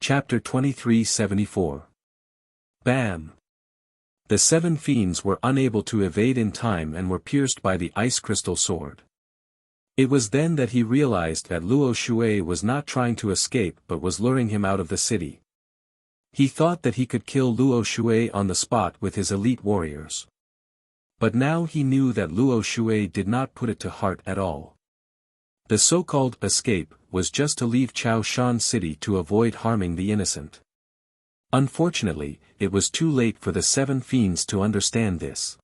Chapter 2374. Bam! The 7 fiends were unable to evade in time and were pierced by the ice crystal sword. It was then that he realized that Luo Shui was not trying to escape but was luring him out of the city. He thought that he could kill Luo Shui on the spot with his elite warriors. But now he knew that Luo Shui did not put it to heart at all. The so-called escape was just to leave Chao Shan City to avoid harming the innocent. Unfortunately, it was too late for the 7 fiends to understand this.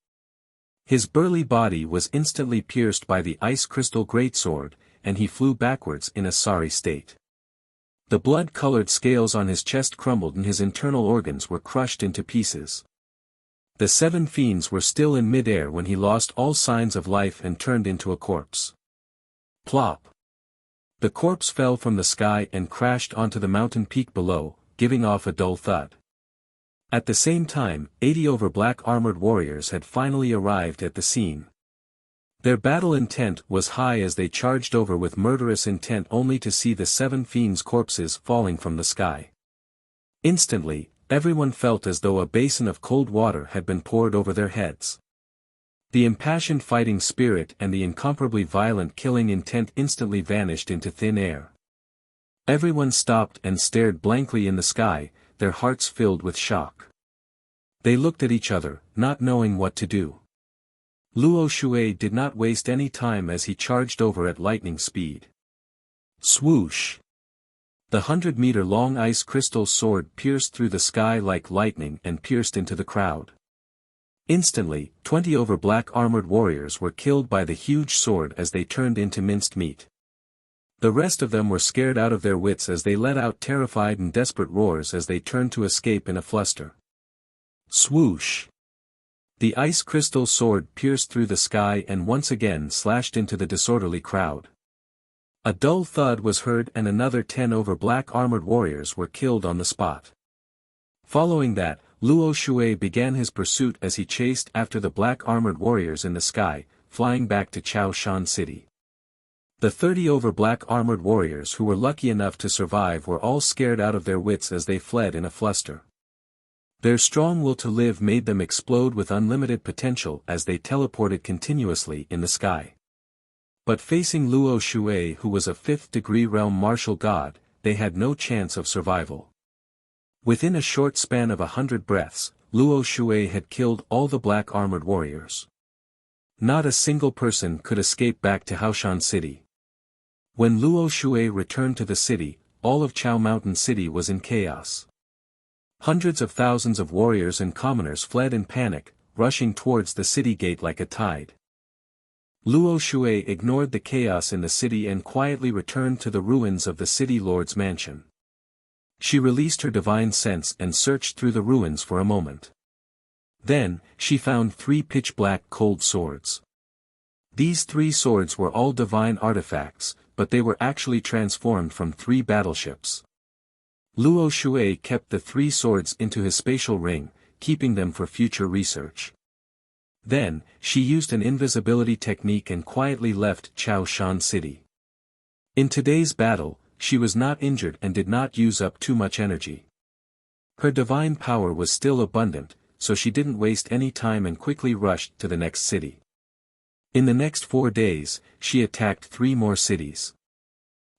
His burly body was instantly pierced by the ice crystal greatsword, and he flew backwards in a sorry state. The blood-colored scales on his chest crumbled and his internal organs were crushed into pieces. The 7 fiends were still in mid-air when he lost all signs of life and turned into a corpse. Plop! The corpse fell from the sky and crashed onto the mountain peak below, giving off a dull thud. At the same time, 80 black armored warriors had finally arrived at the scene. Their battle intent was high as they charged over with murderous intent only to see the 7 fiends' corpses falling from the sky. Instantly, everyone felt as though a basin of cold water had been poured over their heads. The impassioned fighting spirit and the incomparably violent killing intent instantly vanished into thin air. Everyone stopped and stared blankly in the sky, their hearts filled with shock. They looked at each other, not knowing what to do. Luo Shui did not waste any time as he charged over at lightning speed. Swoosh! The 100-meter-long ice crystal sword pierced through the sky like lightning and pierced into the crowd. Instantly, 20 black armored warriors were killed by the huge sword as they turned into minced meat. The rest of them were scared out of their wits as they let out terrified and desperate roars as they turned to escape in a fluster. Swoosh! The ice crystal sword pierced through the sky and once again slashed into the disorderly crowd. A dull thud was heard and another 10 black armored warriors were killed on the spot. Following that, Luo Shui began his pursuit as he chased after the black armored warriors in the sky, flying back to Chao Shan City. The 30 black armored warriors who were lucky enough to survive were all scared out of their wits as they fled in a fluster. Their strong will to live made them explode with unlimited potential as they teleported continuously in the sky. But facing Luo Shui, who was a 5th-degree realm martial god, they had no chance of survival. Within a short span of 100 breaths, Luo Shui had killed all the black armored warriors. Not a single person could escape back to Haoshan City. When Luo Shui returned to the city, all of Chao Mountain City was in chaos. Hundreds of thousands of warriors and commoners fled in panic, rushing towards the city gate like a tide. Luo Shui ignored the chaos in the city and quietly returned to the ruins of the city lord's mansion. She released her divine sense and searched through the ruins for a moment. Then, she found 3 pitch-black cold swords. These 3 swords were all divine artifacts, but they were actually transformed from 3 battleships. Luo Shui kept the 3 swords into his spatial ring, keeping them for future research. Then, she used an invisibility technique and quietly left Chao Shan City. In today's battle, she was not injured and did not use up too much energy. Her divine power was still abundant, so she didn't waste any time and quickly rushed to the next city. In the next 4 days, she attacked 3 more cities.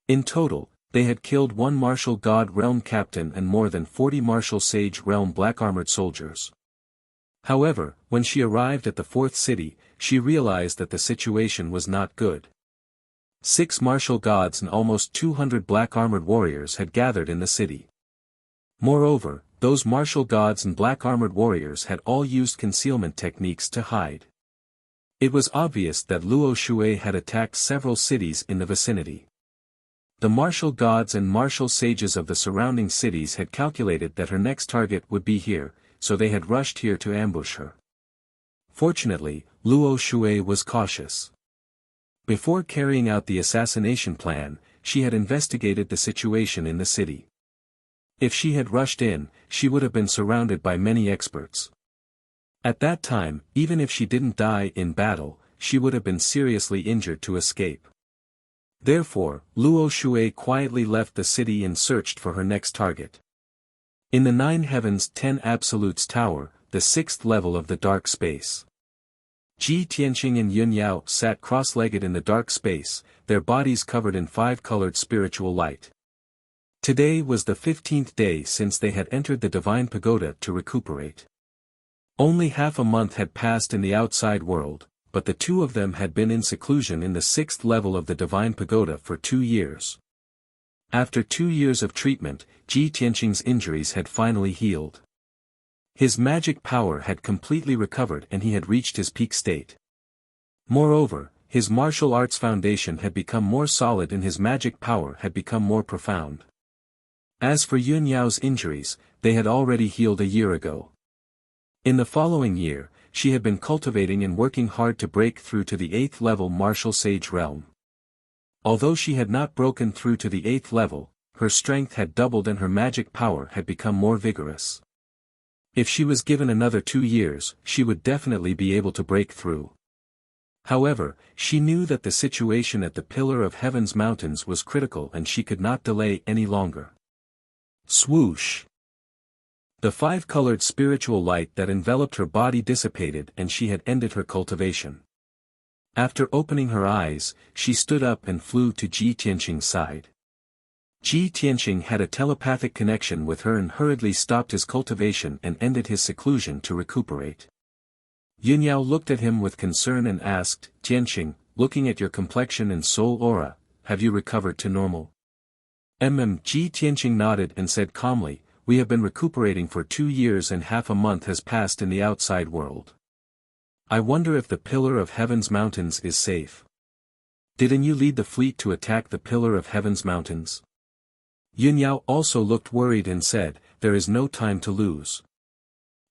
In total, they had killed 1 martial god realm captain and more than 40 martial sage realm black armored soldiers. However, when she arrived at the 4th city, she realized that the situation was not good. 6 martial gods and almost 200 black armored warriors had gathered in the city. Moreover, those martial gods and black armored warriors had all used concealment techniques to hide. It was obvious that Luo Shui had attacked several cities in the vicinity. The martial gods and martial sages of the surrounding cities had calculated that her next target would be here, so they had rushed here to ambush her. Fortunately, Luo Shui was cautious. Before carrying out the assassination plan, she had investigated the situation in the city. If she had rushed in, she would have been surrounded by many experts. At that time, even if she didn't die in battle, she would have been seriously injured to escape. Therefore, Luo Shui quietly left the city and searched for her next target. In the 9 Heavens 10 Absolutes Tower, the 6th level of the dark space. Ji Tianqing and Yun Yao sat cross-legged in the dark space, their bodies covered in 5-colored spiritual light. Today was the 15th day since they had entered the divine pagoda to recuperate. Only half a month had passed in the outside world, but the two of them had been in seclusion in the 6th level of the divine pagoda for 2 years. After 2 years of treatment, Ji Tianqing's injuries had finally healed. His magic power had completely recovered and he had reached his peak state. Moreover, his martial arts foundation had become more solid and his magic power had become more profound. As for Yun Yao's injuries, they had already healed a year ago. In the following year, she had been cultivating and working hard to break through to the 8th level martial sage realm. Although she had not broken through to the 8th level, her strength had doubled and her magic power had become more vigorous. If she was given another 2 years, she would definitely be able to break through. However, she knew that the situation at the Pillar of Heaven's mountains was critical and she could not delay any longer. Swoosh! The 5-colored spiritual light that enveloped her body dissipated and she had ended her cultivation. After opening her eyes, she stood up and flew to Ji Tianqing's side. Ji Tianqing had a telepathic connection with her and hurriedly stopped his cultivation and ended his seclusion to recuperate. Yun Yao looked at him with concern and asked, "Tianqing, looking at your complexion and soul aura, have you recovered to normal?" Ji Tianqing nodded and said calmly, "We have been recuperating for 2 years and half a month has passed in the outside world. I wonder if the Pillar of Heaven's mountains is safe. Didn't you lead the fleet to attack the Pillar of Heaven's mountains?" Yun Yao also looked worried and said, "There is no time to lose.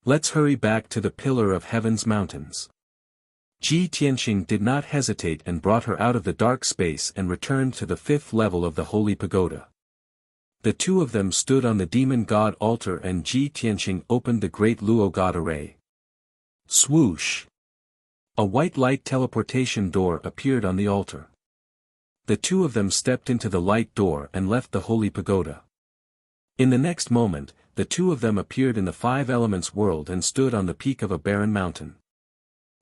Let's hurry back to the Pillar of Heaven's mountains." Ji Tianqing did not hesitate and brought her out of the dark space and returned to the 5th level of the Holy Pagoda. The two of them stood on the demon god altar and Ji Tianqing opened the great Luo god array. Swoosh! A white light teleportation door appeared on the altar. The two of them stepped into the light door and left the Holy Pagoda. In the next moment, the two of them appeared in the 5 elements world and stood on the peak of a barren mountain.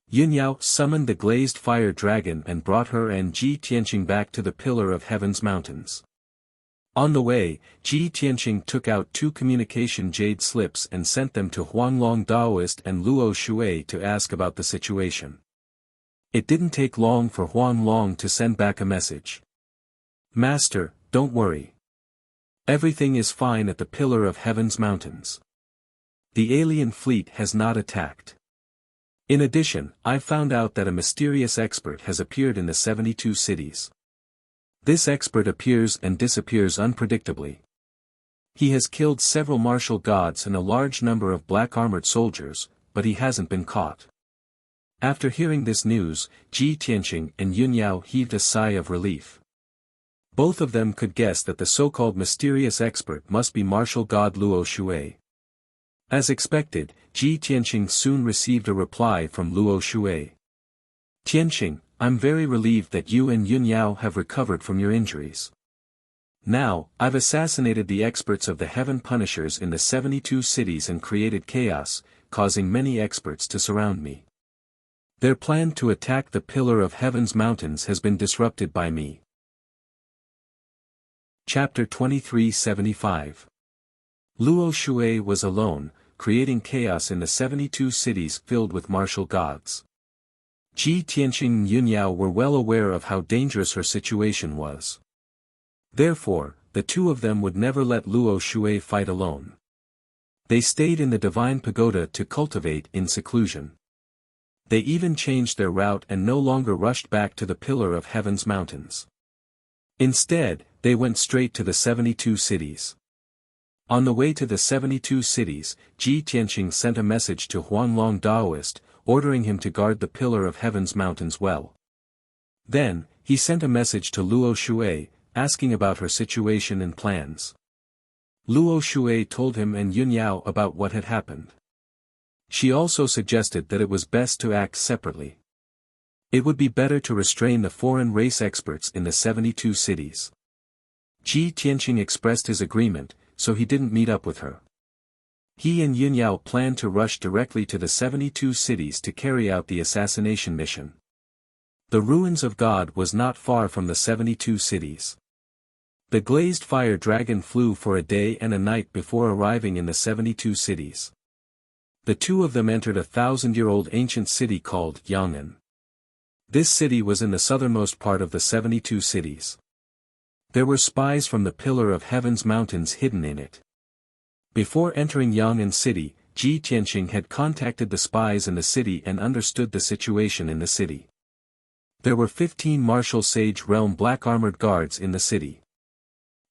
Yun Yao summoned the glazed fire dragon and brought her and Ji Tianqing back to the Pillar of Heaven's mountains. On the way, Ji Tianqing took out 2 communication jade slips and sent them to Huanglong Daoist and Luo Shui to ask about the situation. It didn't take long for Huanglong to send back a message. "Master, don't worry. Everything is fine at the Pillar of Heaven's mountains. The alien fleet has not attacked. In addition, I've found out that a mysterious expert has appeared in the 72 cities. This expert appears and disappears unpredictably. He has killed several martial gods and a large number of black-armored soldiers, but he hasn't been caught." After hearing this news, Ji Tianqing and Yun Yao heaved a sigh of relief. Both of them could guess that the so-called mysterious expert must be martial god Luo Shui. As expected, Ji Tianqing soon received a reply from Luo Shui. "Tianqing, I'm very relieved that you and Yun Yao have recovered from your injuries. Now, I've assassinated the experts of the Heaven Punishers in the 72 cities and created chaos, causing many experts to surround me. Their plan to attack the Pillar of Heaven's mountains has been disrupted by me." Chapter 2375. Luo Shui was alone, creating chaos in the 72 cities filled with martial gods. Ji Tianqing and Yun Yao were well aware of how dangerous her situation was. Therefore, the two of them would never let Luo Shui fight alone. They stayed in the divine pagoda to cultivate in seclusion. They even changed their route and no longer rushed back to the Pillar of Heaven's mountains. Instead, they went straight to the 72 cities. On the way to the 72 cities, Ji Tianqing sent a message to Huanglong Daoist, ordering him to guard the Pillar of Heaven's mountains well. Then, he sent a message to Luo Shui, asking about her situation and plans. Luo Shui told him and Yun Yao about what had happened. She also suggested that it was best to act separately. It would be better to restrain the foreign race experts in the 72 cities. Ji Tianqing expressed his agreement, so he didn't meet up with her. He and Yunyao planned to rush directly to the 72 cities to carry out the assassination mission. The ruins of God was not far from the 72 cities. The glazed fire dragon flew for a day and a night before arriving in the 72 cities. The two of them entered a 1,000-year-old ancient city called Yang'an. This city was in the southernmost part of the 72 cities. There were spies from the Pillar of Heaven's mountains hidden in it. Before entering Yang'an city, Ji Tianqing had contacted the spies in the city and understood the situation in the city. There were 15 martial sage realm black armored guards in the city.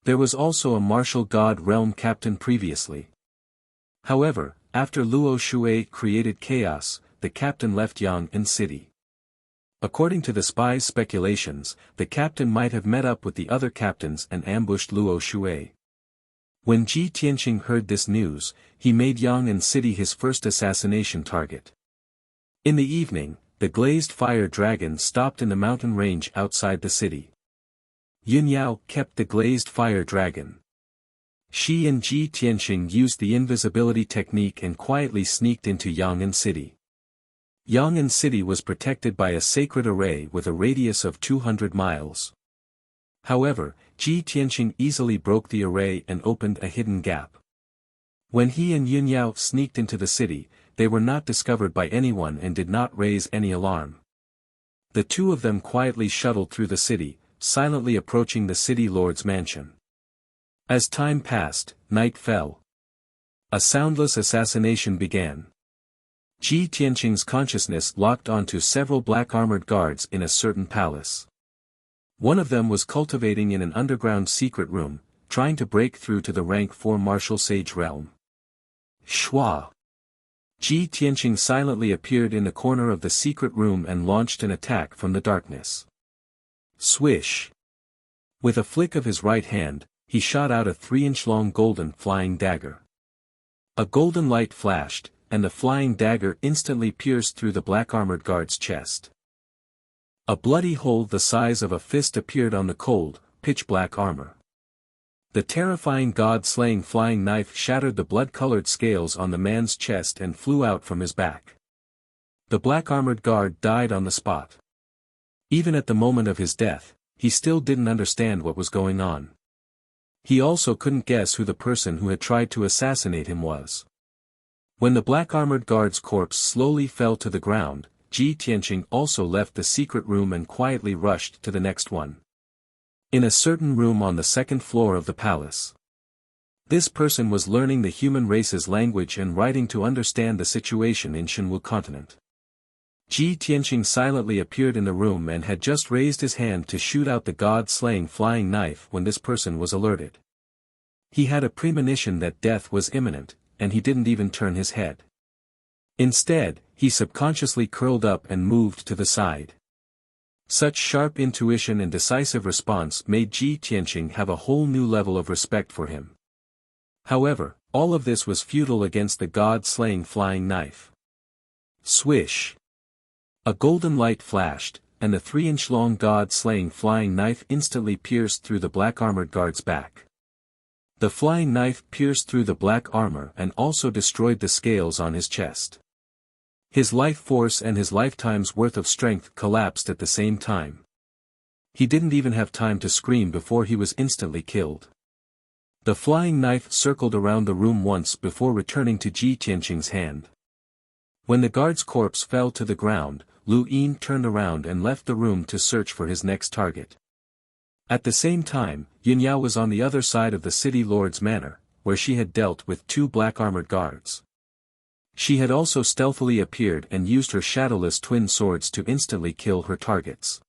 There was also a martial god realm captain previously. However, after Luo Shui created chaos, the captain left Yang'an city. According to the spies' speculations, the captain might have met up with the other captains and ambushed Luo Shui. When Ji Tianqing heard this news, he made Yang'an city his first assassination target. In the evening, the glazed fire dragon stopped in the mountain range outside the city. Yunyao kept the glazed fire dragon. She and Ji Tianqing used the invisibility technique and quietly sneaked into Yang'an city. Yang'an city was protected by a sacred array with a radius of 200 miles. However, Ji Tianqing easily broke the array and opened a hidden gap. When he and Yunyao sneaked into the city, they were not discovered by anyone and did not raise any alarm. The two of them quietly shuttled through the city, silently approaching the city lord's mansion. As time passed, night fell. A soundless assassination began. Ji Tianqing's consciousness locked onto several black armored guards in a certain palace. One of them was cultivating in an underground secret room, trying to break through to the rank 4 martial sage realm. Shua! Ji Tianqing silently appeared in the corner of the secret room and launched an attack from the darkness. Swish! With a flick of his right hand, he shot out a 3-inch-long golden flying dagger. A golden light flashed, and the flying dagger instantly pierced through the black armored guard's chest. A bloody hole the size of a fist appeared on the cold, pitch-black armor. The terrifying god-slaying flying knife shattered the blood-colored scales on the man's chest and flew out from his back. The black armored guard died on the spot. Even at the moment of his death, he still didn't understand what was going on. He also couldn't guess who the person who had tried to assassinate him was. When the black armored guard's corpse slowly fell to the ground, Ji Tianqing also left the secret room and quietly rushed to the next one. In a certain room on the second floor of the palace. This person was learning the human race's language and writing to understand the situation in Shenwu continent. Ji Tianqing silently appeared in the room and had just raised his hand to shoot out the god-slaying flying knife when this person was alerted. He had a premonition that death was imminent, and he didn't even turn his head. Instead, he subconsciously curled up and moved to the side. Such sharp intuition and decisive response made Ji Tianqing have a whole new level of respect for him. However, all of this was futile against the god-slaying flying knife. Swish! A golden light flashed, and the 3-inch-long god-slaying flying knife instantly pierced through the black armored guard's back. The flying knife pierced through the black armor and also destroyed the scales on his chest. His life force and his lifetime's worth of strength collapsed at the same time. He didn't even have time to scream before he was instantly killed. The flying knife circled around the room once before returning to Ji Tianqing's hand. When the guard's corpse fell to the ground, Lu Yin turned around and left the room to search for his next target. At the same time, Yunyao was on the other side of the city lord's manor, where she had dealt with 2 black armored guards. She had also stealthily appeared and used her shadowless twin swords to instantly kill her targets.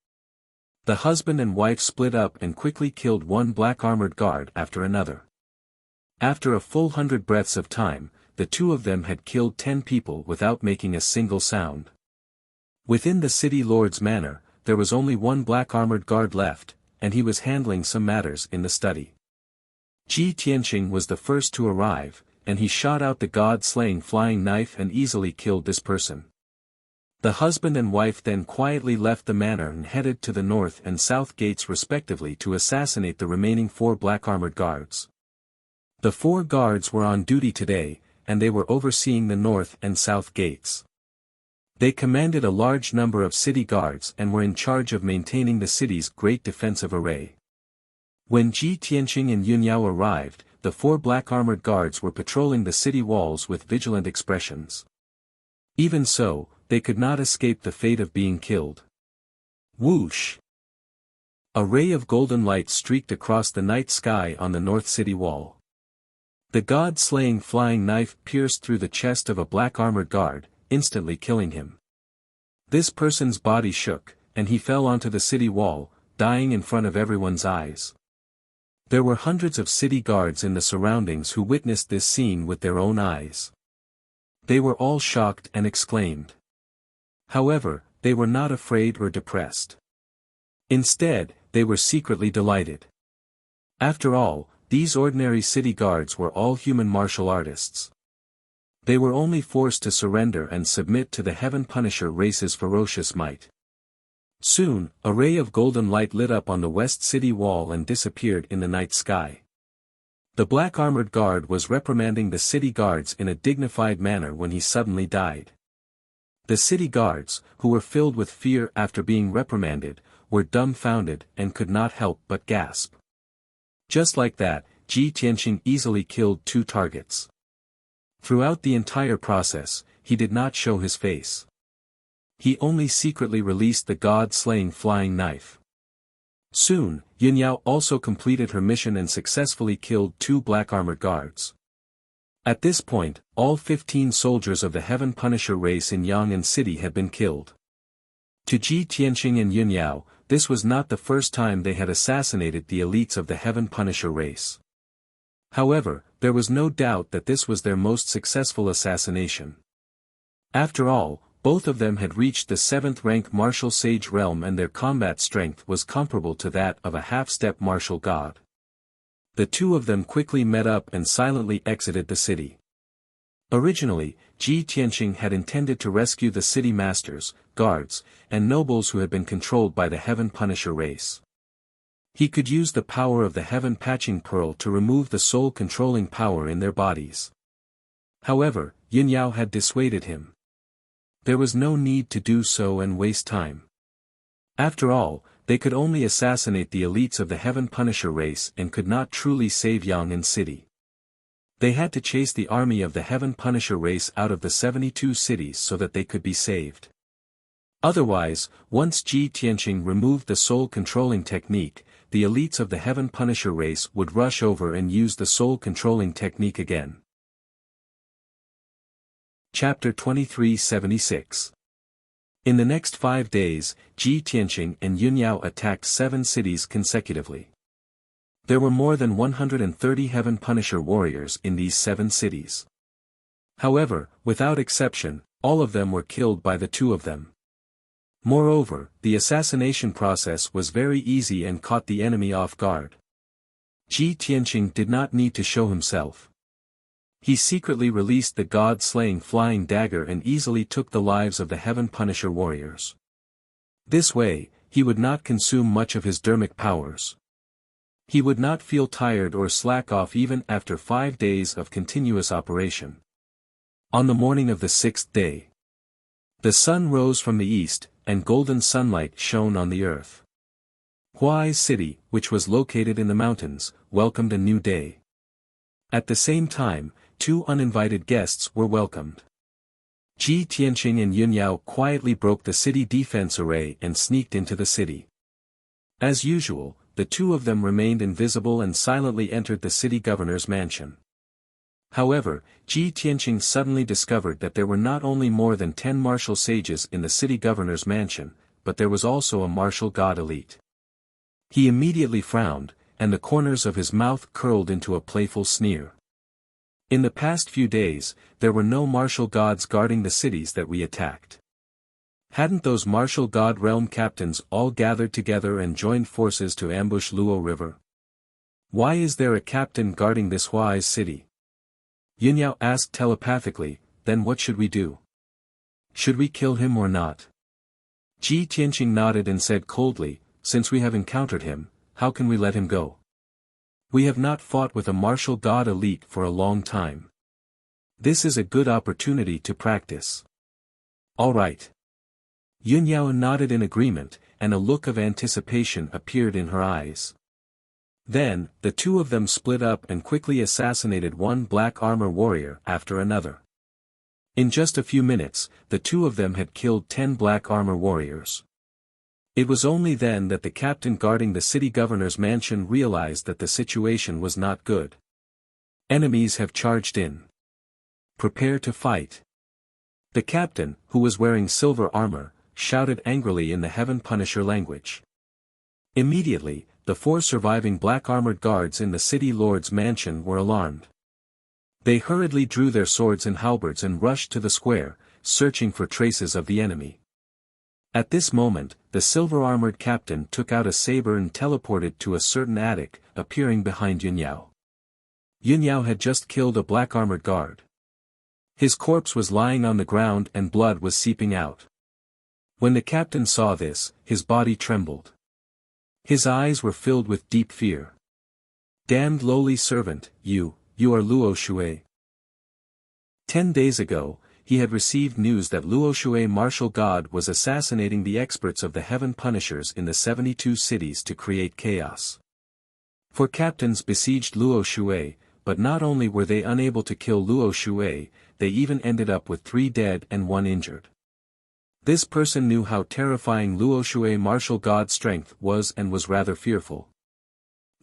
The husband and wife split up and quickly killed one black armored guard after another. After a full 100 breaths of time, the two of them had killed 10 people without making a single sound. Within the city lord's manor, there was only one black armored guard left, and he was handling some matters in the study. Ji Tianqing was the first to arrive, and he shot out the god-slaying flying knife and easily killed this person. The husband and wife then quietly left the manor and headed to the north and south gates respectively to assassinate the remaining 4 black armored guards. The 4 guards were on duty today, and they were overseeing the north and south gates. They commanded a large number of city guards and were in charge of maintaining the city's great defensive array. When Ji Tianqing and Yun Yao arrived, the 4 black armored guards were patrolling the city walls with vigilant expressions. Even so, they could not escape the fate of being killed. Whoosh! A ray of golden light streaked across the night sky on the north city wall. The god-slaying flying knife pierced through the chest of a black armored guard, instantly killing him. This person's body shook, and he fell onto the city wall, dying in front of everyone's eyes. There were hundreds of city guards in the surroundings who witnessed this scene with their own eyes. They were all shocked and exclaimed. However, they were not afraid or depressed. Instead, they were secretly delighted. After all, these ordinary city guards were all human martial artists. They were only forced to surrender and submit to the Heaven Punisher race's ferocious might. Soon, a ray of golden light lit up on the west city wall and disappeared in the night sky. The black armored guard was reprimanding the city guards in a dignified manner when he suddenly died. The city guards, who were filled with fear after being reprimanded, were dumbfounded and could not help but gasp. Just like that, Ji Tianqing easily killed 2 targets. Throughout the entire process, he did not show his face. He only secretly released the god-slaying flying knife. Soon, Yun Yao also completed her mission and successfully killed 2 black armored guards. At this point, all 15 soldiers of the Heaven Punisher race in Yang'an City had been killed. To Ji Tianqing and Yun Yao, this was not the first time they had assassinated the elites of the Heaven Punisher race. However, there was no doubt that this was their most successful assassination. After all, both of them had reached the 7th rank martial sage realm and their combat strength was comparable to that of a half-step martial god. The 2 of them quickly met up and silently exited the city. Originally, Ji Tianqing had intended to rescue the city masters, guards, and nobles who had been controlled by the Heaven Punisher race. He could use the power of the Heaven Patching Pearl to remove the soul-controlling power in their bodies. However, Yun Yao had dissuaded him. There was no need to do so and waste time. After all, they could only assassinate the elites of the Heaven Punisher race and could not truly save Yang'an City. They had to chase the army of the Heaven Punisher race out of the 72 cities so that they could be saved. Otherwise, once Ji Tianqing removed the soul-controlling technique, the elites of the Heaven Punisher race would rush over and use the soul-controlling technique again. Chapter 2376. In the next 5 days, Ji Tianqing and Yun Yao attacked 7 cities consecutively. There were more than 130 Heaven Punisher warriors in these 7 cities. However, without exception, all of them were killed by the 2 of them. Moreover, the assassination process was very easy and caught the enemy off guard. Ji Tianqing did not need to show himself. He secretly released the god-slaying flying dagger and easily took the lives of the Heaven Punisher warriors. This way, he would not consume much of his dermic powers. He would not feel tired or slack off even after 5 days of continuous operation. On the morning of the 6th day, the sun rose from the east, and golden sunlight shone on the earth. Huai's city, which was located in the mountains, welcomed a new day. At the same time, 2 uninvited guests were welcomed. Ji Tianqing and Yun Yao quietly broke the city defense array and sneaked into the city. As usual, the 2 of them remained invisible and silently entered the city governor's mansion. However, Ji Tianqing suddenly discovered that there were not only more than 10 martial sages in the city governor's mansion, but there was also a martial god elite. He immediately frowned, and the corners of his mouth curled into a playful sneer. In the past few days, there were no martial gods guarding the cities that we attacked. Hadn't those martial god realm captains all gathered together and joined forces to ambush Luo River? Why is there a captain guarding this Huai's city? Yun Yao asked telepathically, then what should we do? Should we kill him or not? Ji Tianqing nodded and said coldly, since we have encountered him, how can we let him go? We have not fought with a martial god elite for a long time. This is a good opportunity to practice. All right. Yunyao nodded in agreement, and a look of anticipation appeared in her eyes. Then, the two of them split up and quickly assassinated one black armor warrior after another. In just a few minutes, the two of them had killed 10 black armor warriors. It was only then that the captain guarding the city governor's mansion realized that the situation was not good. Enemies have charged in. Prepare to fight. The captain, who was wearing silver armor, shouted angrily in the Heaven Punisher language. Immediately, the 4 surviving black-armored guards in the city lord's mansion were alarmed. They hurriedly drew their swords and halberds and rushed to the square, searching for traces of the enemy. At this moment, the silver-armored captain took out a saber and teleported to a certain attic, appearing behind Yunyao. Yunyao had just killed a black-armored guard. His corpse was lying on the ground and blood was seeping out. When the captain saw this, his body trembled. His eyes were filled with deep fear. Damned lowly servant, you are Luo Shui. 10 days ago, he had received news that Luo Shui martial god was assassinating the experts of the Heaven Punishers in the 72 cities to create chaos. 4 captains besieged Luo Shui, but not only were they unable to kill Luo Shui, they even ended up with 3 dead and 1 injured. This person knew how terrifying Luo Shui martial god strength was and was rather fearful.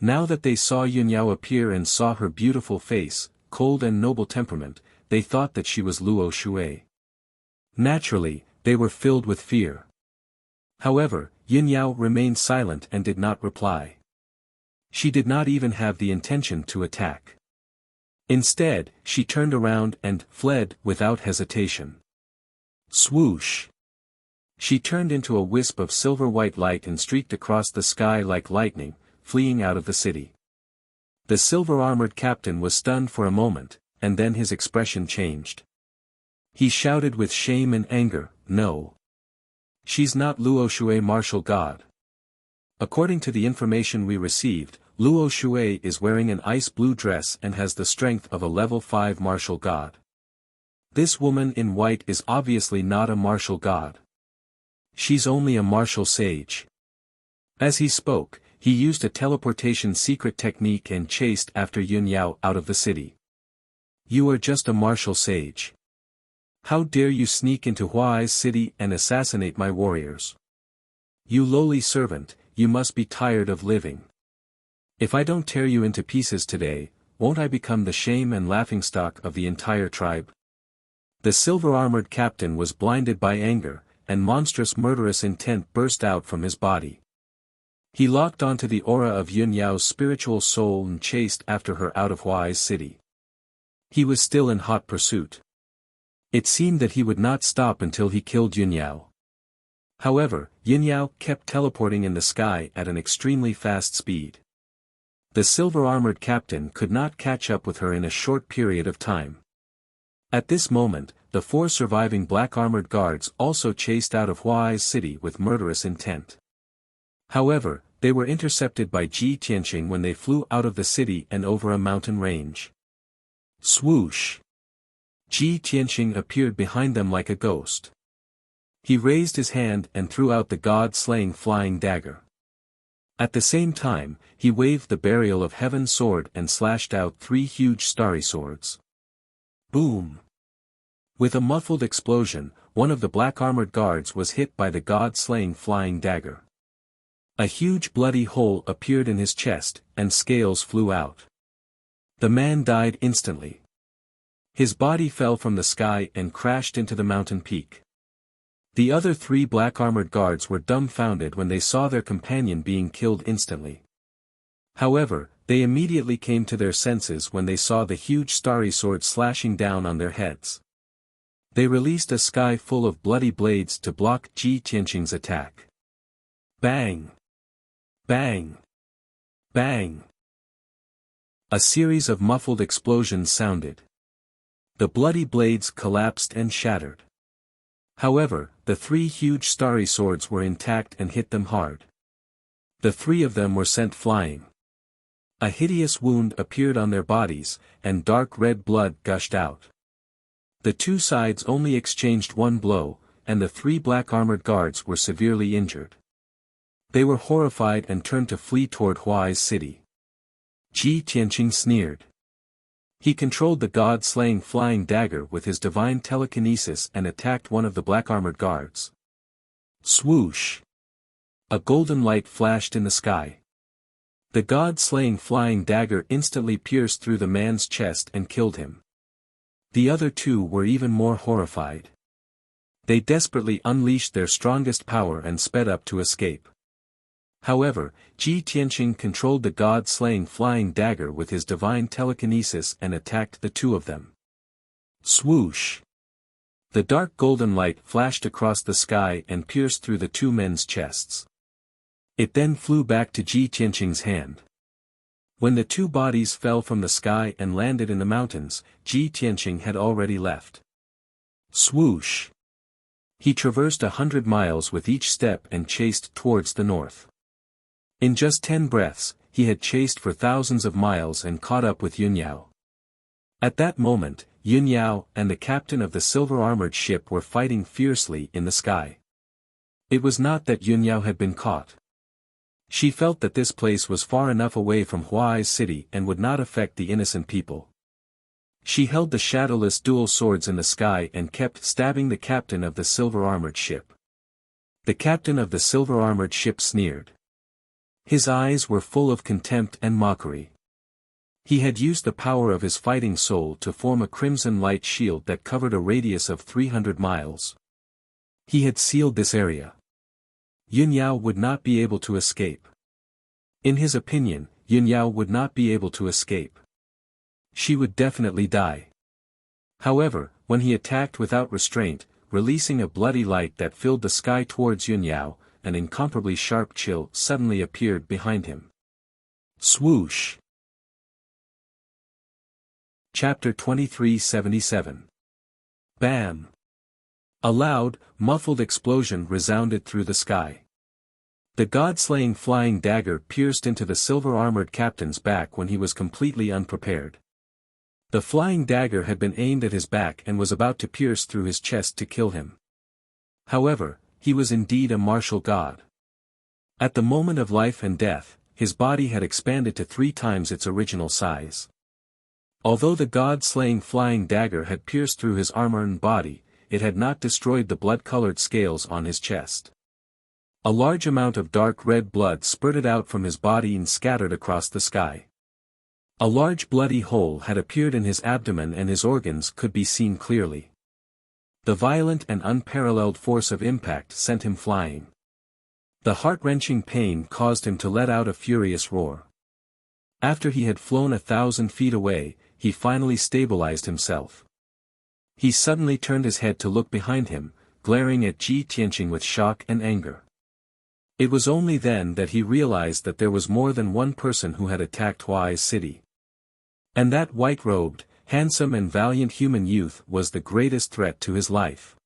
Now that they saw Yunyao appear and saw her beautiful face, cold and noble temperament, they thought that she was Luo Shui. Naturally, they were filled with fear. However, Yunyao remained silent and did not reply. She did not even have the intention to attack. Instead, she turned around and fled without hesitation. Swoosh! She turned into a wisp of silver-white light and streaked across the sky like lightning, fleeing out of the city. The silver-armored captain was stunned for a moment, and then his expression changed. He shouted with shame and anger, "No! She's not Luo Shui martial god." According to the information we received, Luo Shui is wearing an ice blue dress and has the strength of a level 5 martial god. This woman in white is obviously not a martial god. She's only a martial sage. As he spoke, he used a teleportation secret technique and chased after Yunyao out of the city. You are just a martial sage. How dare you sneak into Huai's city and assassinate my warriors? You lowly servant, you must be tired of living. If I don't tear you into pieces today, won't I become the shame and laughingstock of the entire tribe? The silver-armored captain was blinded by anger, and monstrous murderous intent burst out from his body. He locked onto the aura of Yunyao's spiritual soul and chased after her out of Huai's city. He was still in hot pursuit. It seemed that he would not stop until he killed Yunyao. However, Yunyao kept teleporting in the sky at an extremely fast speed. The silver-armored captain could not catch up with her in a short period of time. At this moment, the 4 surviving black-armored guards also chased out of Huai's city with murderous intent. However, they were intercepted by Ji Tianqing when they flew out of the city and over a mountain range. Swoosh! Ji Tianqing appeared behind them like a ghost. He raised his hand and threw out the god-slaying flying dagger. At the same time, he waved the burial of heaven sword and slashed out 3 huge starry swords. Boom! With a muffled explosion, one of the black-armored guards was hit by the god-slaying flying dagger. A huge bloody hole appeared in his chest, and scales flew out. The man died instantly. His body fell from the sky and crashed into the mountain peak. The other 3 black-armored guards were dumbfounded when they saw their companion being killed instantly. However, they immediately came to their senses when they saw the huge starry sword slashing down on their heads. They released a sky full of bloody blades to block Ji Tianqing's attack. Bang! Bang! Bang! A series of muffled explosions sounded. The bloody blades collapsed and shattered. However, the 3 huge starry swords were intact and hit them hard. The 3 of them were sent flying. A hideous wound appeared on their bodies, and dark red blood gushed out. The two sides only exchanged one blow, and the three black armored guards were severely injured. They were horrified and turned to flee toward Huai's city. Ji Tianqing sneered. He controlled the god-slaying flying dagger with his divine telekinesis and attacked one of the black-armored guards. Swoosh! A golden light flashed in the sky. The god-slaying flying dagger instantly pierced through the man's chest and killed him. The other two were even more horrified. They desperately unleashed their strongest power and sped up to escape. However, Ji Tianqing controlled the god-slaying flying dagger with his divine telekinesis and attacked the two of them. Swoosh! The dark golden light flashed across the sky and pierced through the two men's chests. It then flew back to Ji Tianqing's hand. When the two bodies fell from the sky and landed in the mountains, Ji Tianqing had already left. Swoosh! He traversed 100 miles with each step and chased towards the north. In just 10 breaths, he had chased for thousands of miles and caught up with Yun Yao. At that moment, Yun Yao and the captain of the silver-armored ship were fighting fiercely in the sky. It was not that Yun Yao had been caught. She felt that this place was far enough away from Huai's city and would not affect the innocent people. She held the shadowless dual swords in the sky and kept stabbing the captain of the silver-armored ship. The captain of the silver-armored ship sneered. His eyes were full of contempt and mockery. He had used the power of his fighting soul to form a crimson light shield that covered a radius of 300 miles. He had sealed this area. Yun Yao would not be able to escape. In his opinion, Yun Yao would not be able to escape. She would definitely die. However, when he attacked without restraint, releasing a bloody light that filled the sky towards Yun Yao, an incomparably sharp chill suddenly appeared behind him. Swoosh! Chapter 2377. Bam! A loud, muffled explosion resounded through the sky. The god-slaying flying dagger pierced into the silver-armored captain's back when he was completely unprepared. The flying dagger had been aimed at his back and was about to pierce through his chest to kill him. However, he was indeed a martial god. At the moment of life and death, his body had expanded to 3 times its original size. Although the god-slaying flying dagger had pierced through his armor and body, it had not destroyed the blood-colored scales on his chest. A large amount of dark red blood spurted out from his body and scattered across the sky. A large bloody hole had appeared in his abdomen and his organs could be seen clearly. The violent and unparalleled force of impact sent him flying. The heart-wrenching pain caused him to let out a furious roar. After he had flown 1,000 feet away, he finally stabilized himself. He suddenly turned his head to look behind him, glaring at Ji Tianqing with shock and anger. It was only then that he realized that there was more than one person who had attacked Huai's city. And that white-robed, handsome and valiant human youth was the greatest threat to his life.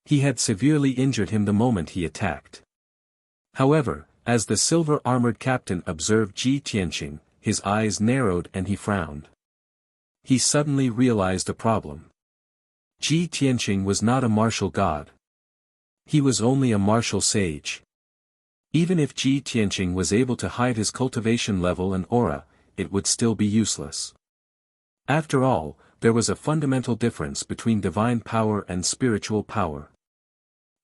He had severely injured him the moment he attacked. However, as the silver-armored captain observed Ji Tianqing, his eyes narrowed and he frowned. He suddenly realized a problem. Ji Tianqing was not a martial god. He was only a martial sage. Even if Ji Tianqing was able to hide his cultivation level and aura, it would still be useless. After all, there was a fundamental difference between divine power and spiritual power.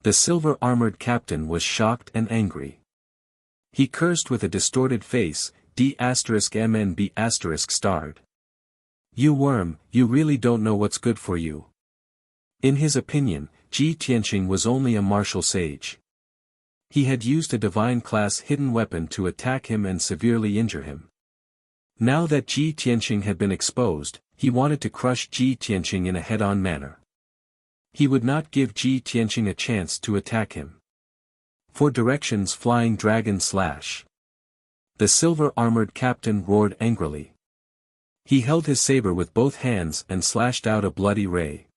The silver-armored captain was shocked and angry. He cursed with a distorted face, D*MNB***. You worm, you really don't know what's good for you. In his opinion, Ji Tianqing was only a martial sage. He had used a divine-class hidden weapon to attack him and severely injure him. Now that Ji Tianqing had been exposed, he wanted to crush Ji Tianqing in a head-on manner. He would not give Ji Tianqing a chance to attack him. For directions Flying Dragon Slash. The silver-armored captain roared angrily. He held his saber with both hands and slashed out a bloody ray.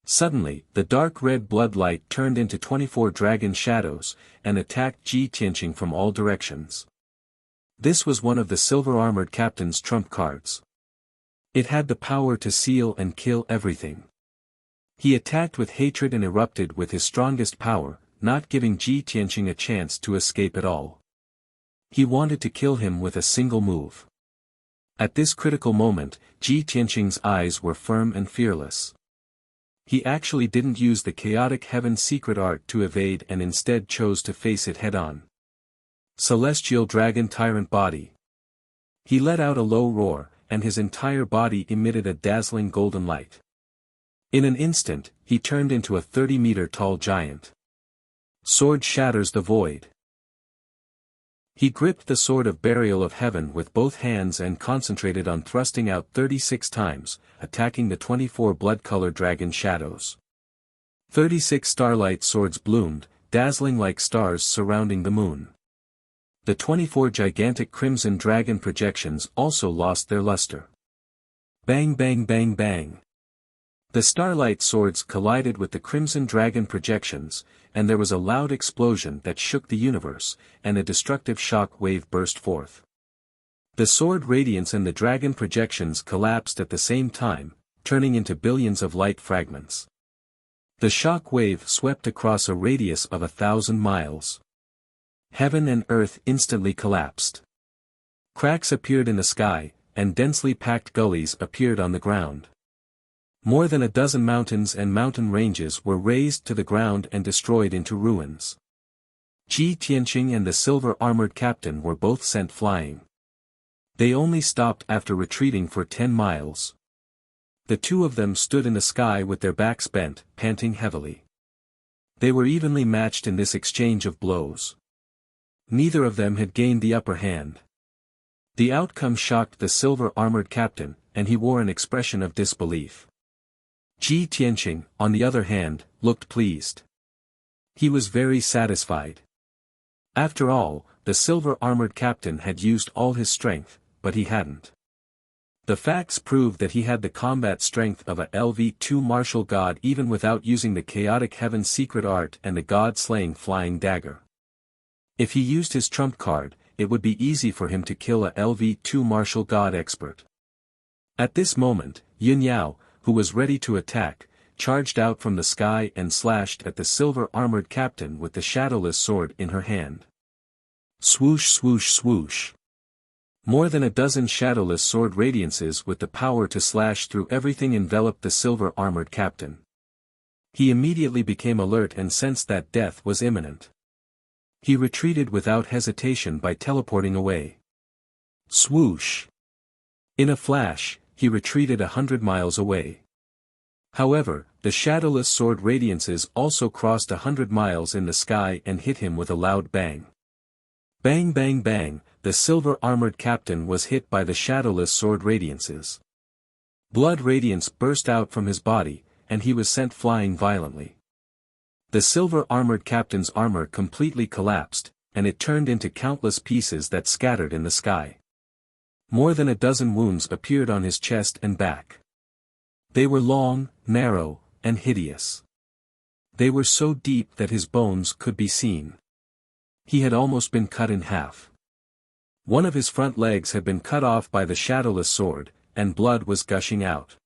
Suddenly, the dark red blood light turned into 24 dragon shadows, and attacked Ji Tianqing from all directions. This was one of the silver-armored captain's trump cards. It had the power to seal and kill everything. He attacked with hatred and erupted with his strongest power, not giving Ji Tianqing a chance to escape at all. He wanted to kill him with a single move. At this critical moment, Ji Tianqing's eyes were firm and fearless. He actually didn't use the chaotic heaven's secret art to evade and instead chose to face it head-on. Celestial Dragon Tyrant Body. He let out a low roar, and his entire body emitted a dazzling golden light. In an instant, he turned into a 30-meter tall giant. Sword shatters the void. He gripped the sword of burial of heaven with both hands and concentrated on thrusting out 36 times, attacking the 24 blood-colored dragon shadows. 36 starlight swords bloomed, dazzling like stars surrounding the moon. The 24 gigantic crimson dragon projections also lost their luster. Bang bang bang bang. The starlight swords collided with the crimson dragon projections, and there was a loud explosion that shook the universe, and a destructive shock wave burst forth. The sword radiance and the dragon projections collapsed at the same time, turning into billions of light fragments. The shock wave swept across a radius of 1,000 miles. Heaven and earth instantly collapsed. Cracks appeared in the sky, and densely packed gullies appeared on the ground. More than a dozen mountains and mountain ranges were razed to the ground and destroyed into ruins. Ji Tianqing and the silver-armored captain were both sent flying. They only stopped after retreating for 10 miles. The two of them stood in the sky with their backs bent, panting heavily. They were evenly matched in this exchange of blows. Neither of them had gained the upper hand. The outcome shocked the silver-armored captain, and he wore an expression of disbelief. Ji Tianqing, on the other hand, looked pleased. He was very satisfied. After all, the silver-armored captain had used all his strength, but he hadn't. The facts proved that he had the combat strength of a LV2 martial god even without using the chaotic heaven's secret art and the god-slaying flying dagger. If he used his trump card, it would be easy for him to kill a LV2 martial god expert. At this moment, Yun Yao, who was ready to attack, charged out from the sky and slashed at the silver-armored captain with the shadowless sword in her hand. Swoosh swoosh swoosh. More than a dozen shadowless sword radiances with the power to slash through everything enveloped the silver-armored captain. He immediately became alert and sensed that death was imminent. He retreated without hesitation by teleporting away. Swoosh. In a flash, he retreated 100 miles away. However, the shadowless sword radiances also crossed 100 miles in the sky and hit him with a loud bang. Bang bang bang, the silver-armored captain was hit by the shadowless sword radiances. Blood radiance burst out from his body, and he was sent flying violently. The silver-armored captain's armor completely collapsed, and it turned into countless pieces that scattered in the sky. More than a dozen wounds appeared on his chest and back. They were long, narrow, and hideous. They were so deep that his bones could be seen. He had almost been cut in half. One of his front legs had been cut off by the shadowless sword, and blood was gushing out.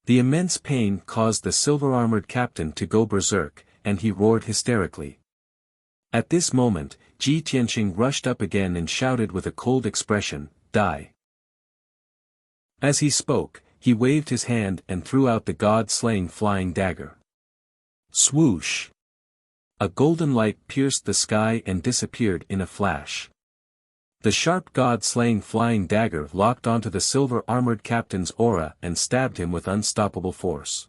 The immense pain caused the silver-armored captain to go berserk, and he roared hysterically. At this moment, Ji Tianqing rushed up again and shouted with a cold expression, "Die." As he spoke, he waved his hand and threw out the god-slaying flying dagger. Swoosh! A golden light pierced the sky and disappeared in a flash. The sharp god-slaying flying dagger locked onto the silver-armored captain's aura and stabbed him with unstoppable force.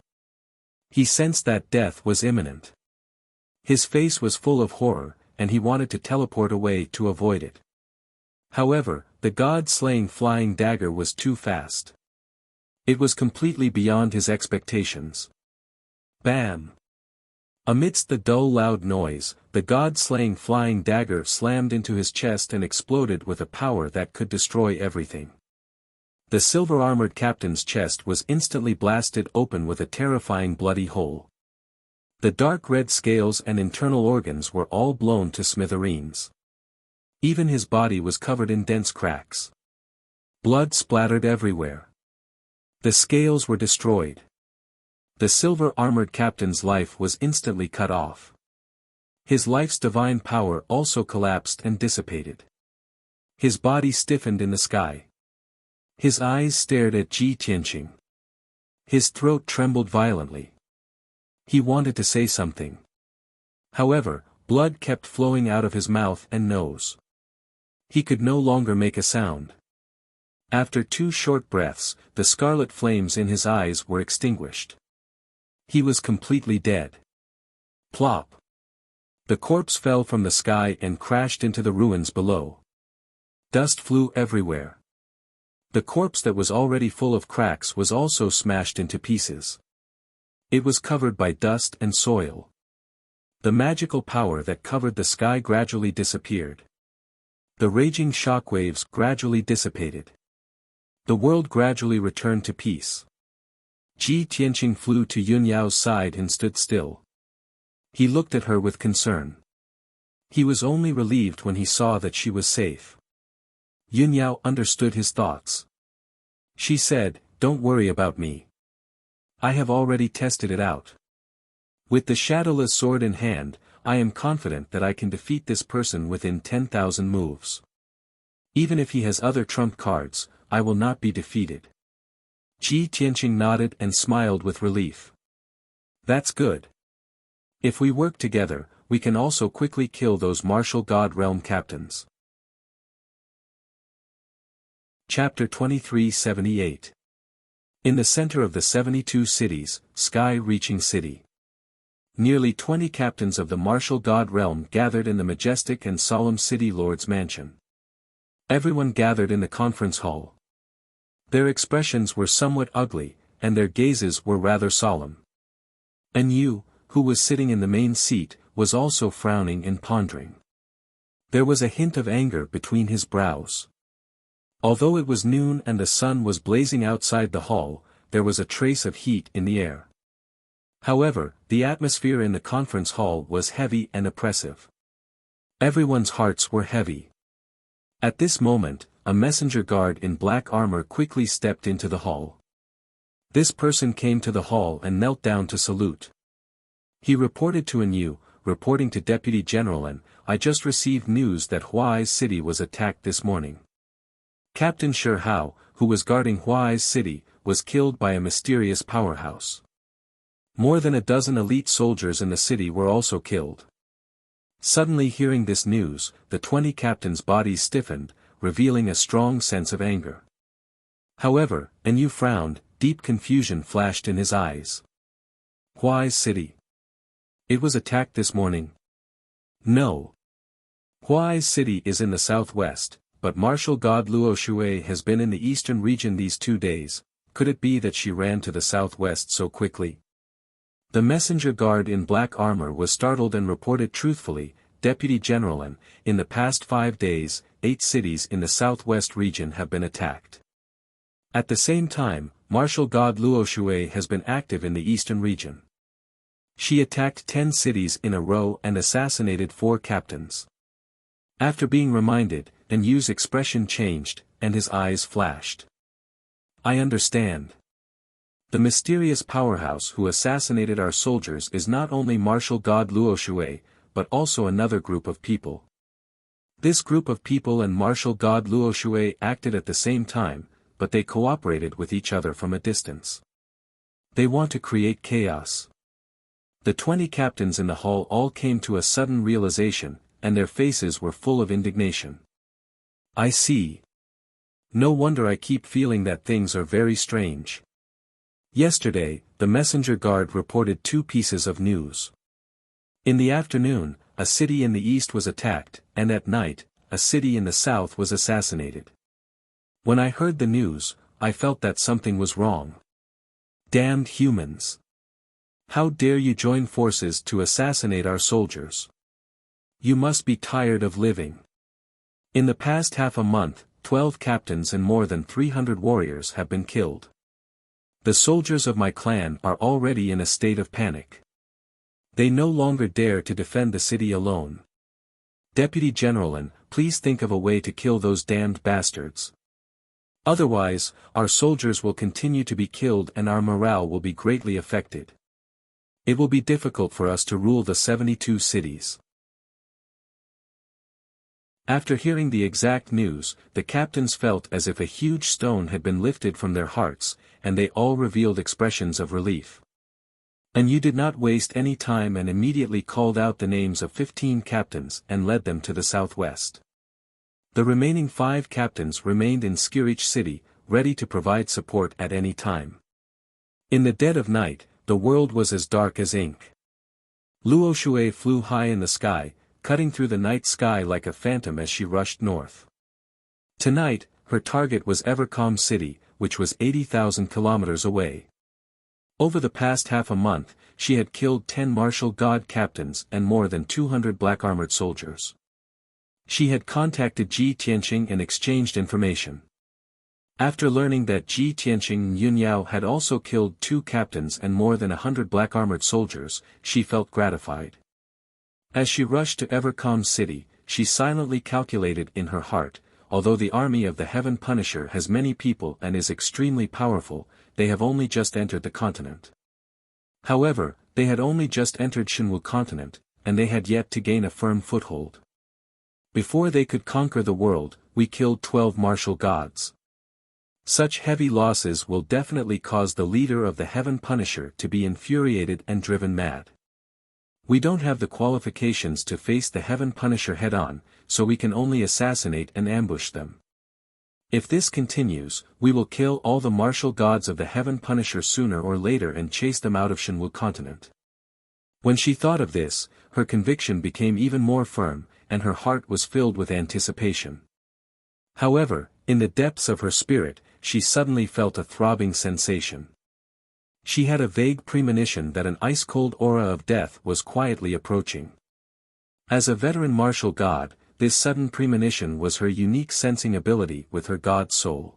He sensed that death was imminent. His face was full of horror, and he wanted to teleport away to avoid it. However, the god-slaying flying dagger was too fast. It was completely beyond his expectations. Bam! Amidst the dull loud noise, the god-slaying flying dagger slammed into his chest and exploded with a power that could destroy everything. The silver-armored captain's chest was instantly blasted open with a terrifying bloody hole. The dark red scales and internal organs were all blown to smithereens. Even his body was covered in dense cracks. Blood splattered everywhere. The scales were destroyed. The silver-armored captain's life was instantly cut off. His life's divine power also collapsed and dissipated. His body stiffened in the sky. His eyes stared at Ji Tianqing. His throat trembled violently. He wanted to say something. However, blood kept flowing out of his mouth and nose. He could no longer make a sound. After 2 short breaths, the scarlet flames in his eyes were extinguished. He was completely dead. Plop. The corpse fell from the sky and crashed into the ruins below. Dust flew everywhere. The corpse that was already full of cracks was also smashed into pieces. It was covered by dust and soil. The magical power that covered the sky gradually disappeared. The raging shockwaves gradually dissipated. The world gradually returned to peace. Ji Tianqing flew to Yunyao's side and stood still. He looked at her with concern. He was only relieved when he saw that she was safe. Yunyao understood his thoughts. She said, "Don't worry about me. I have already tested it out. With the shadowless sword in hand, I am confident that I can defeat this person within 10,000 moves. Even if he has other trump cards, I will not be defeated." Ji Tianqing nodded and smiled with relief. "That's good. If we work together, we can also quickly kill those martial god realm captains." Chapter 2378. In the center of the 72 cities, sky-reaching city. Nearly 20 captains of the martial god realm gathered in the majestic and solemn city lord's mansion. Everyone gathered in the conference hall. Their expressions were somewhat ugly, and their gazes were rather solemn. And Yu, who was sitting in the main seat, was also frowning and pondering. There was a hint of anger between his brows. Although it was noon and the sun was blazing outside the hall, there was a trace of heat in the air. However, the atmosphere in the conference hall was heavy and oppressive. Everyone's hearts were heavy. At this moment, a messenger guard in black armor quickly stepped into the hall. This person came to the hall and knelt down to salute. He reported to Yu, reporting to Deputy General An, "I just received news that Huai's city was attacked this morning. Captain Shi Hao, who was guarding Huai's city, was killed by a mysterious powerhouse. More than a dozen elite soldiers in the city were also killed." Suddenly hearing this news, the 20 captains' bodies stiffened, revealing a strong sense of anger. However, Yu frowned, deep confusion flashed in his eyes. "Huai's city. It was attacked this morning?" "No. Huai's city is in the southwest, but martial god Luo Shui has been in the eastern region these 2 days. Could it be that she ran to the southwest so quickly?" The messenger guard in black armor was startled and reported truthfully, "Deputy General An, in the past 5 days, 8 cities in the southwest region have been attacked. At the same time, martial god Luo Shui has been active in the eastern region. She attacked 10 cities in a row and assassinated 4 captains." After being reminded, Yu's expression changed, and his eyes flashed. "I understand. The mysterious powerhouse who assassinated our soldiers is not only martial god Luo Shui, but also another group of people. This group of people and martial god Luo Shui acted at the same time, but they cooperated with each other from a distance. They want to create chaos." The 20 captains in the hall all came to a sudden realization, and their faces were full of indignation. "I see. No wonder I keep feeling that things are very strange." Yesterday, the messenger guard reported 2 pieces of news. In the afternoon, a city in the east was attacked, and at night, a city in the south was assassinated. When I heard the news, I felt that something was wrong. Damned humans! How dare you join forces to assassinate our soldiers? You must be tired of living. In the past half a month, 12 captains and more than 300 warriors have been killed. The soldiers of my clan are already in a state of panic. They no longer dare to defend the city alone. Deputy General An, please think of a way to kill those damned bastards. Otherwise, our soldiers will continue to be killed and our morale will be greatly affected. It will be difficult for us to rule the 72 cities. After hearing the exact news, the captains felt as if a huge stone had been lifted from their hearts, and they all revealed expressions of relief. And you did not waste any time and immediately called out the names of 15 captains and led them to the southwest. The remaining 5 captains remained in Skirich city, ready to provide support at any time. In the dead of night, the world was as dark as ink. Luo Shui flew high in the sky, cutting through the night sky like a phantom as she rushed north. Tonight, her target was Evercalm City, which was 80,000 kilometers away. Over the past half a month, she had killed 10 martial god captains and more than 200 black-armored soldiers. She had contacted Ji Tianqing and exchanged information. After learning that Ji Tianqing and Yunyao had also killed 2 captains and more than 100 black-armored soldiers, she felt gratified. As she rushed to Evercalm City, she silently calculated in her heart, although the army of the Heaven Punisher has many people and is extremely powerful, they have only just entered the continent. However, they had only just entered Shenwu continent, and they had yet to gain a firm foothold. Before they could conquer the world, we killed 12 martial gods. Such heavy losses will definitely cause the leader of the Heaven Punisher to be infuriated and driven mad. We don't have the qualifications to face the Heaven Punisher head-on, so we can only assassinate and ambush them. If this continues, we will kill all the martial gods of the Heaven Punisher sooner or later and chase them out of Shenwu continent. When she thought of this, her conviction became even more firm, and her heart was filled with anticipation. However, in the depths of her spirit, she suddenly felt a throbbing sensation. She had a vague premonition that an ice-cold aura of death was quietly approaching. As a veteran martial god, this sudden premonition was her unique sensing ability with her god soul.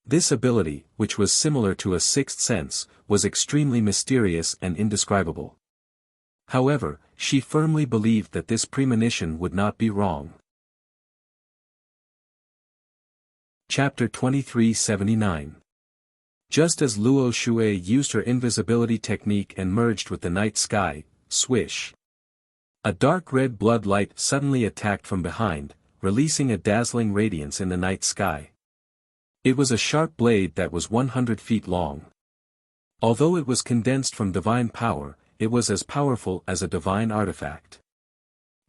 This ability, which was similar to a sixth sense, was extremely mysterious and indescribable. However, she firmly believed that this premonition would not be wrong. Chapter 2379. Just as Luo Shui used her invisibility technique and merged with the night sky, swish. A dark red blood light suddenly attacked from behind, releasing a dazzling radiance in the night sky. It was a sharp blade that was 100 feet long. Although it was condensed from divine power, it was as powerful as a divine artifact.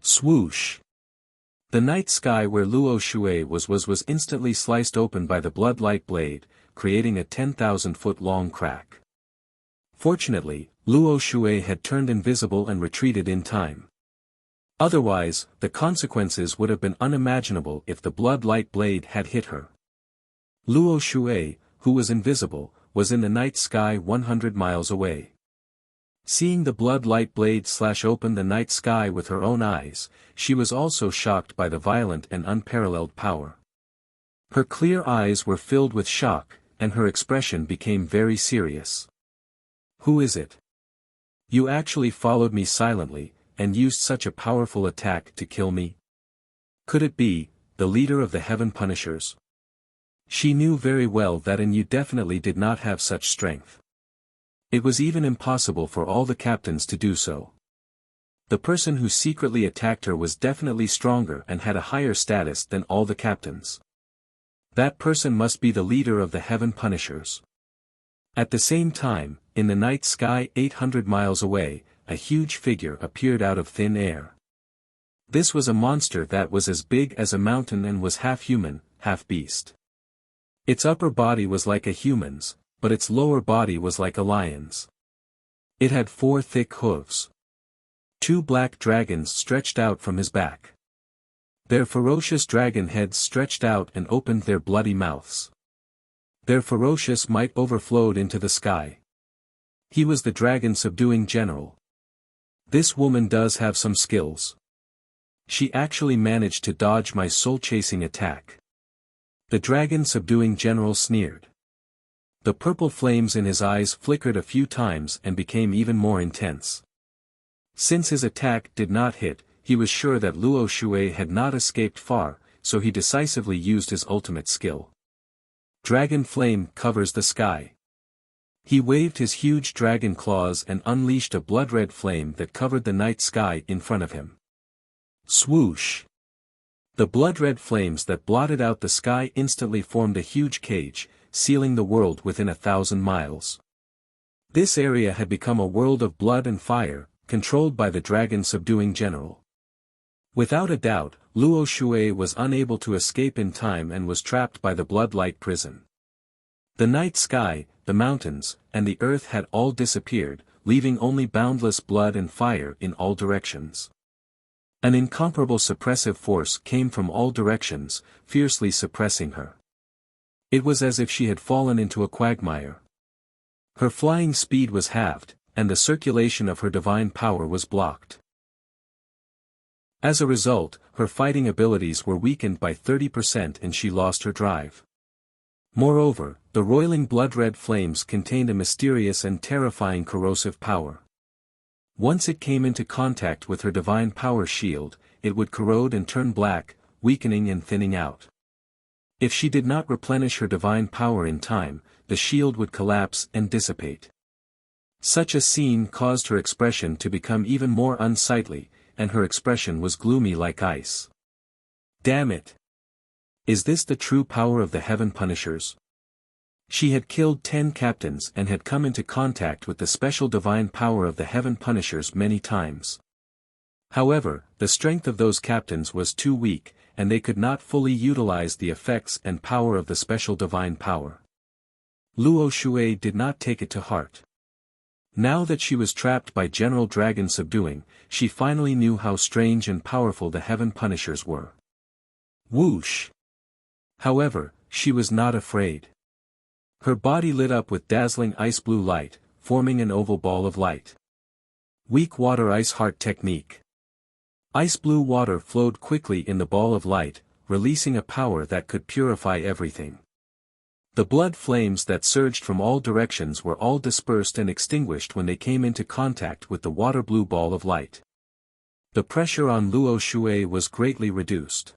Swoosh! The night sky where Luo Shui was instantly sliced open by the blood-light blade, creating a 10,000-foot-long crack. Fortunately, Luo Shui had turned invisible and retreated in time. Otherwise, the consequences would have been unimaginable if the blood-light blade had hit her. Luo Shui, who was invisible, was in the night sky 100 miles away. Seeing the blood-light blade slash open the night sky with her own eyes, she was also shocked by the violent and unparalleled power. Her clear eyes were filled with shock, and her expression became very serious. "Who is it? You actually followed me silently, and used such a powerful attack to kill me? Could it be, the leader of the Heaven Punishers?" She knew very well that you definitely did not have such strength. It was even impossible for all the captains to do so. The person who secretly attacked her was definitely stronger and had a higher status than all the captains. That person must be the leader of the Heaven Punishers. At the same time, in the night sky 800 miles away, a huge figure appeared out of thin air. This was a monster that was as big as a mountain and was half human, half beast. Its upper body was like a human's, but its lower body was like a lion's. It had 4 thick hooves. 2 black dragons stretched out from his back. Their ferocious dragon heads stretched out and opened their bloody mouths. Their ferocious might overflowed into the sky. He was the dragon subduing general. This woman does have some skills. She actually managed to dodge my soul-chasing attack. The dragon subduing general sneered. The purple flames in his eyes flickered a few times and became even more intense. Since his attack did not hit, he was sure that Luo Shui had not escaped far, so he decisively used his ultimate skill. Dragon flame covers the sky. He waved his huge dragon claws and unleashed a blood-red flame that covered the night sky in front of him. Swoosh! The blood-red flames that blotted out the sky instantly formed a huge cage, sealing the world within 1,000 miles. This area had become a world of blood and fire, controlled by the dragon-subduing general. Without a doubt, Luo Shui was unable to escape in time and was trapped by the blood-light prison. The night sky, the mountains, and the earth had all disappeared, leaving only boundless blood and fire in all directions. An incomparable suppressive force came from all directions, fiercely suppressing her. It was as if she had fallen into a quagmire. Her flying speed was halved, and the circulation of her divine power was blocked. As a result, her fighting abilities were weakened by 30% and she lost her drive. Moreover, the roiling blood-red flames contained a mysterious and terrifying corrosive power. Once it came into contact with her divine power shield, it would corrode and turn black, weakening and thinning out. If she did not replenish her divine power in time, the shield would collapse and dissipate. Such a scene caused her expression to become even more unsightly, and her expression was gloomy like ice. Damn it! Is this the true power of the Heaven Punishers? She had killed 10 captains and had come into contact with the special divine power of the Heaven Punishers many times. However, the strength of those captains was too weak, and they could not fully utilize the effects and power of the special divine power. Luo Shui did not take it to heart. Now that she was trapped by General Dragon Subduing, she finally knew how strange and powerful the Heaven Punishers were. Whoosh! However, she was not afraid. Her body lit up with dazzling ice-blue light, forming an oval ball of light. Weak water ice heart technique. Ice-blue water flowed quickly in the ball of light, releasing a power that could purify everything. The blood flames that surged from all directions were all dispersed and extinguished when they came into contact with the water-blue ball of light. The pressure on Luo Shui was greatly reduced.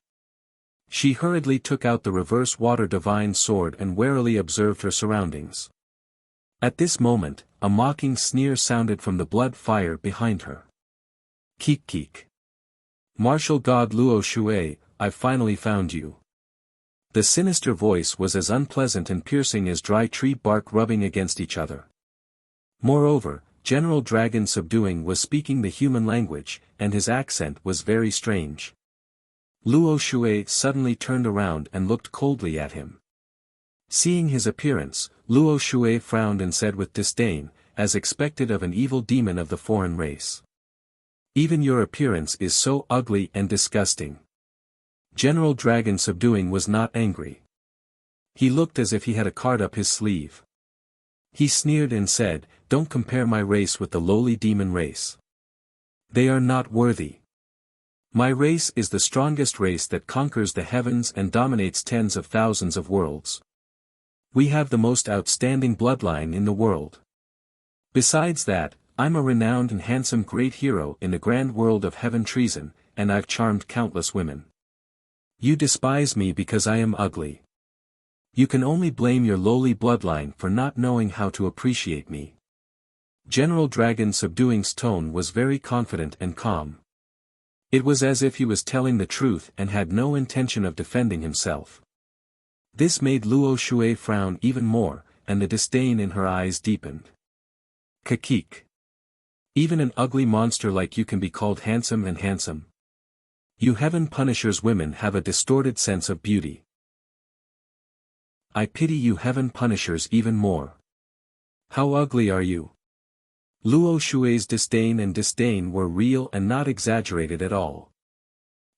She hurriedly took out the reverse water divine sword and warily observed her surroundings. At this moment, a mocking sneer sounded from the blood fire behind her. Keek keek. Martial God Luo Shui, I've finally found you. The sinister voice was as unpleasant and piercing as dry tree bark rubbing against each other. Moreover, General Dragon Subduing was speaking the human language, and his accent was very strange. Luo Shui suddenly turned around and looked coldly at him. Seeing his appearance, Luo Shui frowned and said with disdain, as expected of an evil demon of the foreign race. Even your appearance is so ugly and disgusting. General Dragon Subduing was not angry. He looked as if he had a card up his sleeve. He sneered and said, don't compare my race with the lowly demon race. They are not worthy. My race is the strongest race that conquers the heavens and dominates tens of thousands of worlds. We have the most outstanding bloodline in the world. Besides that, I'm a renowned and handsome great hero in the grand world of heaven treason, and I've charmed countless women. You despise me because I am ugly. You can only blame your lowly bloodline for not knowing how to appreciate me. General Dragon Subduing's tone was very confident and calm. It was as if he was telling the truth and had no intention of defending himself. This made Luo Shui frown even more, and the disdain in her eyes deepened. Kakik. Even an ugly monster like you can be called handsome and handsome. You Heaven Punishers women have a distorted sense of beauty. I pity you Heaven Punishers even more. How ugly are you? Luo Shui's disdain were real and not exaggerated at all.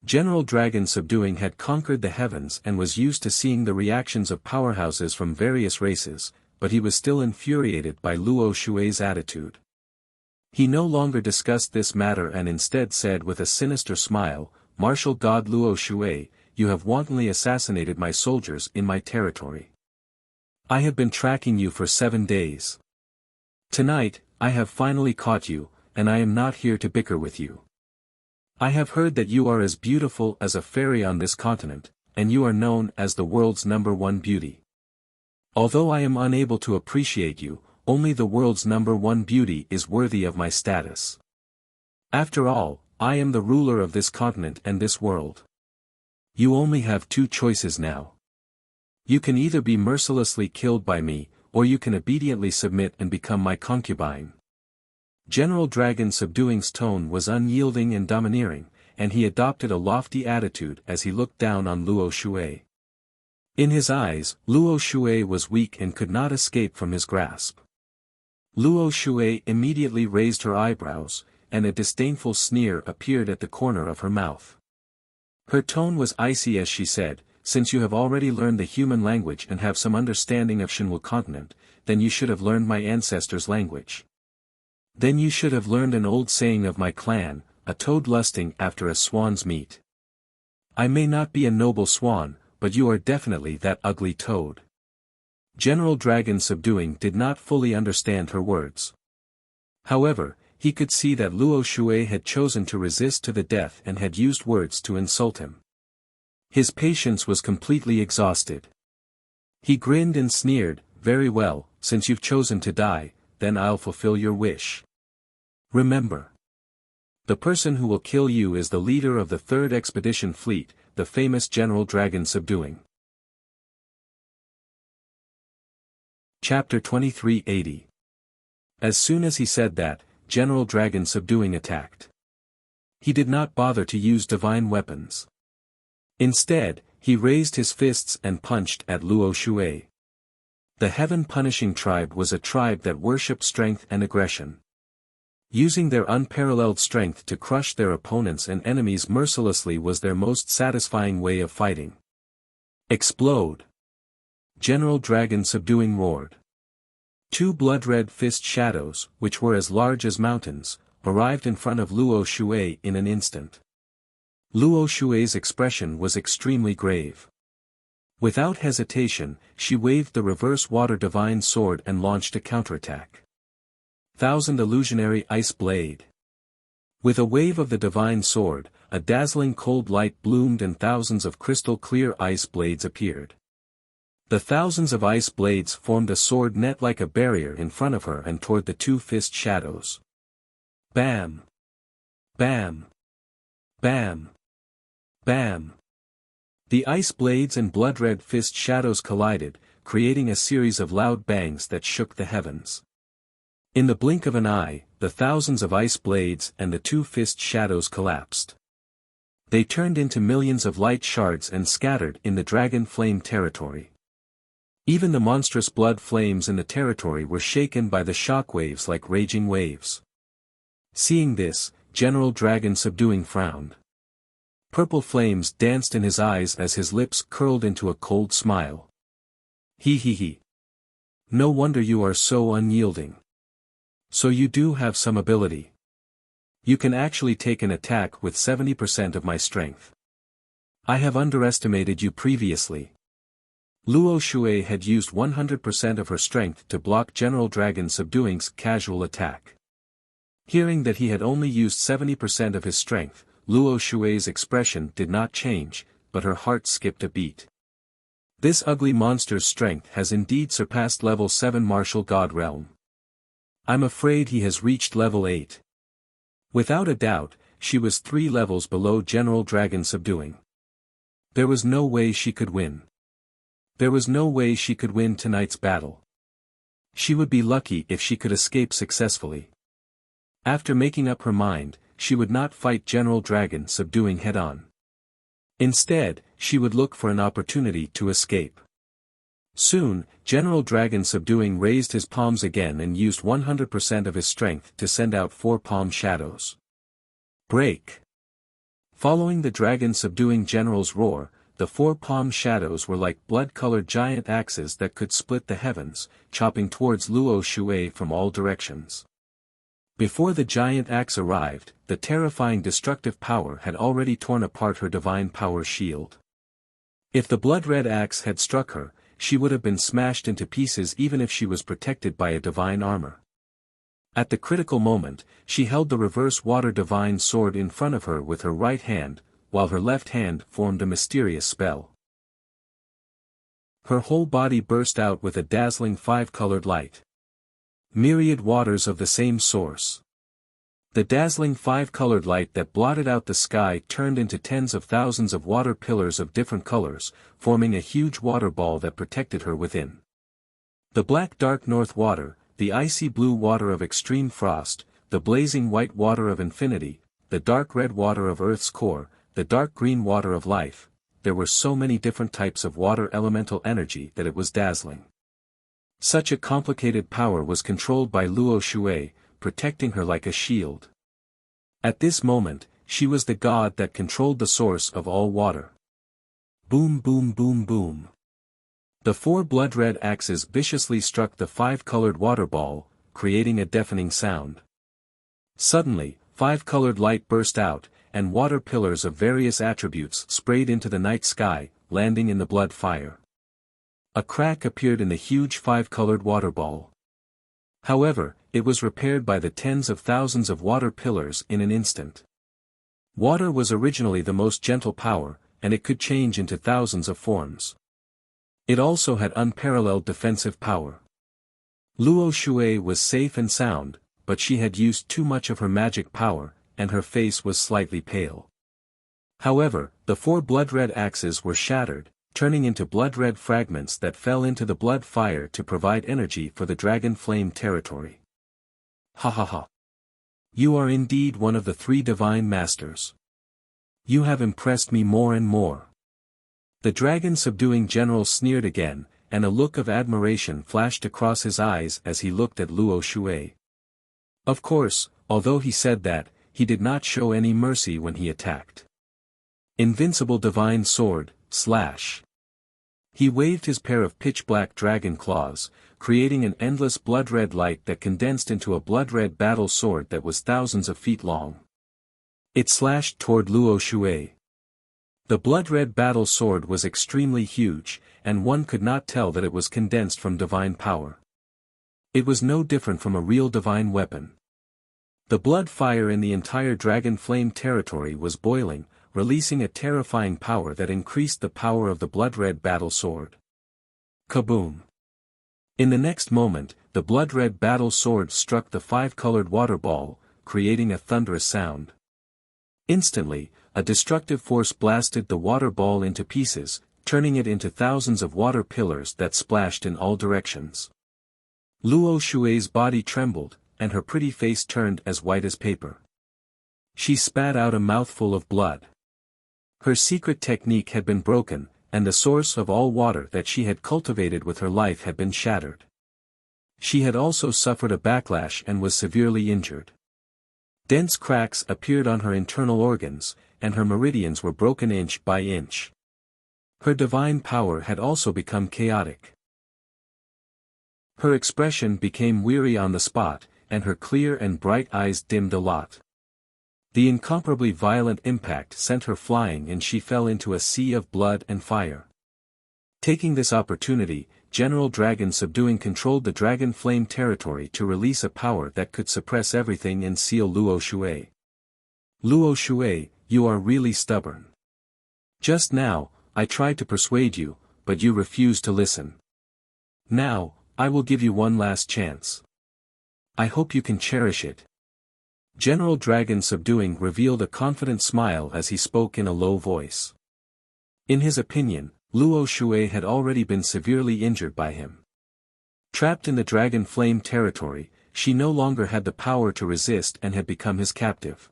General Dragon Subduing had conquered the heavens and was used to seeing the reactions of powerhouses from various races, but he was still infuriated by Luo Shui's attitude. He no longer discussed this matter and instead said with a sinister smile, Martial God Luo Shui, you have wantonly assassinated my soldiers in my territory. I have been tracking you for 7 days. Tonight, I have finally caught you, and I am not here to bicker with you. I have heard that you are as beautiful as a fairy on this continent, and you are known as the world's #1 beauty. Although I am unable to appreciate you, only the world's #1 beauty is worthy of my status. After all, I am the ruler of this continent and this world. You only have two choices now. You can either be mercilessly killed by me, or you can obediently submit and become my concubine. General Dragon Subduing's tone was unyielding and domineering, and he adopted a lofty attitude as he looked down on Luo Shui. In his eyes, Luo Shui was weak and could not escape from his grasp. Luo Shui immediately raised her eyebrows, and a disdainful sneer appeared at the corner of her mouth. Her tone was icy as she said, "Since you have already learned the human language and have some understanding of Shinwu continent, then you should have learned my ancestors' language. Then you should have learned an old saying of my clan, a toad lusting after a swan's meat. I may not be a noble swan, but you are definitely that ugly toad." General Dragon Subduing did not fully understand her words. However, he could see that Luo Shui had chosen to resist to the death and had used words to insult him. His patience was completely exhausted. He grinned and sneered, "Very well, since you've chosen to die, then I'll fulfill your wish. Remember, the person who will kill you is the leader of the 3rd Expedition Fleet, the famous General Dragon Subduing." Chapter 2380. As soon as he said that, General Dragon Subduing attacked. He did not bother to use divine weapons. Instead, he raised his fists and punched at Luo Shui. The Heaven Punishing Tribe was a tribe that worshipped strength and aggression. Using their unparalleled strength to crush their opponents and enemies mercilessly was their most satisfying way of fighting. Explode! General Dragon Subduing roared. 2 blood-red fist shadows, which were as large as mountains, arrived in front of Luo Shui in an instant. Luo Shui's expression was extremely grave. Without hesitation, she waved the reverse water divine sword and launched a counterattack. 1000 illusionary ice blade. With a wave of the divine sword, a dazzling cold light bloomed and thousands of crystal clear ice blades appeared. The thousands of ice blades formed a sword net like a barrier in front of her and toward the 2 fist shadows. Bam! Bam! Bam! Bam! The ice blades and blood-red fist shadows collided, creating a series of loud bangs that shook the heavens. In the blink of an eye, the thousands of ice blades and the 2 fist shadows collapsed. They turned into millions of light shards and scattered in the dragon flame territory. Even the monstrous blood flames in the territory were shaken by the shockwaves like raging waves. Seeing this, General Dragon Subduing frowned. Purple flames danced in his eyes as his lips curled into a cold smile. He. No wonder you are so unyielding. So you do have some ability. You can actually take an attack with 70% of my strength. I have underestimated you previously. Luo Shui had used 100% of her strength to block General Dragon Subduing's casual attack. Hearing that he had only used 70% of his strength, Luo Shui's expression did not change, but her heart skipped a beat. This ugly monster's strength has indeed surpassed level 7 Martial God Realm. I'm afraid he has reached level 8. Without a doubt, she was 3 levels below General Dragon Subduing. There was no way she could win. There was no way she could win tonight's battle. She would be lucky if she could escape successfully. After making up her mind, she would not fight General Dragon Subduing head-on. Instead, she would look for an opportunity to escape. Soon, General Dragon Subduing raised his palms again and used 100% of his strength to send out 4 palm shadows. Break! Following the Dragon Subduing General's roar, the 4 palm shadows were like blood-colored giant axes that could split the heavens, chopping towards Luo Shui from all directions. Before the giant axe arrived, the terrifying destructive power had already torn apart her divine power shield. If the blood-red axe had struck her, she would have been smashed into pieces even if she was protected by a divine armor. At the critical moment, she held the reverse water divine sword in front of her with her right hand, while her left hand formed a mysterious spell. Her whole body burst out with a dazzling five-colored light. Myriad waters of the same source. The dazzling five-colored light that blotted out the sky turned into tens of thousands of water pillars of different colors, forming a huge water ball that protected her within. The black dark north water, the icy blue water of extreme frost, the blazing white water of infinity, the dark red water of Earth's core, the dark green water of life, there were so many different types of water elemental energy that it was dazzling. Such a complicated power was controlled by Luo Shui, protecting her like a shield. At this moment, she was the god that controlled the source of all water. Boom boom boom boom. The four blood-red axes viciously struck the five-colored water ball, creating a deafening sound. Suddenly, five-colored light burst out, and water pillars of various attributes sprayed into the night sky, landing in the blood fire. A crack appeared in the huge five-colored water ball. However, it was repaired by the tens of thousands of water pillars in an instant. Water was originally the most gentle power, and it could change into thousands of forms. It also had unparalleled defensive power. Luo Shui was safe and sound, but she had used too much of her magic power, and her face was slightly pale. However, the four blood-red axes were shattered, turning into blood-red fragments that fell into the blood fire to provide energy for the dragon flame territory. Ha ha ha. You are indeed one of the three divine masters. You have impressed me more and more. The dragon subduing general sneered again, and a look of admiration flashed across his eyes as he looked at Luo Shui. Of course, although he said that, he did not show any mercy when he attacked. Invincible divine sword, slash. He waved his pair of pitch-black dragon claws, creating an endless blood-red light that condensed into a blood-red battle sword that was thousands of feet long. It slashed toward Luo Shui. The blood-red battle sword was extremely huge, and one could not tell that it was condensed from divine power. It was no different from a real divine weapon. The blood fire in the entire dragon flame territory was boiling, releasing a terrifying power that increased the power of the blood-red battle sword. Kaboom! In the next moment, the blood-red battle sword struck the five-colored water ball, creating a thunderous sound. Instantly, a destructive force blasted the water ball into pieces, turning it into thousands of water pillars that splashed in all directions. Luo Shui's body trembled, and her pretty face turned as white as paper. She spat out a mouthful of blood. Her secret technique had been broken, and the source of all water that she had cultivated with her life had been shattered. She had also suffered a backlash and was severely injured. Dense cracks appeared on her internal organs, and her meridians were broken inch by inch. Her divine power had also become chaotic. Her expression became weary on the spot, and her clear and bright eyes dimmed a lot. The incomparably violent impact sent her flying and she fell into a sea of blood and fire. Taking this opportunity, General Dragon Subduing controlled the Dragon Flame territory to release a power that could suppress everything and seal Luo Shui. Luo Shui, you are really stubborn. Just now, I tried to persuade you, but you refused to listen. Now, I will give you one last chance. I hope you can cherish it. General Dragon Subduing revealed a confident smile as he spoke in a low voice. In his opinion, Luo Shui had already been severely injured by him. Trapped in the Dragon Flame territory, she no longer had the power to resist and had become his captive.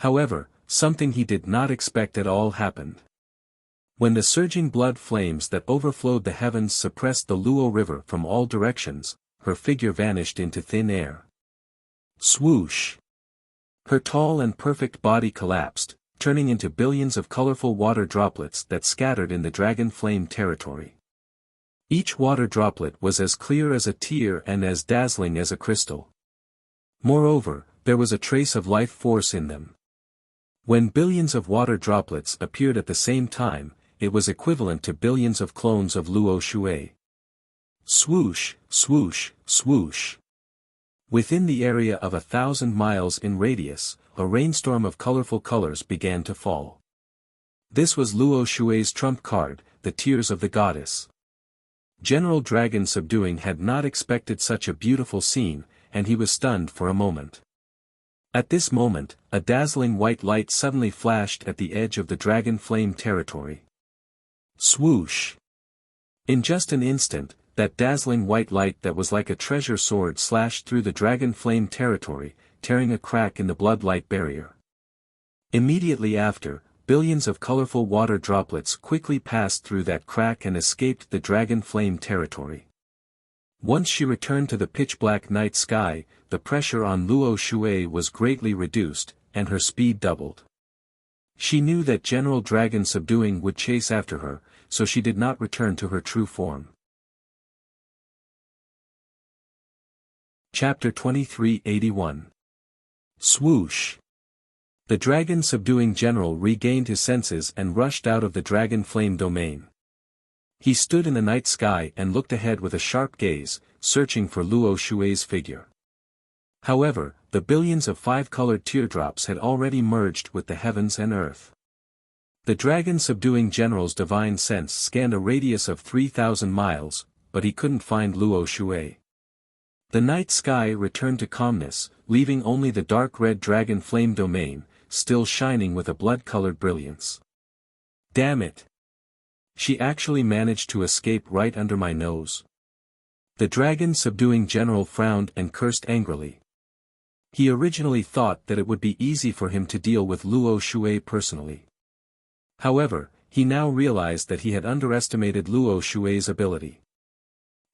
However, something he did not expect at all happened. When the surging blood flames that overflowed the heavens suppressed the Luo River from all directions, her figure vanished into thin air. Swoosh! Her tall and perfect body collapsed, turning into billions of colorful water droplets that scattered in the Dragon Flame territory. Each water droplet was as clear as a tear and as dazzling as a crystal. Moreover, there was a trace of life force in them. When billions of water droplets appeared at the same time, it was equivalent to billions of clones of Luo Shui. Swoosh, swoosh, swoosh. Within the area of 1,000 miles in radius, a rainstorm of colorful colors began to fall. This was Luo Shui's trump card, the tears of the goddess. General Dragon Subduing had not expected such a beautiful scene, and he was stunned for a moment. At this moment, a dazzling white light suddenly flashed at the edge of the Dragon Flame territory. Swoosh! In just an instant, that dazzling white light that was like a treasure sword slashed through the Dragon Flame territory, tearing a crack in the blood-light barrier. Immediately after, billions of colorful water droplets quickly passed through that crack and escaped the Dragon Flame territory. Once she returned to the pitch-black night sky, the pressure on Luo Shui was greatly reduced, and her speed doubled. She knew that General Dragon Subduing would chase after her, so she did not return to her true form. Chapter 2381. Swoosh! The Dragon Subduing General regained his senses and rushed out of the Dragon Flame domain. He stood in the night sky and looked ahead with a sharp gaze, searching for Luo Shui's figure. However, the billions of five-colored teardrops had already merged with the heavens and earth. The Dragon Subduing General's divine sense scanned a radius of 3,000 miles, but he couldn't find Luo Shui. The night sky returned to calmness, leaving only the dark red Dragon Flame domain, still shining with a blood-colored brilliance. Damn it! She actually managed to escape right under my nose. The Dragon Subduing General frowned and cursed angrily. He originally thought that it would be easy for him to deal with Luo Shui personally. However, he now realized that he had underestimated Luo Shui's ability.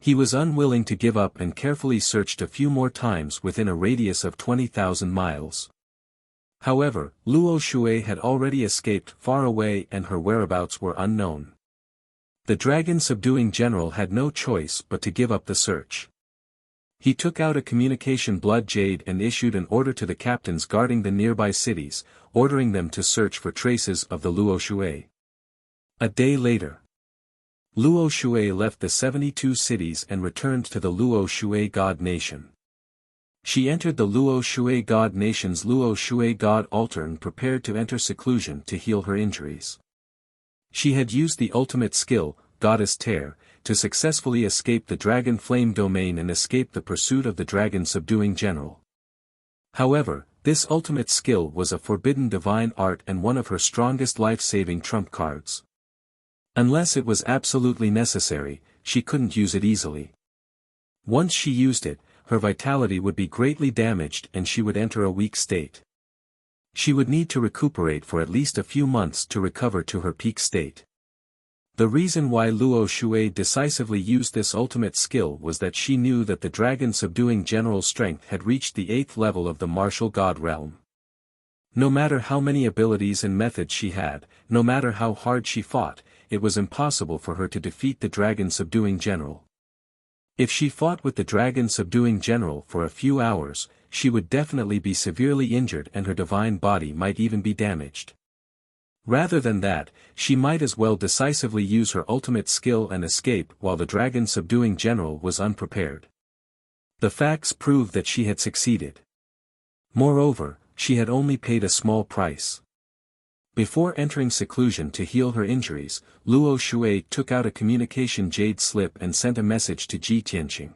He was unwilling to give up and carefully searched a few more times within a radius of 20,000 miles. However, Luo Shui had already escaped far away and her whereabouts were unknown. The Dragon Subduing General had no choice but to give up the search. He took out a communication blood jade and issued an order to the captains guarding the nearby cities, ordering them to search for traces of the Luo Shui. A day later, Luo Shui left the 72 cities and returned to the Luo Shui God Nation. She entered the Luo Shui God Nation's Luo Shui God altar and prepared to enter seclusion to heal her injuries. She had used the ultimate skill, Goddess Tear, to successfully escape the Dragon Flame domain and escape the pursuit of the Dragon Subduing General. However, this ultimate skill was a forbidden divine art and one of her strongest life-saving trump cards. Unless it was absolutely necessary, she couldn't use it easily. Once she used it, her vitality would be greatly damaged and she would enter a weak state. She would need to recuperate for at least a few months to recover to her peak state. The reason why Luo Shui decisively used this ultimate skill was that she knew that the Dragon Subduing General's strength had reached the 8th level of the martial god realm. No matter how many abilities and methods she had, no matter how hard she fought, it was impossible for her to defeat the Dragon Subduing General. If she fought with the Dragon Subduing General for a few hours, she would definitely be severely injured and her divine body might even be damaged. Rather than that, she might as well decisively use her ultimate skill and escape while the Dragon Subduing General was unprepared. The facts prove that she had succeeded. Moreover, she had only paid a small price. Before entering seclusion to heal her injuries, Luo Shui took out a communication jade slip and sent a message to Ji Tianqing.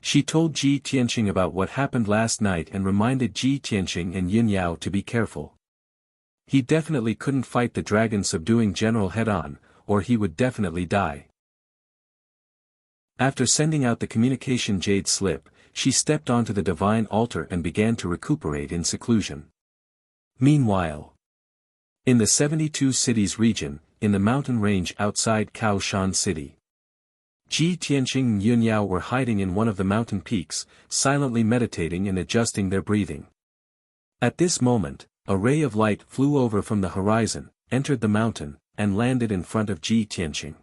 She told Ji Tianqing about what happened last night and reminded Ji Tianqing and Yin Yao to be careful. He definitely couldn't fight the Dragon Subduing General head-on, or he would definitely die. After sending out the communication jade slip, she stepped onto the divine altar and began to recuperate in seclusion. Meanwhile, in the 72 cities region, in the mountain range outside Kaoshan City, Ji Tianqing and Yun Yao were hiding in one of the mountain peaks, silently meditating and adjusting their breathing. At this moment, a ray of light flew over from the horizon, entered the mountain, and landed in front of Ji Tianqing.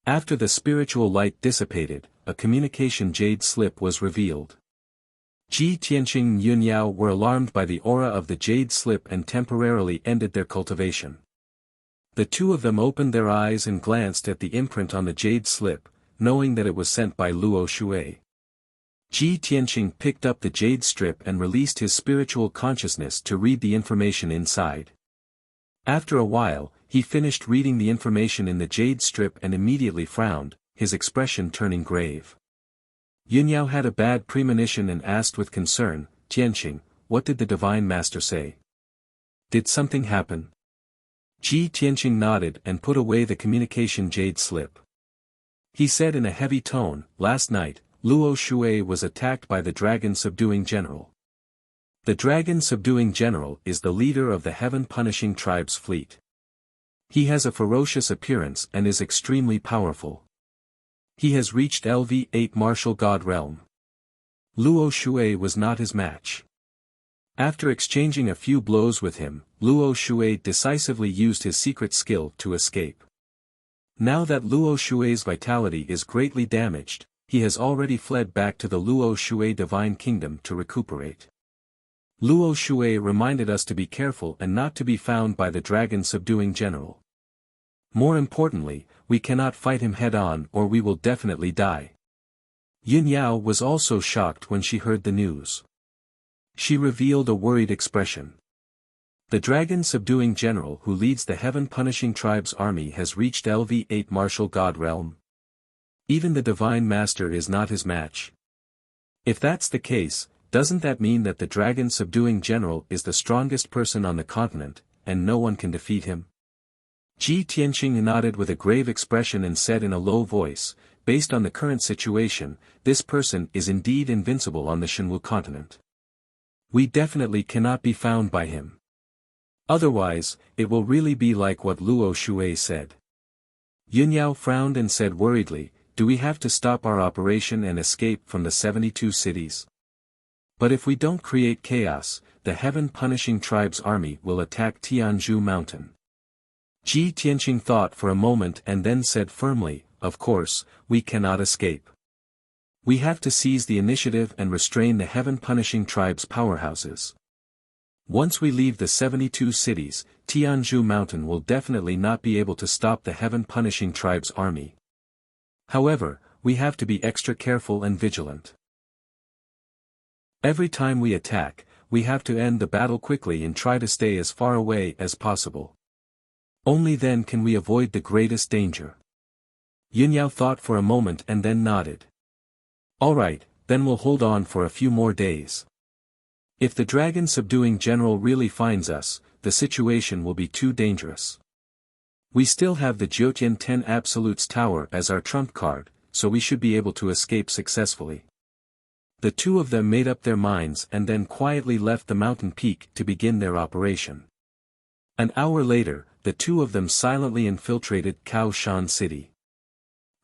After the spiritual light dissipated, a communication jade slip was revealed. Ji Tianqing and Yun Yao were alarmed by the aura of the jade slip and temporarily ended their cultivation. The two of them opened their eyes and glanced at the imprint on the jade slip, knowing that it was sent by Luo Shui. Ji Tianqing picked up the jade strip and released his spiritual consciousness to read the information inside. After a while, he finished reading the information in the jade strip and immediately frowned, his expression turning grave. Yunyao had a bad premonition and asked with concern, "Tianqing, what did the Divine Master say? Did something happen?" Tianqing nodded and put away the communication jade slip. He said in a heavy tone, "Last night, Luo Shui was attacked by the dragon-subduing general. The dragon-subduing general is the leader of the heaven-punishing tribe's fleet. He has a ferocious appearance and is extremely powerful. He has reached LV8 martial god realm. Luo Shui was not his match." After exchanging a few blows with him, Luo Shui decisively used his secret skill to escape. Now that Luo Shui's vitality is greatly damaged, he has already fled back to the Luo Shui Divine Kingdom to recuperate. Luo Shui reminded us to be careful and not to be found by the dragon-subduing general. More importantly, we cannot fight him head-on or we will definitely die. Yunyao was also shocked when she heard the news. She revealed a worried expression. The dragon-subduing general who leads the heaven-punishing tribe's army has reached LV8 martial god realm. Even the Divine Master is not his match. If that's the case, doesn't that mean that the dragon-subduing general is the strongest person on the continent, and no one can defeat him? Tianqing nodded with a grave expression and said in a low voice, "Based on the current situation, this person is indeed invincible on the Shenwu continent. We definitely cannot be found by him. Otherwise, it will really be like what Luo Shui said." Yunyao frowned and said worriedly, "Do we have to stop our operation and escape from the 72 cities? But if we don't create chaos, the heaven-punishing tribe's army will attack Tianzhu Mountain." Tianqing thought for a moment and then said firmly, "Of course, we cannot escape. We have to seize the initiative and restrain the heaven-punishing tribe's powerhouses. Once we leave the 72 cities, Tianzhu Mountain will definitely not be able to stop the heaven-punishing tribe's army. However, we have to be extra careful and vigilant. Every time we attack, we have to end the battle quickly and try to stay as far away as possible. Only then can we avoid the greatest danger." Yunyao thought for a moment and then nodded. "Alright, then we'll hold on for a few more days. If the dragon-subduing general really finds us, the situation will be too dangerous. We still have the Jiutian 10 Absolutes Tower as our trump card, so we should be able to escape successfully." The two of them made up their minds and then quietly left the mountain peak to begin their operation. An hour later, the two of them silently infiltrated Kaoshan City.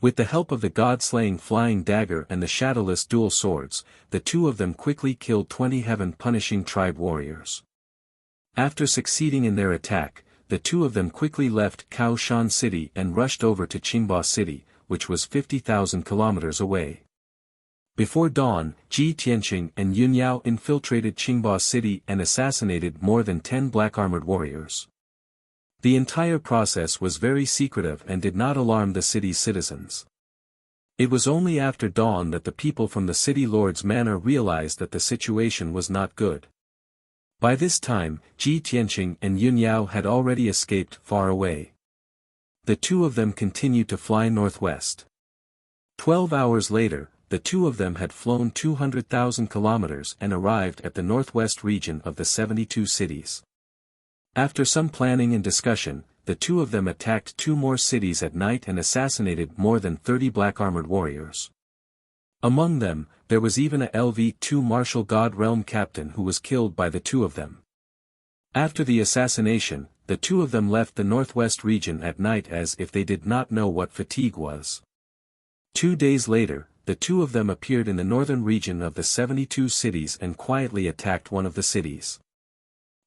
With the help of the god-slaying flying dagger and the shadowless dual swords, the two of them quickly killed 20 heaven-punishing tribe warriors. After succeeding in their attack, the two of them quickly left Kaoshan City and rushed over to Qingba City, which was 50,000 kilometers away. Before dawn, Tianqing and Yunyao infiltrated Qingba City and assassinated more than 10 black-armored warriors. The entire process was very secretive and did not alarm the city's citizens. It was only after dawn that the people from the city lord's manor realized that the situation was not good. By this time, Tianqing and Yunyao had already escaped far away. The two of them continued to fly northwest. 12 hours later, the two of them had flown 200,000 kilometers and arrived at the northwest region of the 72 cities. After some planning and discussion, the two of them attacked 2 more cities at night and assassinated more than 30 black-armored warriors. Among them, there was even a LV2 martial god realm captain who was killed by the two of them. After the assassination, the two of them left the northwest region at night as if they did not know what fatigue was. 2 days later, the two of them appeared in the northern region of the 72 cities and quietly attacked one of the cities.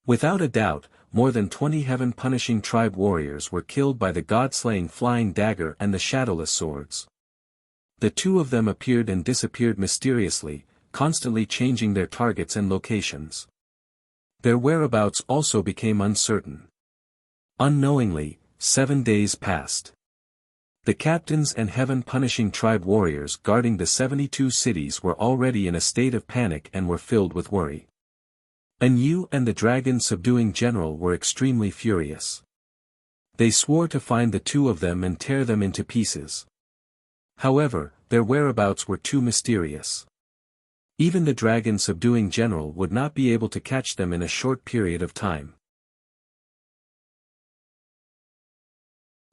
Without a doubt, more than 20 heaven-punishing tribe warriors were killed by the god-slaying flying dagger and the shadowless swords. The two of them appeared and disappeared mysteriously, constantly changing their targets and locations. Their whereabouts also became uncertain. Unknowingly, 7 days passed. The captains and heaven-punishing tribe warriors guarding the 72 cities were already in a state of panic and were filled with worry. Yu and the dragon-subduing general were extremely furious. They swore to find the two of them and tear them into pieces. However, their whereabouts were too mysterious. Even the dragon-subduing general would not be able to catch them in a short period of time.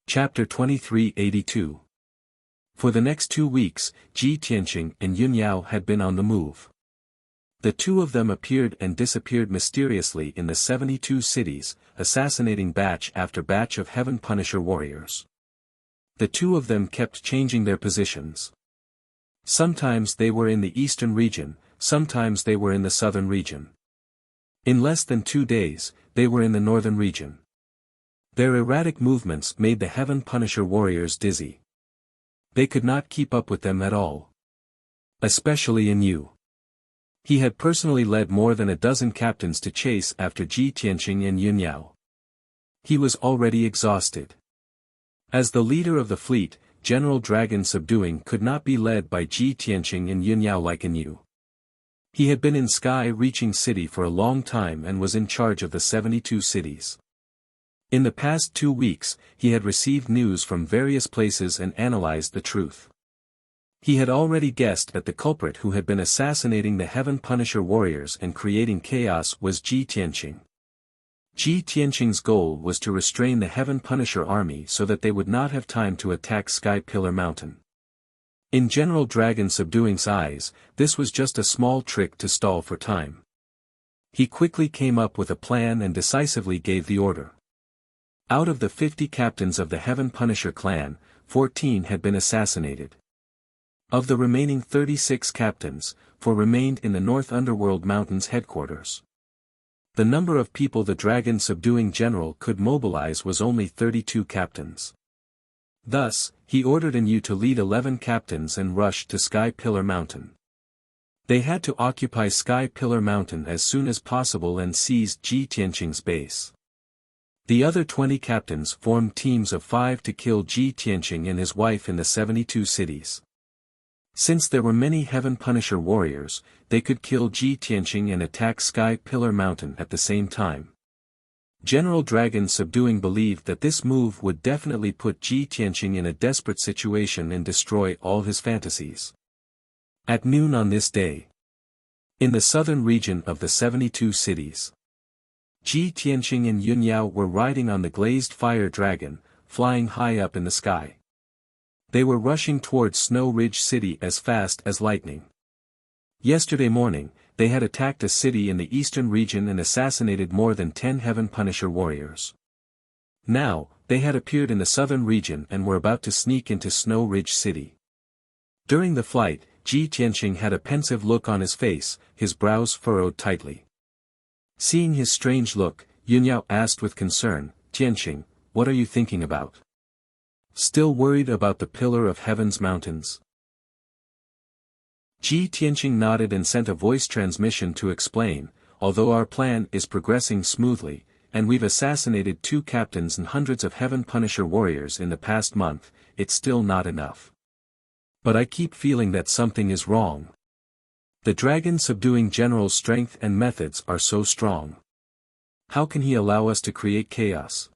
Chapter 2382. For the next 2 weeks, Ji Tianqing and Yun Yao had been on the move. The two of them appeared and disappeared mysteriously in the 72 cities, assassinating batch after batch of Heaven Punisher warriors. The two of them kept changing their positions. Sometimes they were in the eastern region, sometimes they were in the southern region. In less than 2 days, they were in the northern region. Their erratic movements made the Heaven Punisher warriors dizzy. They could not keep up with them at all. Especially in Yu. He had personally led more than a dozen captains to chase after Ji Tianqing and Yun Yao. He was already exhausted. As the leader of the fleet, General Dragon Subduing could not be led by Ji Tianqing and Yun Yao like in Yu. He had been in Sky-reaching city for a long time and was in charge of the 72 cities. In the past 2 weeks, he had received news from various places and analyzed the truth. He had already guessed that the culprit who had been assassinating the Heaven Punisher warriors and creating chaos was Ji Tianqing. Ji Tianqing's goal was to restrain the Heaven Punisher army so that they would not have time to attack Sky Pillar Mountain. In General Dragon Subduing's eyes, this was just a small trick to stall for time. He quickly came up with a plan and decisively gave the order. Out of the 50 captains of the Heaven Punisher clan, 14 had been assassinated. Of the remaining 36 captains, 4 remained in the North Underworld Mountains headquarters. The number of people the dragon-subduing general could mobilize was only 32 captains. Thus, he ordered Yu to lead 11 captains and rushed to Sky Pillar Mountain. They had to occupy Sky Pillar Mountain as soon as possible and seize Ji Tianqing's base. The other 20 captains formed teams of 5 to kill Ji Tianqing and his wife in the 72 cities. Since there were many Heaven Punisher warriors, they could kill Ji Tianqing and attack Sky Pillar Mountain at the same time. General Dragon Subduing believed that this move would definitely put Ji Tianqing in a desperate situation and destroy all his fantasies. At noon on this day, in the southern region of the 72 cities, Ji Tianqing and Yun Yao were riding on the glazed fire dragon, flying high up in the sky. They were rushing towards Snow Ridge City as fast as lightning. Yesterday morning, they had attacked a city in the eastern region and assassinated more than 10 Heaven Punisher warriors. Now, they had appeared in the southern region and were about to sneak into Snow Ridge City. During the flight, Ji Tianqing had a pensive look on his face, his brows furrowed tightly. Seeing his strange look, Yun Yao asked with concern, "Tianqing, what are you thinking about? Still worried about the Pillar of Heaven's mountains?" Ji Tianqing nodded and sent a voice transmission to explain, "Although our plan is progressing smoothly, and we've assassinated 2 captains and hundreds of Heaven Punisher warriors in the past month, it's still not enough. But I keep feeling that something is wrong. The dragon-subduing general's strength and methods are so strong. How can he allow us to create chaos?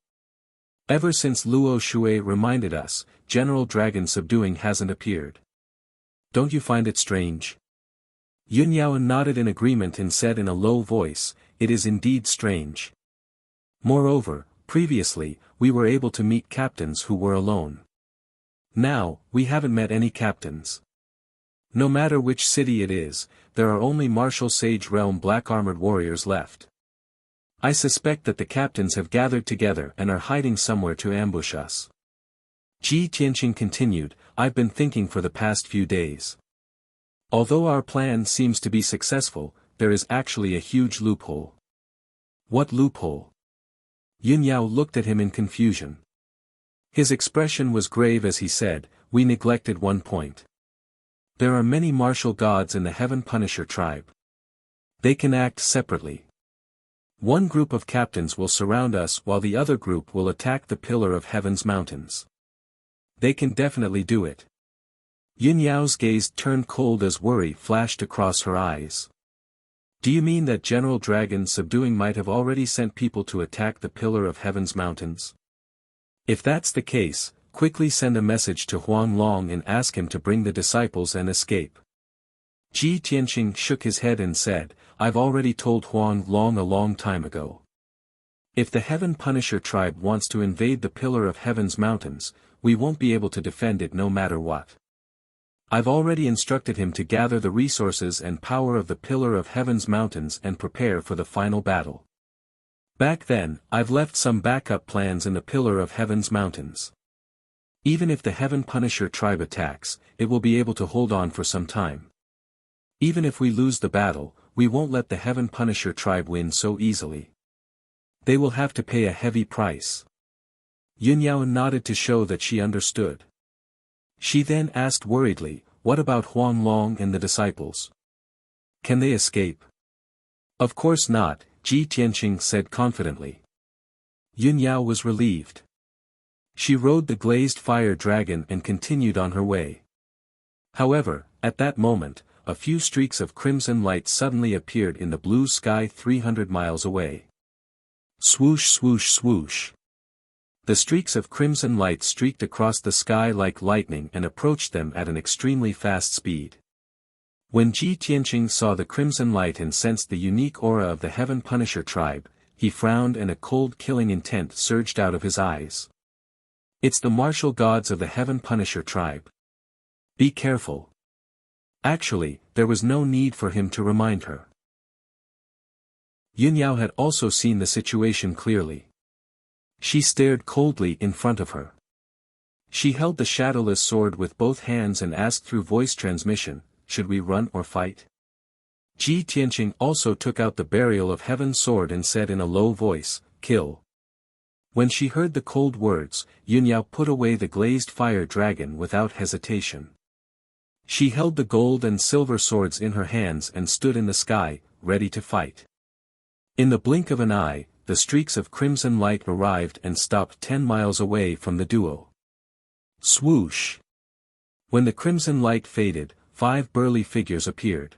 Ever since Luo Shui reminded us, General Dragon Subduing hasn't appeared. Don't you find it strange?" Yun Yao nodded in agreement and said in a low voice, "It is indeed strange. Moreover, previously, we were able to meet captains who were alone. Now, we haven't met any captains. No matter which city it is, there are only Martial Sage Realm black-armored warriors left. I suspect that the captains have gathered together and are hiding somewhere to ambush us." Ji Tianqing continued, "I've been thinking for the past few days. Although our plan seems to be successful, there is actually a huge loophole." "What loophole?" Yun Yao looked at him in confusion. His expression was grave as he said, "We neglected one point. There are many martial gods in the Heaven Punisher tribe. They can act separately. One group of captains will surround us while the other group will attack the Pillar of Heaven's mountains. They can definitely do it." Yun Yao's gaze turned cold as worry flashed across her eyes. "Do you mean that General Dragon Subduing might have already sent people to attack the Pillar of Heaven's mountains? If that's the case, quickly send a message to Huang Long and ask him to bring the disciples and escape. Ji Tianqing shook his head and said, I've already told Huang Long a long time ago. If the Heaven Punisher tribe wants to invade the Pillar of Heaven's mountains, we won't be able to defend it no matter what. I've already instructed him to gather the resources and power of the Pillar of Heaven's mountains and prepare for the final battle. Back then, I've left some backup plans in the Pillar of Heaven's mountains. Even if the Heaven Punisher tribe attacks, it will be able to hold on for some time. Even if we lose the battle, we won't let the Heaven Punisher tribe win so easily. They will have to pay a heavy price. Yunyao nodded to show that she understood. She then asked worriedly, what about Huang Long and the disciples? Can they escape? Of course not, Ji Tianqing said confidently. Yunyao was relieved. She rode the glazed fire dragon and continued on her way. However, at that moment, a few streaks of crimson light suddenly appeared in the blue sky 300 miles away. Swoosh swoosh swoosh. The streaks of crimson light streaked across the sky like lightning and approached them at an extremely fast speed. When Ji Tianqing saw the crimson light and sensed the unique aura of the Heaven Punisher tribe, he frowned and a cold killing intent surged out of his eyes. It's the martial gods of the Heaven Punisher tribe. Be careful. Actually, there was no need for him to remind her. Yunyao had also seen the situation clearly. She stared coldly in front of her. She held the shadowless sword with both hands and asked through voice transmission, should we run or fight? Ji Tianqing also took out the Burial of Heaven sword and said in a low voice, kill. When she heard the cold words, Yunyao put away the glazed fire dragon without hesitation. She held the gold and silver swords in her hands and stood in the sky, ready to fight. In the blink of an eye, the streaks of crimson light arrived and stopped 10 miles away from the duo. Swoosh! When the crimson light faded, 5 burly figures appeared.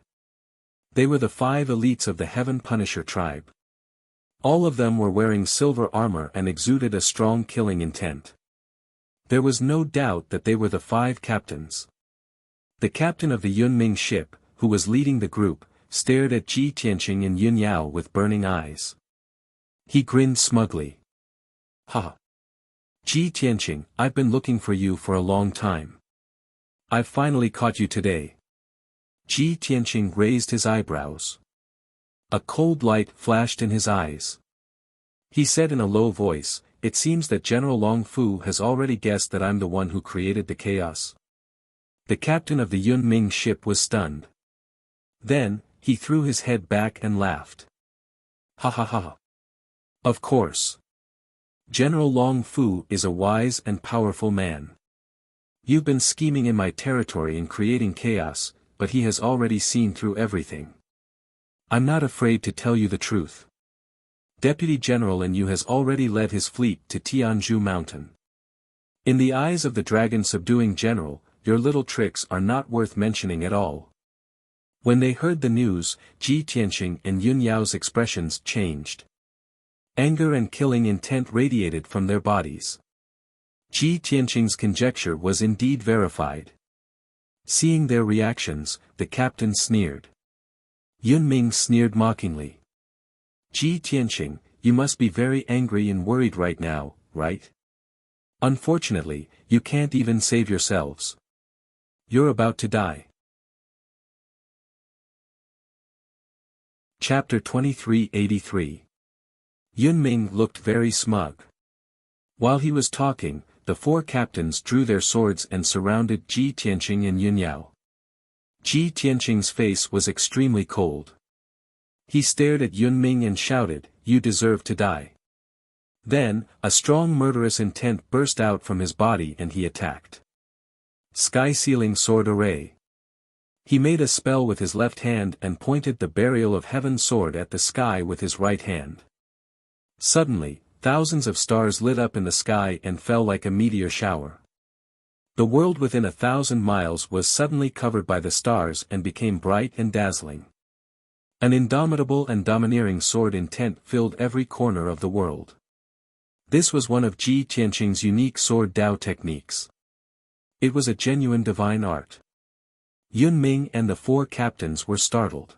They were the 5 elites of the Heaven Punisher tribe. All of them were wearing silver armor and exuded a strong killing intent. There was no doubt that they were the 5 captains. The captain of the Yunming ship, who was leading the group, stared at Ji Tianqing and Yunyao with burning eyes. He grinned smugly. Ha! Ji Tianqing, I've been looking for you for a long time. I've finally caught you today. Ji Tianqing raised his eyebrows. A cold light flashed in his eyes. He said in a low voice, it seems that General Long Fu has already guessed that I'm the one who created the chaos. The captain of the Yunming ship was stunned. Then, he threw his head back and laughed. Ha ha ha. Of course. General Long Fu is a wise and powerful man. You've been scheming in my territory and creating chaos, but he has already seen through everything. I'm not afraid to tell you the truth. Deputy General and you has already led his fleet to Tianzhu Mountain. In the eyes of the dragon-subduing general, your little tricks are not worth mentioning at all. When they heard the news, Ji Tianqing and Yunyao's expressions changed. Anger and killing intent radiated from their bodies. Ji Tianqing's conjecture was indeed verified. Seeing their reactions, the captain sneered. Yunming sneered mockingly. Ji Tianqing, you must be very angry and worried right now, right? Unfortunately, you can't even save yourselves. You're about to die. Chapter 2383. Yunming looked very smug. While he was talking, the 4 captains drew their swords and surrounded Ji Tianqing and Yunyao. Ji Tianqing's face was extremely cold. He stared at Yunming and shouted, you deserve to die. Then, a strong murderous intent burst out from his body and he attacked. Sky-sealing sword array. He made a spell with his left hand and pointed the Burial of Heaven sword at the sky with his right hand. Suddenly, thousands of stars lit up in the sky and fell like a meteor shower. The world within 1,000 miles was suddenly covered by the stars and became bright and dazzling. An indomitable and domineering sword intent filled every corner of the world. This was one of Ji Tianqing's unique sword Dao techniques. It was a genuine divine art. Yun Ming and the four captains were startled.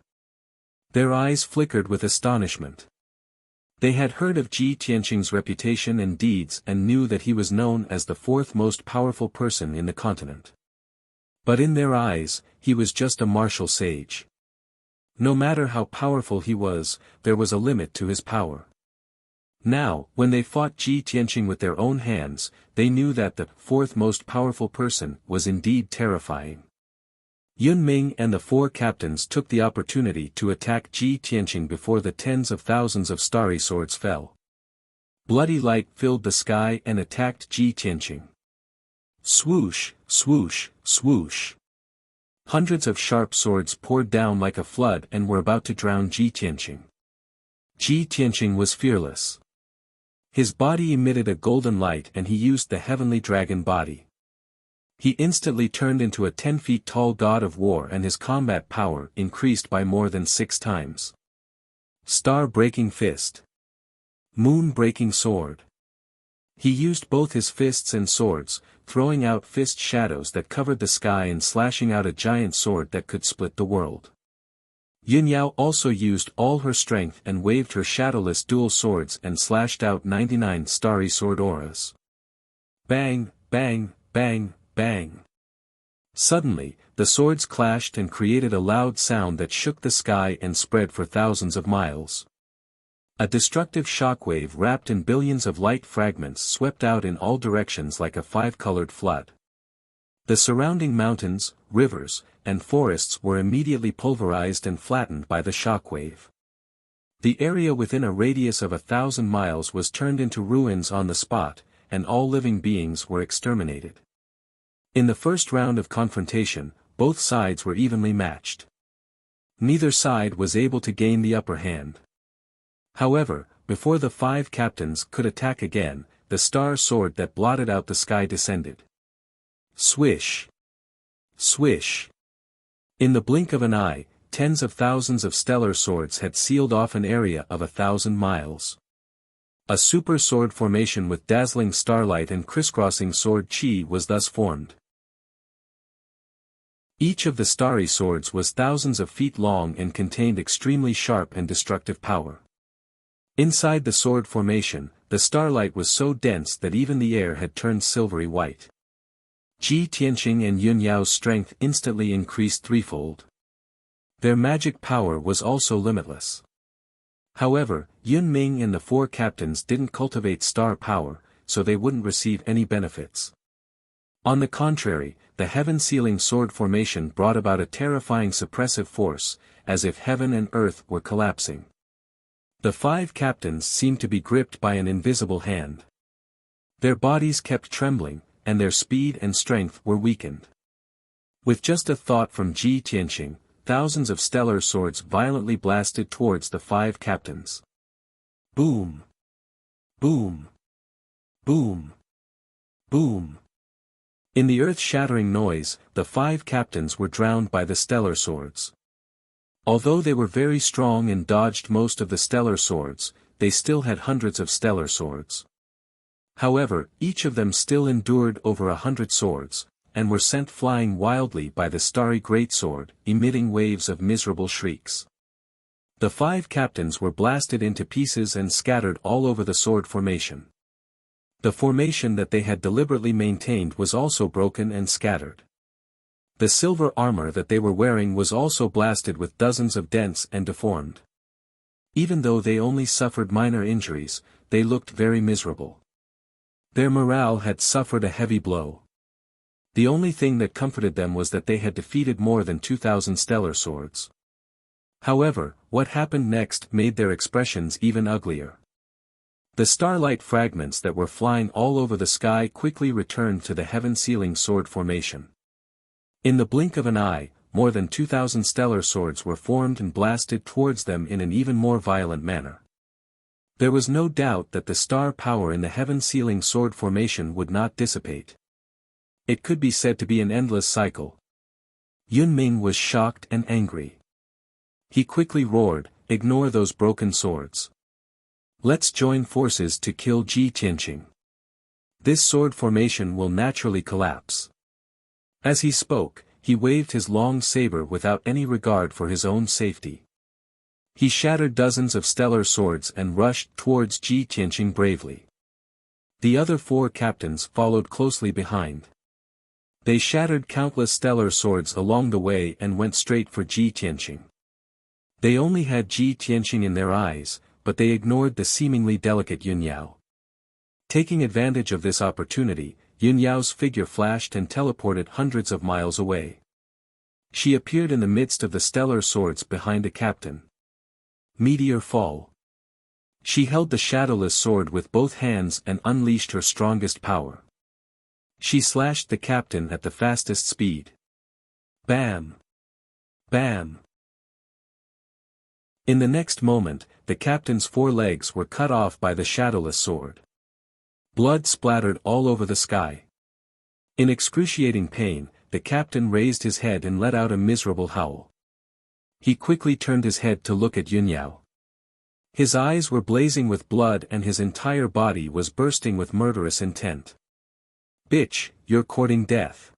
Their eyes flickered with astonishment. They had heard of Ji Tianqing's reputation and deeds and knew that he was known as the fourth most powerful person in the continent. But in their eyes, he was just a martial sage. No matter how powerful he was, there was a limit to his power. Now, when they fought Ji Tianqing with their own hands, they knew that the fourth most powerful person was indeed terrifying. Yun Ming and the four captains took the opportunity to attack Ji Tianqing before the tens of thousands of starry swords fell. Bloody light filled the sky and attacked Ji Tianqing. Swoosh, swoosh, swoosh. Hundreds of sharp swords poured down like a flood and were about to drown Ji Tianqing. Ji Tianqing was fearless. His body emitted a golden light and he used the heavenly dragon body. He instantly turned into a 10 feet tall god of war and his combat power increased by more than 6 times. Star-breaking fist. Moon-breaking sword. He used both his fists and swords, throwing out fist shadows that covered the sky and slashing out a giant sword that could split the world. Yin Yao also used all her strength and waved her shadowless dual swords and slashed out 99 starry sword auras. Bang, bang, bang, bang. Suddenly, the swords clashed and created a loud sound that shook the sky and spread for thousands of miles. A destructive shockwave wrapped in billions of light fragments swept out in all directions like a five-colored flood. The surrounding mountains, rivers, and forests were immediately pulverized and flattened by the shockwave. The area within a radius of 1,000 miles was turned into ruins on the spot, and all living beings were exterminated. In the first round of confrontation, both sides were evenly matched. Neither side was able to gain the upper hand. However, before the 5 captains could attack again, the star sword that blotted out the sky descended. Swish! Swish! In the blink of an eye, tens of thousands of stellar swords had sealed off an area of 1,000 miles. A super sword formation with dazzling starlight and crisscrossing sword chi was thus formed. Each of the starry swords was thousands of feet long and contained extremely sharp and destructive power. Inside the sword formation, the starlight was so dense that even the air had turned silvery white. Ji Tianqing and Yun Yao's strength instantly increased threefold. Their magic power was also limitless. However, Yun Ming and the 4 captains didn't cultivate star power, so they wouldn't receive any benefits. On the contrary, the heaven-sealing sword formation brought about a terrifying suppressive force, as if heaven and earth were collapsing. The 5 captains seemed to be gripped by an invisible hand. Their bodies kept trembling, and their speed and strength were weakened. With just a thought from Ji Tianqing, thousands of stellar swords violently blasted towards the 5 captains. Boom! Boom! Boom! Boom! In the earth-shattering noise, the 5 captains were drowned by the stellar swords. Although they were very strong and dodged most of the stellar swords, they still had hundreds of stellar swords. However, each of them still endured over 100 swords, and were sent flying wildly by the starry greatsword, emitting waves of miserable shrieks. The 5 captains were blasted into pieces and scattered all over the sword formation. The formation that they had deliberately maintained was also broken and scattered. The silver armor that they were wearing was also blasted with dozens of dents and deformed. Even though they only suffered minor injuries, they looked very miserable. Their morale had suffered a heavy blow. The only thing that comforted them was that they had defeated more than 2,000 stellar swords. However, what happened next made their expressions even uglier. The starlight fragments that were flying all over the sky quickly returned to the heaven-sealing sword formation. In the blink of an eye, more than 2,000 stellar swords were formed and blasted towards them in an even more violent manner. There was no doubt that the star power in the heaven-sealing sword formation would not dissipate. It could be said to be an endless cycle. Yun Ming was shocked and angry. He quickly roared, "Ignore those broken swords. Let's join forces to kill Ji Tianqing. This sword formation will naturally collapse. As he spoke, he waved his long saber without any regard for his own safety. He shattered dozens of stellar swords and rushed towards Ji Tianqing bravely. The other 4 captains followed closely behind. They shattered countless stellar swords along the way and went straight for Ji Tianqing. They only had Ji Tianqing in their eyes, but they ignored the seemingly delicate Yun Yao. Taking advantage of this opportunity, Yun Yao's figure flashed and teleported hundreds of miles away. She appeared in the midst of the stellar swords behind a captain. Meteor fall. She held the shadowless sword with both hands and unleashed her strongest power. She slashed the captain at the fastest speed. Bam! Bam! In the next moment, the captain's 4 legs were cut off by the shadowless sword. Blood splattered all over the sky. In excruciating pain, the captain raised his head and let out a miserable howl. He quickly turned his head to look at Yun Yao. His eyes were blazing with blood and his entire body was bursting with murderous intent. "Bitch, you're courting death."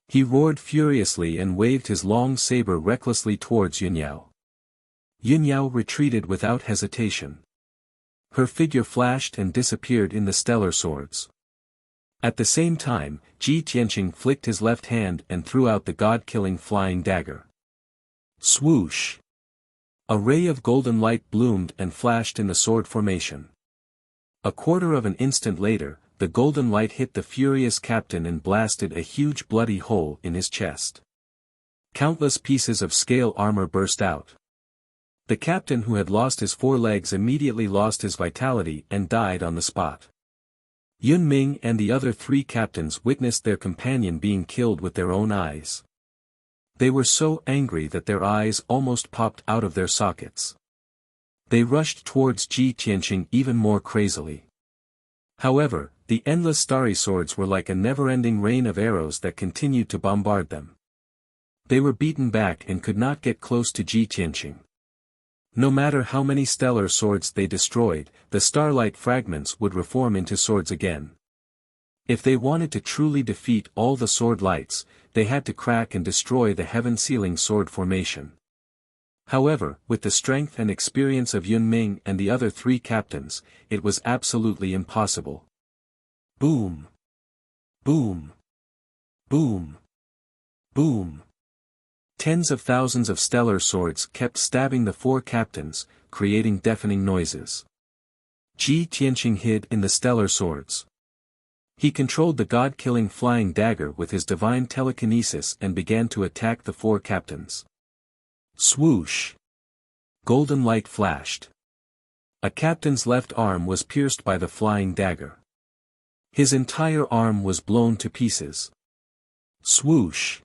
He roared furiously and waved his long saber recklessly towards Yun Yao. Yun Yao retreated without hesitation. Her figure flashed and disappeared in the stellar swords. At the same time, Ji Tianqing flicked his left hand and threw out the god-killing flying dagger. Swoosh! A ray of golden light bloomed and flashed in the sword formation. A quarter of an instant later, the golden light hit the furious captain and blasted a huge bloody hole in his chest. Countless pieces of scale armor burst out. The captain who had lost his 4 legs immediately lost his vitality and died on the spot. Yun Ming and the other 3 captains witnessed their companion being killed with their own eyes. They were so angry that their eyes almost popped out of their sockets. They rushed towards Ji Tianqing even more crazily. However, the endless starry swords were like a never-ending rain of arrows that continued to bombard them. They were beaten back and could not get close to Ji Tianqing. No matter how many stellar swords they destroyed, the starlight fragments would reform into swords again. If they wanted to truly defeat all the sword lights, they had to crack and destroy the heaven-sealing sword formation. However, with the strength and experience of Yun Ming and the other 3 captains, it was absolutely impossible. Boom! Boom! Boom! Boom! Tens of thousands of stellar swords kept stabbing the 4 captains, creating deafening noises. Ji Tianqing hid in the stellar swords. He controlled the god-killing flying dagger with his divine telekinesis and began to attack the 4 captains. Swoosh! Golden light flashed. A captain's left arm was pierced by the flying dagger. His entire arm was blown to pieces. Swoosh!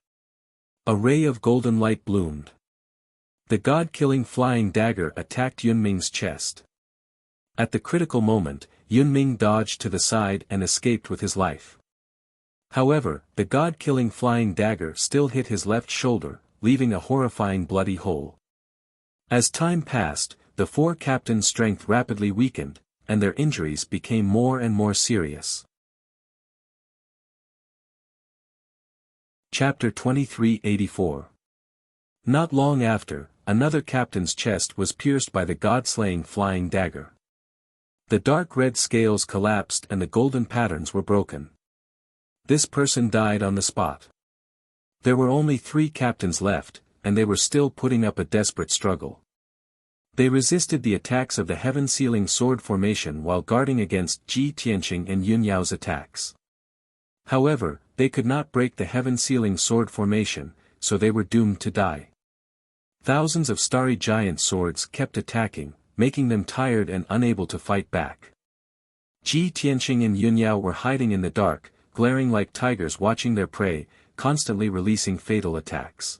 A ray of golden light bloomed. The god-killing flying dagger attacked Yun Ming's chest. At the critical moment, Yun Ming dodged to the side and escaped with his life. However, the god-killing flying dagger still hit his left shoulder, leaving a horrifying bloody hole. As time passed, the 4 captains' strength rapidly weakened, and their injuries became more and more serious. Chapter 2384. Not long after, another captain's chest was pierced by the god-slaying flying dagger. The dark red scales collapsed and the golden patterns were broken. This person died on the spot. There were only 3 captains left, and they were still putting up a desperate struggle. They resisted the attacks of the heaven-sealing sword formation while guarding against Ji Tianqing and Yun Yao's attacks. However, they could not break the heaven-sealing sword formation, so they were doomed to die. Thousands of starry giant swords kept attacking, making them tired and unable to fight back. Ji Tianqing and Yun Yao were hiding in the dark, glaring like tigers watching their prey, constantly releasing fatal attacks.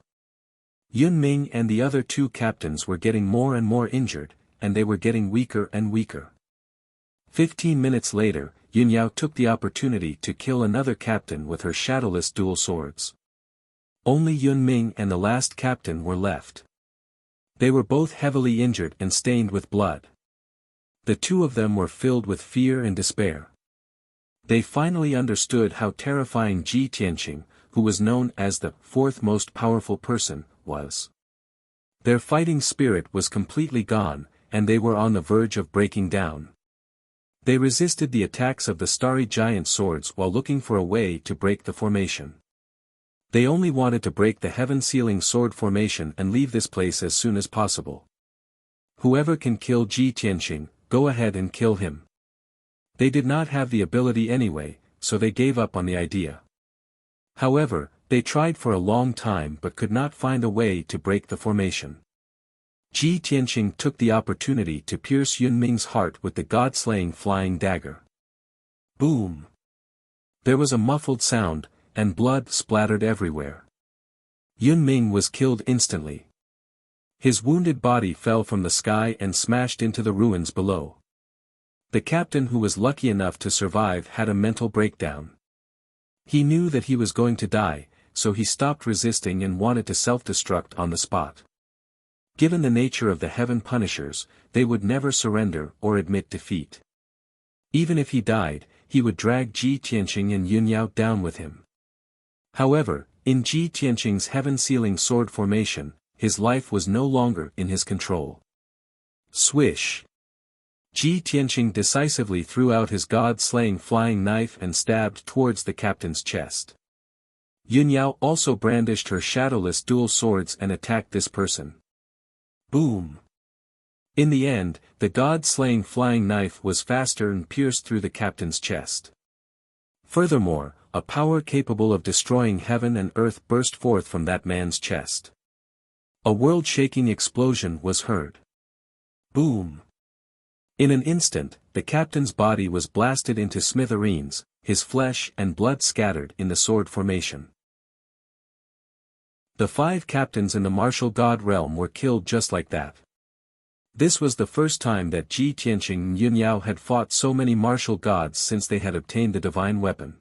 Yun Ming and the other 2 captains were getting more and more injured, and they were getting weaker and weaker. 15 minutes later, Yun Yao took the opportunity to kill another captain with her shadowless dual swords. Only Yun Ming and the last captain were left. They were both heavily injured and stained with blood. The two of them were filled with fear and despair. They finally understood how terrifying Ji Tianqing, who was known as the fourth most powerful person, was. Their fighting spirit was completely gone, and they were on the verge of breaking down. They resisted the attacks of the starry giant swords while looking for a way to break the formation. They only wanted to break the heaven-sealing sword formation and leave this place as soon as possible. Whoever can kill Ji Tianqing, go ahead and kill him. They did not have the ability anyway, so they gave up on the idea. However, they tried for a long time but could not find a way to break the formation. Ji Tianqing took the opportunity to pierce Yun Ming's heart with the god-slaying flying dagger. Boom! There was a muffled sound, and blood splattered everywhere. Yun Ming was killed instantly. His wounded body fell from the sky and smashed into the ruins below. The captain who was lucky enough to survive had a mental breakdown. He knew that he was going to die, so he stopped resisting and wanted to self-destruct on the spot. Given the nature of the Heaven Punishers, they would never surrender or admit defeat. Even if he died, he would drag Ji Tianqing and Yun Yao down with him. However, in Ji Tianqing's heaven-sealing sword formation, his life was no longer in his control. Swish! Ji Tianqing decisively threw out his god-slaying flying knife and stabbed towards the captain's chest. Yun Yao also brandished her shadowless dual swords and attacked this person. Boom! In the end, the god-slaying flying knife was faster and pierced through the captain's chest. Furthermore, a power capable of destroying heaven and earth burst forth from that man's chest. A world-shaking explosion was heard. Boom! In an instant, the captain's body was blasted into smithereens, his flesh and blood scattered in the sword formation. The 5 captains in the martial god realm were killed just like that. This was the first time that Ji Tianqing and Yun Yao had fought so many martial gods since they had obtained the divine weapon.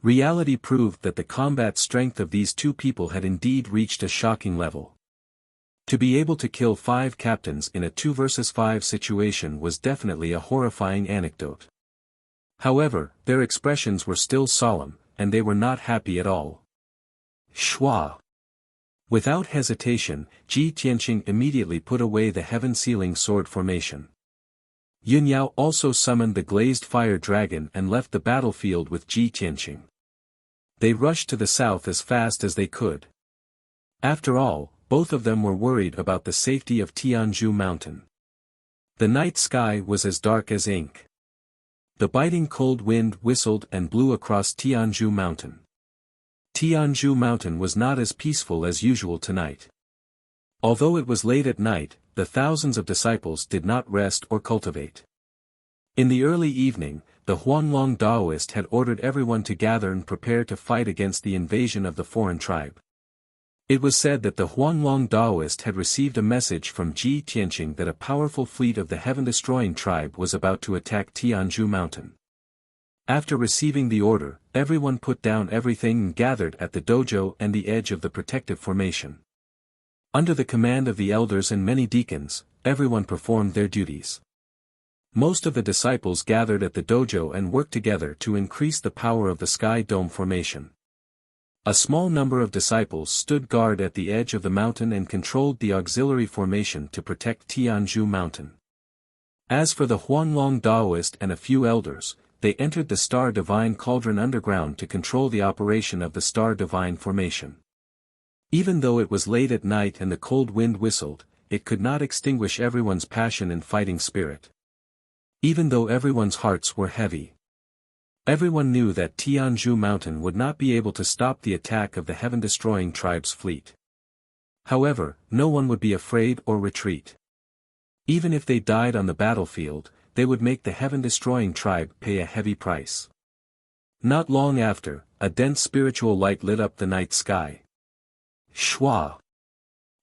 Reality proved that the combat strength of these two people had indeed reached a shocking level. To be able to kill 5 captains in a 2 versus 5 situation was definitely a horrifying anecdote. However, their expressions were still solemn, and they were not happy at all. Shwa! Without hesitation, Ji Tianqing immediately put away the heaven-sealing sword formation. Yun Yao also summoned the glazed fire dragon and left the battlefield with Ji Tianqing. They rushed to the south as fast as they could. After all, both of them were worried about the safety of Tianzhu Mountain. The night sky was as dark as ink. The biting cold wind whistled and blew across Tianzhu Mountain. Tianzhu Mountain was not as peaceful as usual tonight. Although it was late at night, the thousands of disciples did not rest or cultivate. In the early evening, the Huanglong Daoist had ordered everyone to gather and prepare to fight against the invasion of the foreign tribe. It was said that the Huanglong Daoist had received a message from Ji Tianqing that a powerful fleet of the heaven-destroying tribe was about to attack Tianzhu Mountain. After receiving the order, everyone put down everything and gathered at the dojo and the edge of the protective formation. Under the command of the elders and many deacons, everyone performed their duties. Most of the disciples gathered at the dojo and worked together to increase the power of the sky dome formation. A small number of disciples stood guard at the edge of the mountain and controlled the auxiliary formation to protect Tianzhu Mountain. As for the Huanglong Daoist and a few elders, they entered the Star Divine Cauldron underground to control the operation of the Star Divine formation. Even though it was late at night and the cold wind whistled, it could not extinguish everyone's passion and fighting spirit. Even though everyone's hearts were heavy. Everyone knew that Tianzhu Mountain would not be able to stop the attack of the heaven-destroying tribe's fleet. However, no one would be afraid or retreat. Even if they died on the battlefield, they would make the heaven-destroying tribe pay a heavy price. Not long after, a dense spiritual light lit up the night sky. Shwa!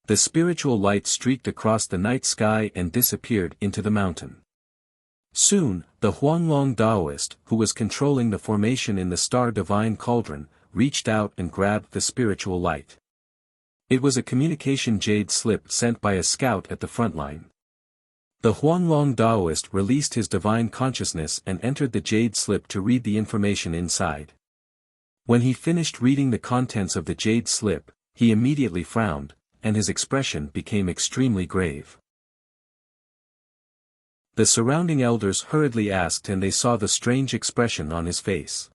The spiritual light streaked across the night sky and disappeared into the mountain. Soon, the Huanglong Daoist, who was controlling the formation in the Star Divine Cauldron, reached out and grabbed the spiritual light. It was a communication jade slip sent by a scout at the front line. The Huanglong Daoist released his divine consciousness and entered the jade slip to read the information inside. When he finished reading the contents of the jade slip, he immediately frowned, and his expression became extremely grave. The surrounding elders hurriedly asked, and they saw the strange expression on his face.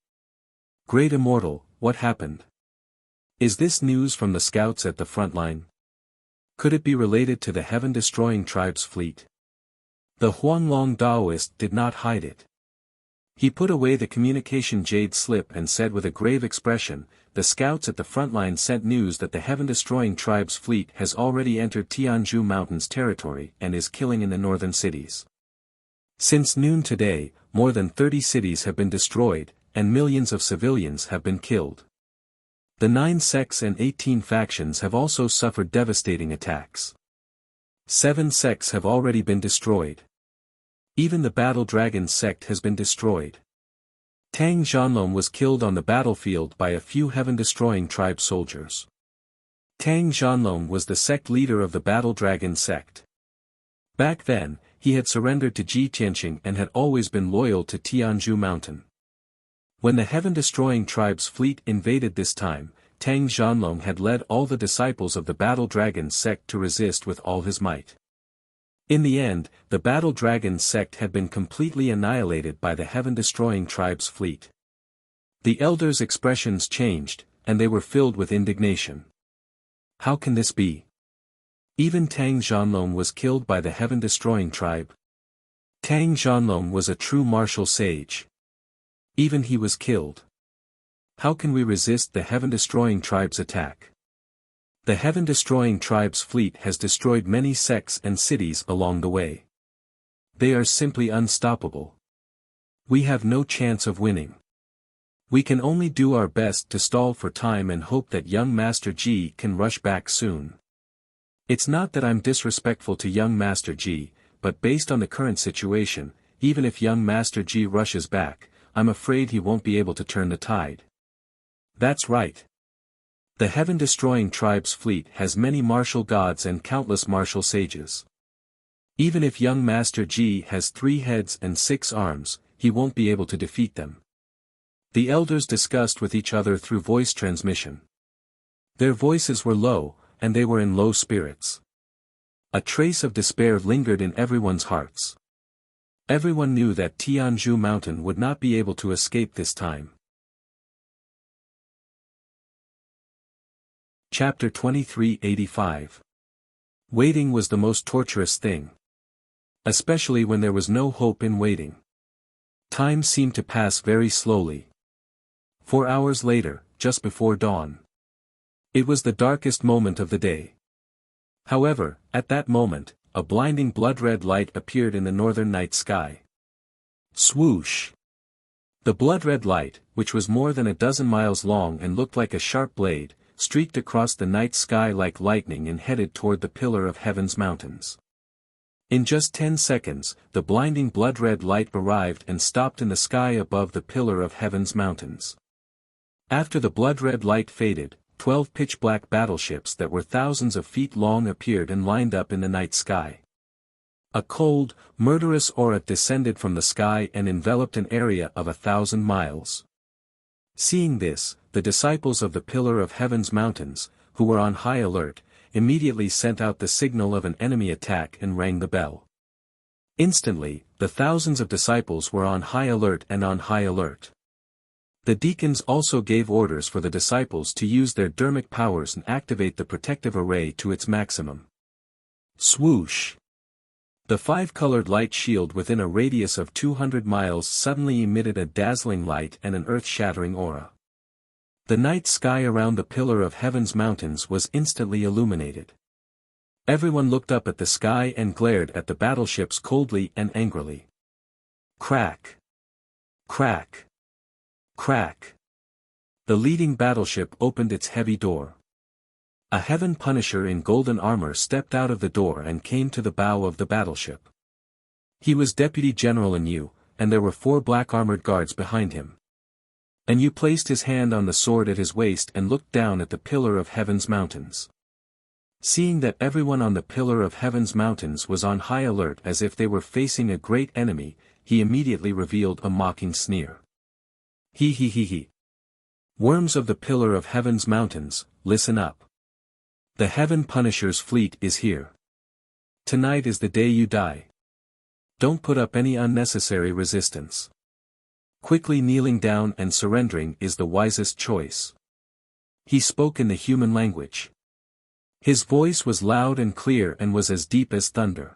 "Great Immortal, what happened? Is this news from the scouts at the front line? Could it be related to the heaven-destroying tribe's fleet?" The Huanglong Daoist did not hide it. He put away the communication jade slip and said with a grave expression, "The scouts at the front line sent news that the heaven-destroying tribe's fleet has already entered Tianzhu Mountains territory and is killing in the northern cities. Since noon today, more than 30 cities have been destroyed, and millions of civilians have been killed. The 9 sects and 18 factions have also suffered devastating attacks. 7 sects have already been destroyed. Even the Battle Dragon sect has been destroyed. Tang Zhanlong was killed on the battlefield by a few heaven-destroying tribe soldiers. Tang Zhanlong was the sect leader of the Battle Dragon sect. Back then, he had surrendered to Ji Tianqing and had always been loyal to Tianzhu Mountain. When the heaven-destroying tribe's fleet invaded this time, Tang Zhanlong had led all the disciples of the Battle Dragon sect to resist with all his might. In the end, the Battle Dragon sect had been completely annihilated by the heaven-destroying tribe's fleet. The elders' expressions changed, and they were filled with indignation. How can this be? Even Tang Zhanlong was killed by the heaven-destroying tribe. Tang Zhanlong was a true martial sage. Even he was killed. How can we resist the heaven-destroying tribe's attack? The heaven-destroying tribe's fleet has destroyed many sects and cities along the way. They are simply unstoppable. We have no chance of winning. We can only do our best to stall for time and hope that young Master Ji can rush back soon. It's not that I'm disrespectful to young Master Ji, but based on the current situation, even if young Master Ji rushes back, I'm afraid he won't be able to turn the tide." "That's right. The heaven-destroying tribe's fleet has many martial gods and countless martial sages. Even if young Master Ji has 3 heads and 6 arms, he won't be able to defeat them." The elders discussed with each other through voice transmission. Their voices were low, and they were in low spirits. A trace of despair lingered in everyone's hearts. Everyone knew that Tianzhu Mountain would not be able to escape this time. Chapter 2385. Waiting was the most torturous thing. Especially when there was no hope in waiting. Time seemed to pass very slowly. 4 hours later, just before dawn. It was the darkest moment of the day. However, at that moment, a blinding blood-red light appeared in the northern night sky. Swoosh! The blood-red light, which was more than a dozen miles long and looked like a sharp blade, streaked across the night sky like lightning and headed toward the Pillar of Heaven's mountains. In just 10 seconds, the blinding blood-red light arrived and stopped in the sky above the Pillar of Heaven's mountains. After the blood-red light faded, 12 pitch-black battleships that were thousands of feet long appeared and lined up in the night sky. A cold, murderous aura descended from the sky and enveloped an area of 1,000 miles. Seeing this, the disciples of the Pillar of Heaven's mountains, who were on high alert, immediately sent out the signal of an enemy attack and rang the bell. Instantly, the thousands of disciples were on high alert and on high alert. The deacons also gave orders for the disciples to use their dermic powers and activate the protective array to its maximum. Swoosh! The 5-colored light shield within a radius of 200 miles suddenly emitted a dazzling light and an earth-shattering aura. The night sky around the Pillar of Heaven's mountains was instantly illuminated. Everyone looked up at the sky and glared at the battleships coldly and angrily. Crack! Crack! Crack! The leading battleship opened its heavy door. A Heaven Punisher in golden armor stepped out of the door and came to the bow of the battleship. He was Deputy General Yu, and there were 4 black armored guards behind him. Yu placed his hand on the sword at his waist and looked down at the Pillar of Heaven's mountains. Seeing that everyone on the pillar of heaven's mountains was on high alert as if they were facing a great enemy, he immediately revealed a mocking sneer. He. Worms of the pillar of heaven's mountains, listen up. The Heaven Punisher's fleet is here. Tonight is the day you die. Don't put up any unnecessary resistance. Quickly kneeling down and surrendering is the wisest choice. He spoke in the human language. His voice was loud and clear and was as deep as thunder.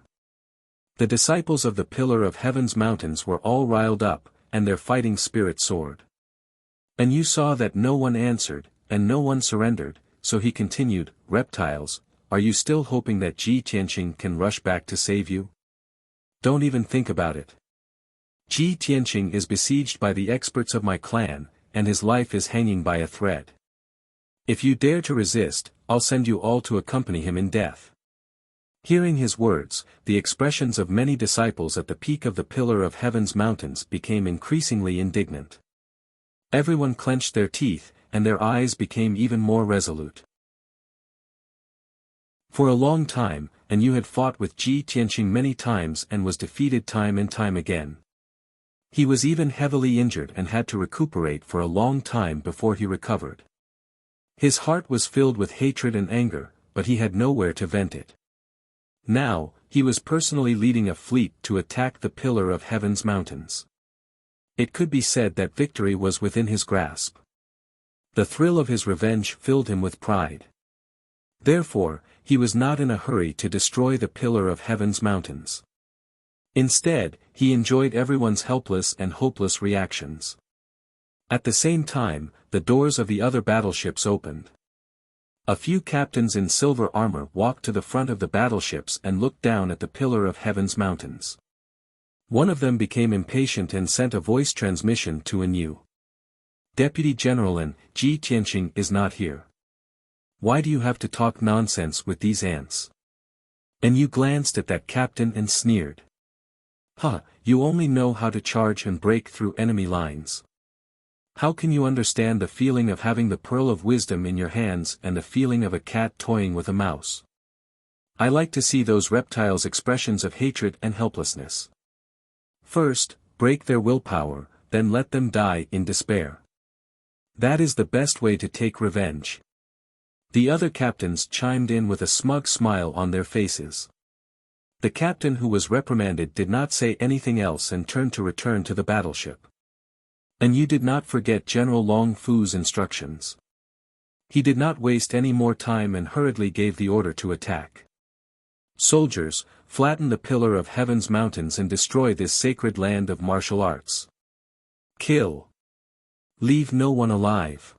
The disciples of the pillar of heaven's mountains were all riled up, and their fighting spirit soared. And you saw that no one answered, and no one surrendered, so he continued, reptiles, are you still hoping that Ji Tianqing can rush back to save you? Don't even think about it. Ji Tianqing is besieged by the experts of my clan, and his life is hanging by a thread. If you dare to resist, I'll send you all to accompany him in death. Hearing his words, the expressions of many disciples at the peak of the pillar of heaven's mountains became increasingly indignant. Everyone clenched their teeth, and their eyes became even more resolute. For a long time, and you had fought with Ji Tianqing many times and was defeated time and time again. He was even heavily injured and had to recuperate for a long time before he recovered. His heart was filled with hatred and anger, but he had nowhere to vent it. Now, he was personally leading a fleet to attack the pillar of heaven's mountains. It could be said that victory was within his grasp. The thrill of his revenge filled him with pride. Therefore, he was not in a hurry to destroy the pillar of heaven's mountains. Instead, he enjoyed everyone's helpless and hopeless reactions. At the same time, the doors of the other battleships opened. A few captains in silver armor walked to the front of the battleships and looked down at the pillar of heaven's mountains. One of them became impatient and sent a voice transmission to Anu. Deputy General, Ji Tianqing is not here. Why do you have to talk nonsense with these ants? Anu glanced at that captain and sneered. You only know how to charge and break through enemy lines. How can you understand the feeling of having the pearl of wisdom in your hands and the feeling of a cat toying with a mouse? I like to see those reptiles' expressions of hatred and helplessness. First, break their willpower, then let them die in despair. That is the best way to take revenge. The other captains chimed in with a smug smile on their faces. The captain who was reprimanded did not say anything else and turned to return to the battleship. And you did not forget General Long Fu's instructions. He did not waste any more time and hurriedly gave the order to attack. Soldiers, flatten the pillar of heaven's mountains and destroy this sacred land of martial arts. Kill. Leave no one alive.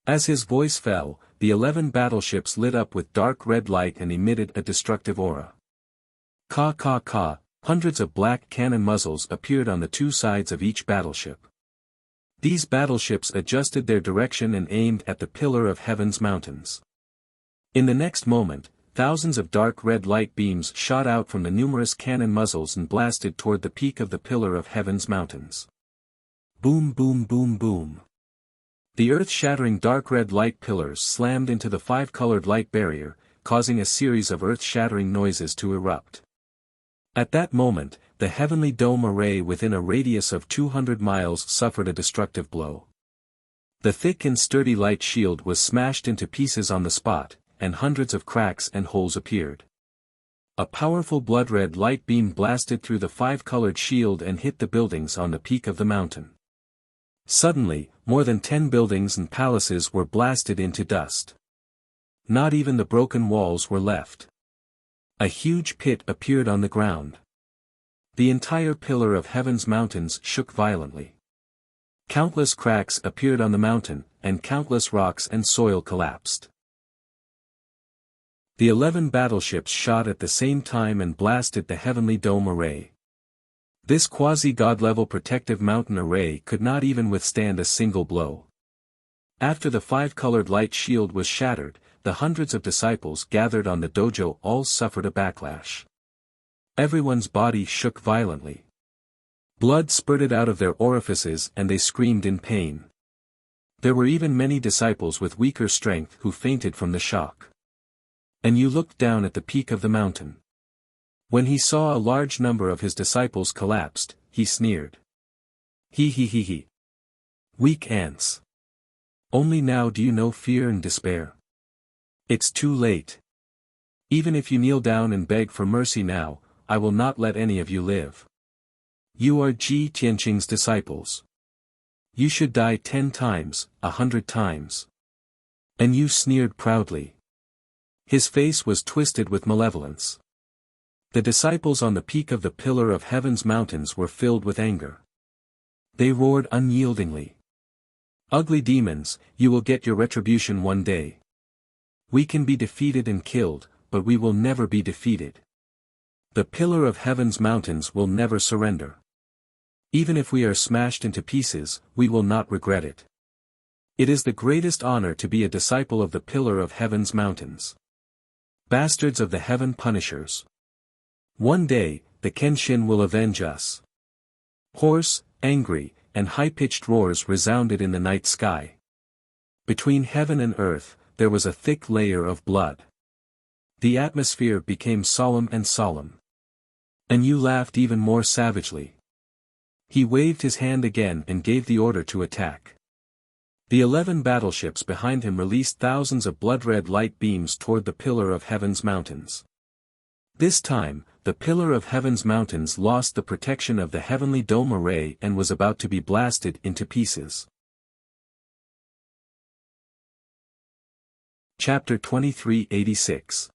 As his voice fell, the 11 battleships lit up with dark red light and emitted a destructive aura. Hundreds of black cannon muzzles appeared on the two sides of each battleship. These battleships adjusted their direction and aimed at the pillar of heaven's mountains. In the next moment, thousands of dark red light beams shot out from the numerous cannon muzzles and blasted toward the peak of the pillar of heaven's mountains. Boom, boom, boom, boom. The earth-shattering dark red light pillars slammed into the five-colored light barrier, causing a series of earth-shattering noises to erupt. At that moment, the heavenly dome array within a radius of 200 miles suffered a destructive blow. The thick and sturdy light shield was smashed into pieces on the spot, and hundreds of cracks and holes appeared. A powerful blood-red light beam blasted through the five-colored shield and hit the buildings on the peak of the mountain. Suddenly, more than 10 buildings and palaces were blasted into dust. Not even the broken walls were left. A huge pit appeared on the ground. The entire pillar of heaven's mountains shook violently. Countless cracks appeared on the mountain, and countless rocks and soil collapsed. The 11 battleships shot at the same time and blasted the heavenly dome array. This quasi-god-level protective mountain array could not even withstand a single blow. After the five-colored light shield was shattered, the hundreds of disciples gathered on the dojo all suffered a backlash. Everyone's body shook violently. Blood spurted out of their orifices and they screamed in pain. There were even many disciples with weaker strength who fainted from the shock. And you looked down at the peak of the mountain. When he saw a large number of his disciples collapsed, he sneered. He. Weak ants. Only now do you know fear and despair. It's too late. Even if you kneel down and beg for mercy now, I will not let any of you live. You are Ji Tianqing's disciples. You should die 10 times, 100 times. And you sneered proudly. His face was twisted with malevolence. The disciples on the peak of the pillar of heaven's mountains were filled with anger. They roared unyieldingly. Ugly demons, you will get your retribution one day. We can be defeated and killed, but we will never be defeated. The pillar of heaven's mountains will never surrender. Even if we are smashed into pieces, we will not regret it. It is the greatest honor to be a disciple of the pillar of heaven's mountains. Bastards of the heaven punishers. One day, the Kenshin will avenge us. Hoarse, angry, and high-pitched roars resounded in the night sky. Between heaven and earth, there was a thick layer of blood. The atmosphere became solemn and solemn. And you laughed even more savagely. He waved his hand again and gave the order to attack. The 11 battleships behind him released thousands of blood-red light beams toward the pillar of heaven's mountains. This time, the pillar of heaven's mountains lost the protection of the heavenly dome array and was about to be blasted into pieces. Chapter 2386.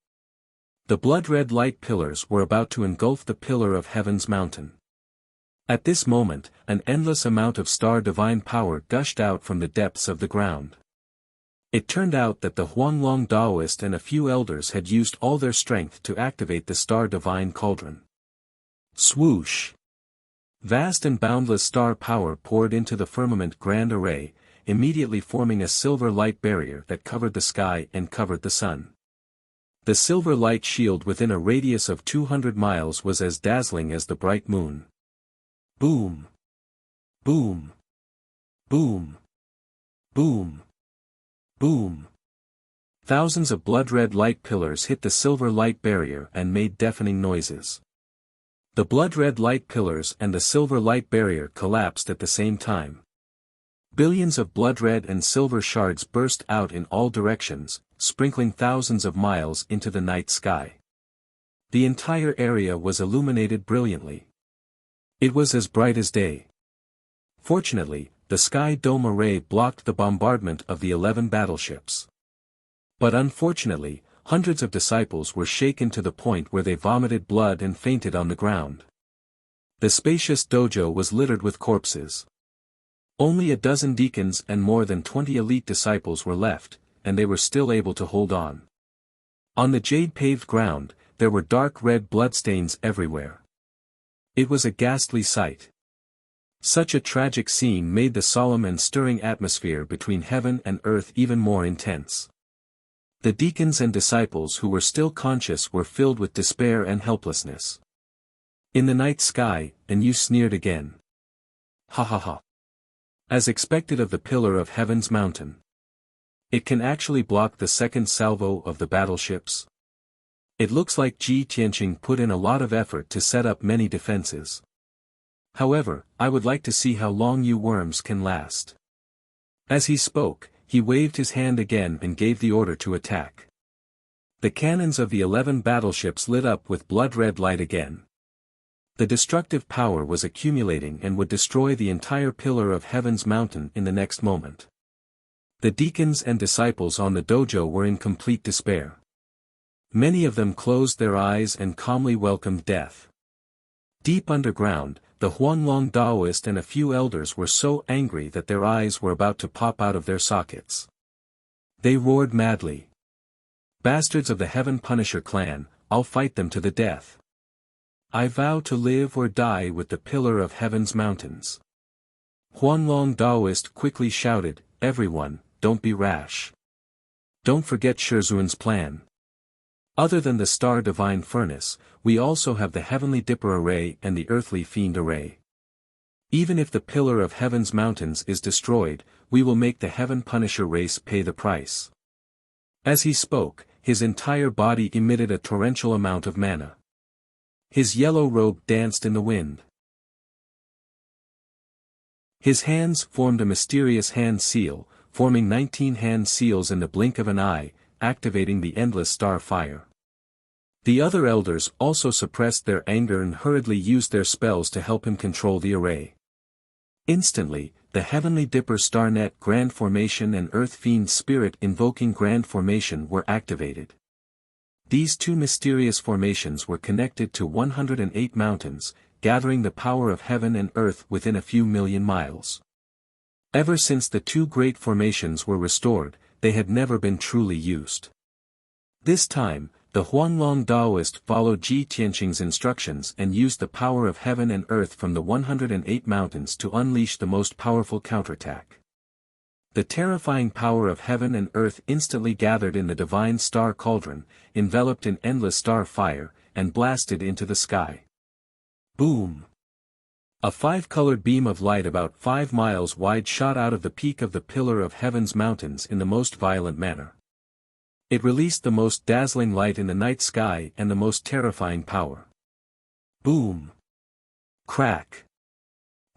The blood-red light pillars were about to engulf the pillar of heaven's mountain. At this moment, an endless amount of star divine power gushed out from the depths of the ground. It turned out that the Huanglong Daoist and a few elders had used all their strength to activate the star divine cauldron. Swoosh! Vast and boundless star power poured into the firmament grand array, immediately forming a silver light barrier that covered the sky and covered the sun. The silver light shield within a radius of 200 miles was as dazzling as the bright moon. Boom! Boom! Boom! Boom! Boom! Thousands of blood-red light pillars hit the silver light barrier and made deafening noises. The blood-red light pillars and the silver light barrier collapsed at the same time. Billions of blood-red and silver shards burst out in all directions, sprinkling thousands of miles into the night sky. The entire area was illuminated brilliantly. It was as bright as day. Fortunately, the sky dome array blocked the bombardment of the 11 battleships. But unfortunately, hundreds of disciples were shaken to the point where they vomited blood and fainted on the ground. The spacious dojo was littered with corpses. Only a dozen deacons and more than 20 elite disciples were left, and they were still able to hold on. On the jade-paved ground, there were dark red bloodstains everywhere. It was a ghastly sight. Such a tragic scene made the solemn and stirring atmosphere between heaven and earth even more intense. The deacons and disciples who were still conscious were filled with despair and helplessness. In the night sky, and you sneered again. Ha ha ha. As expected of the pillar of heaven's mountain. It can actually block the second salvo of the battleships. It looks like Ji Tianqing put in a lot of effort to set up many defenses. However, I would like to see how long you worms can last. As he spoke, he waved his hand again and gave the order to attack. The cannons of the 11 battleships lit up with blood-red light again. The destructive power was accumulating and would destroy the entire pillar of heaven's mountain in the next moment. The deacons and disciples on the dojo were in complete despair. Many of them closed their eyes and calmly welcomed death. Deep underground, the Huanglong Daoist and a few elders were so angry that their eyes were about to pop out of their sockets. They roared madly. Bastards of the Heaven Punisher clan, I'll fight them to the death. I vow to live or die with the pillar of heaven's mountains. Huanglong Daoist quickly shouted, everyone, don't be rash. Don't forget Shizun's plan. Other than the star divine furnace, we also have the heavenly dipper array and the earthly fiend array. Even if the pillar of heaven's mountains is destroyed, we will make the heaven punisher race pay the price. As he spoke, his entire body emitted a torrential amount of mana. His yellow robe danced in the wind. His hands formed a mysterious hand seal, forming 19 hand seals in the blink of an eye, activating the endless star fire. The other elders also suppressed their anger and hurriedly used their spells to help him control the array. Instantly, the Heavenly Dipper Starnet Grand Formation and Earth Fiend Spirit Invoking Grand Formation were activated. These two mysterious formations were connected to 108 mountains, gathering the power of heaven and earth within a few million miles. Ever since the two great formations were restored, they had never been truly used. This time, the Huanglong Daoist followed Ji Tianqing's instructions and used the power of heaven and earth from the 108 mountains to unleash the most powerful counterattack. The terrifying power of heaven and earth instantly gathered in the divine star cauldron, enveloped in endless star fire, and blasted into the sky. Boom! A five-colored beam of light about 5 miles wide shot out of the peak of the Pillar of Heaven's mountains in the most violent manner. It released the most dazzling light in the night sky and the most terrifying power. Boom! Crack!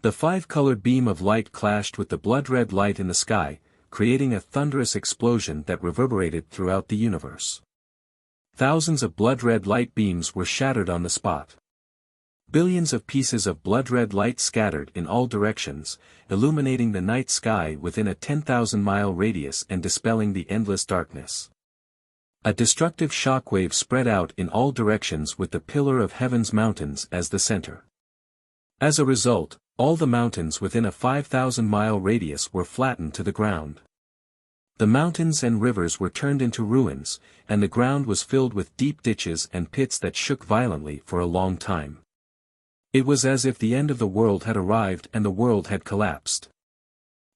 The five-colored beam of light clashed with the blood-red light in the sky, creating a thunderous explosion that reverberated throughout the universe. Thousands of blood-red light beams were shattered on the spot. Billions of pieces of blood-red light scattered in all directions, illuminating the night sky within a 10,000-mile radius and dispelling the endless darkness. A destructive shockwave spread out in all directions with the Pillar of Heaven's mountains as the center. As a result, all the mountains within a 5,000-mile radius were flattened to the ground. The mountains and rivers were turned into ruins, and the ground was filled with deep ditches and pits that shook violently for a long time. It was as if the end of the world had arrived and the world had collapsed.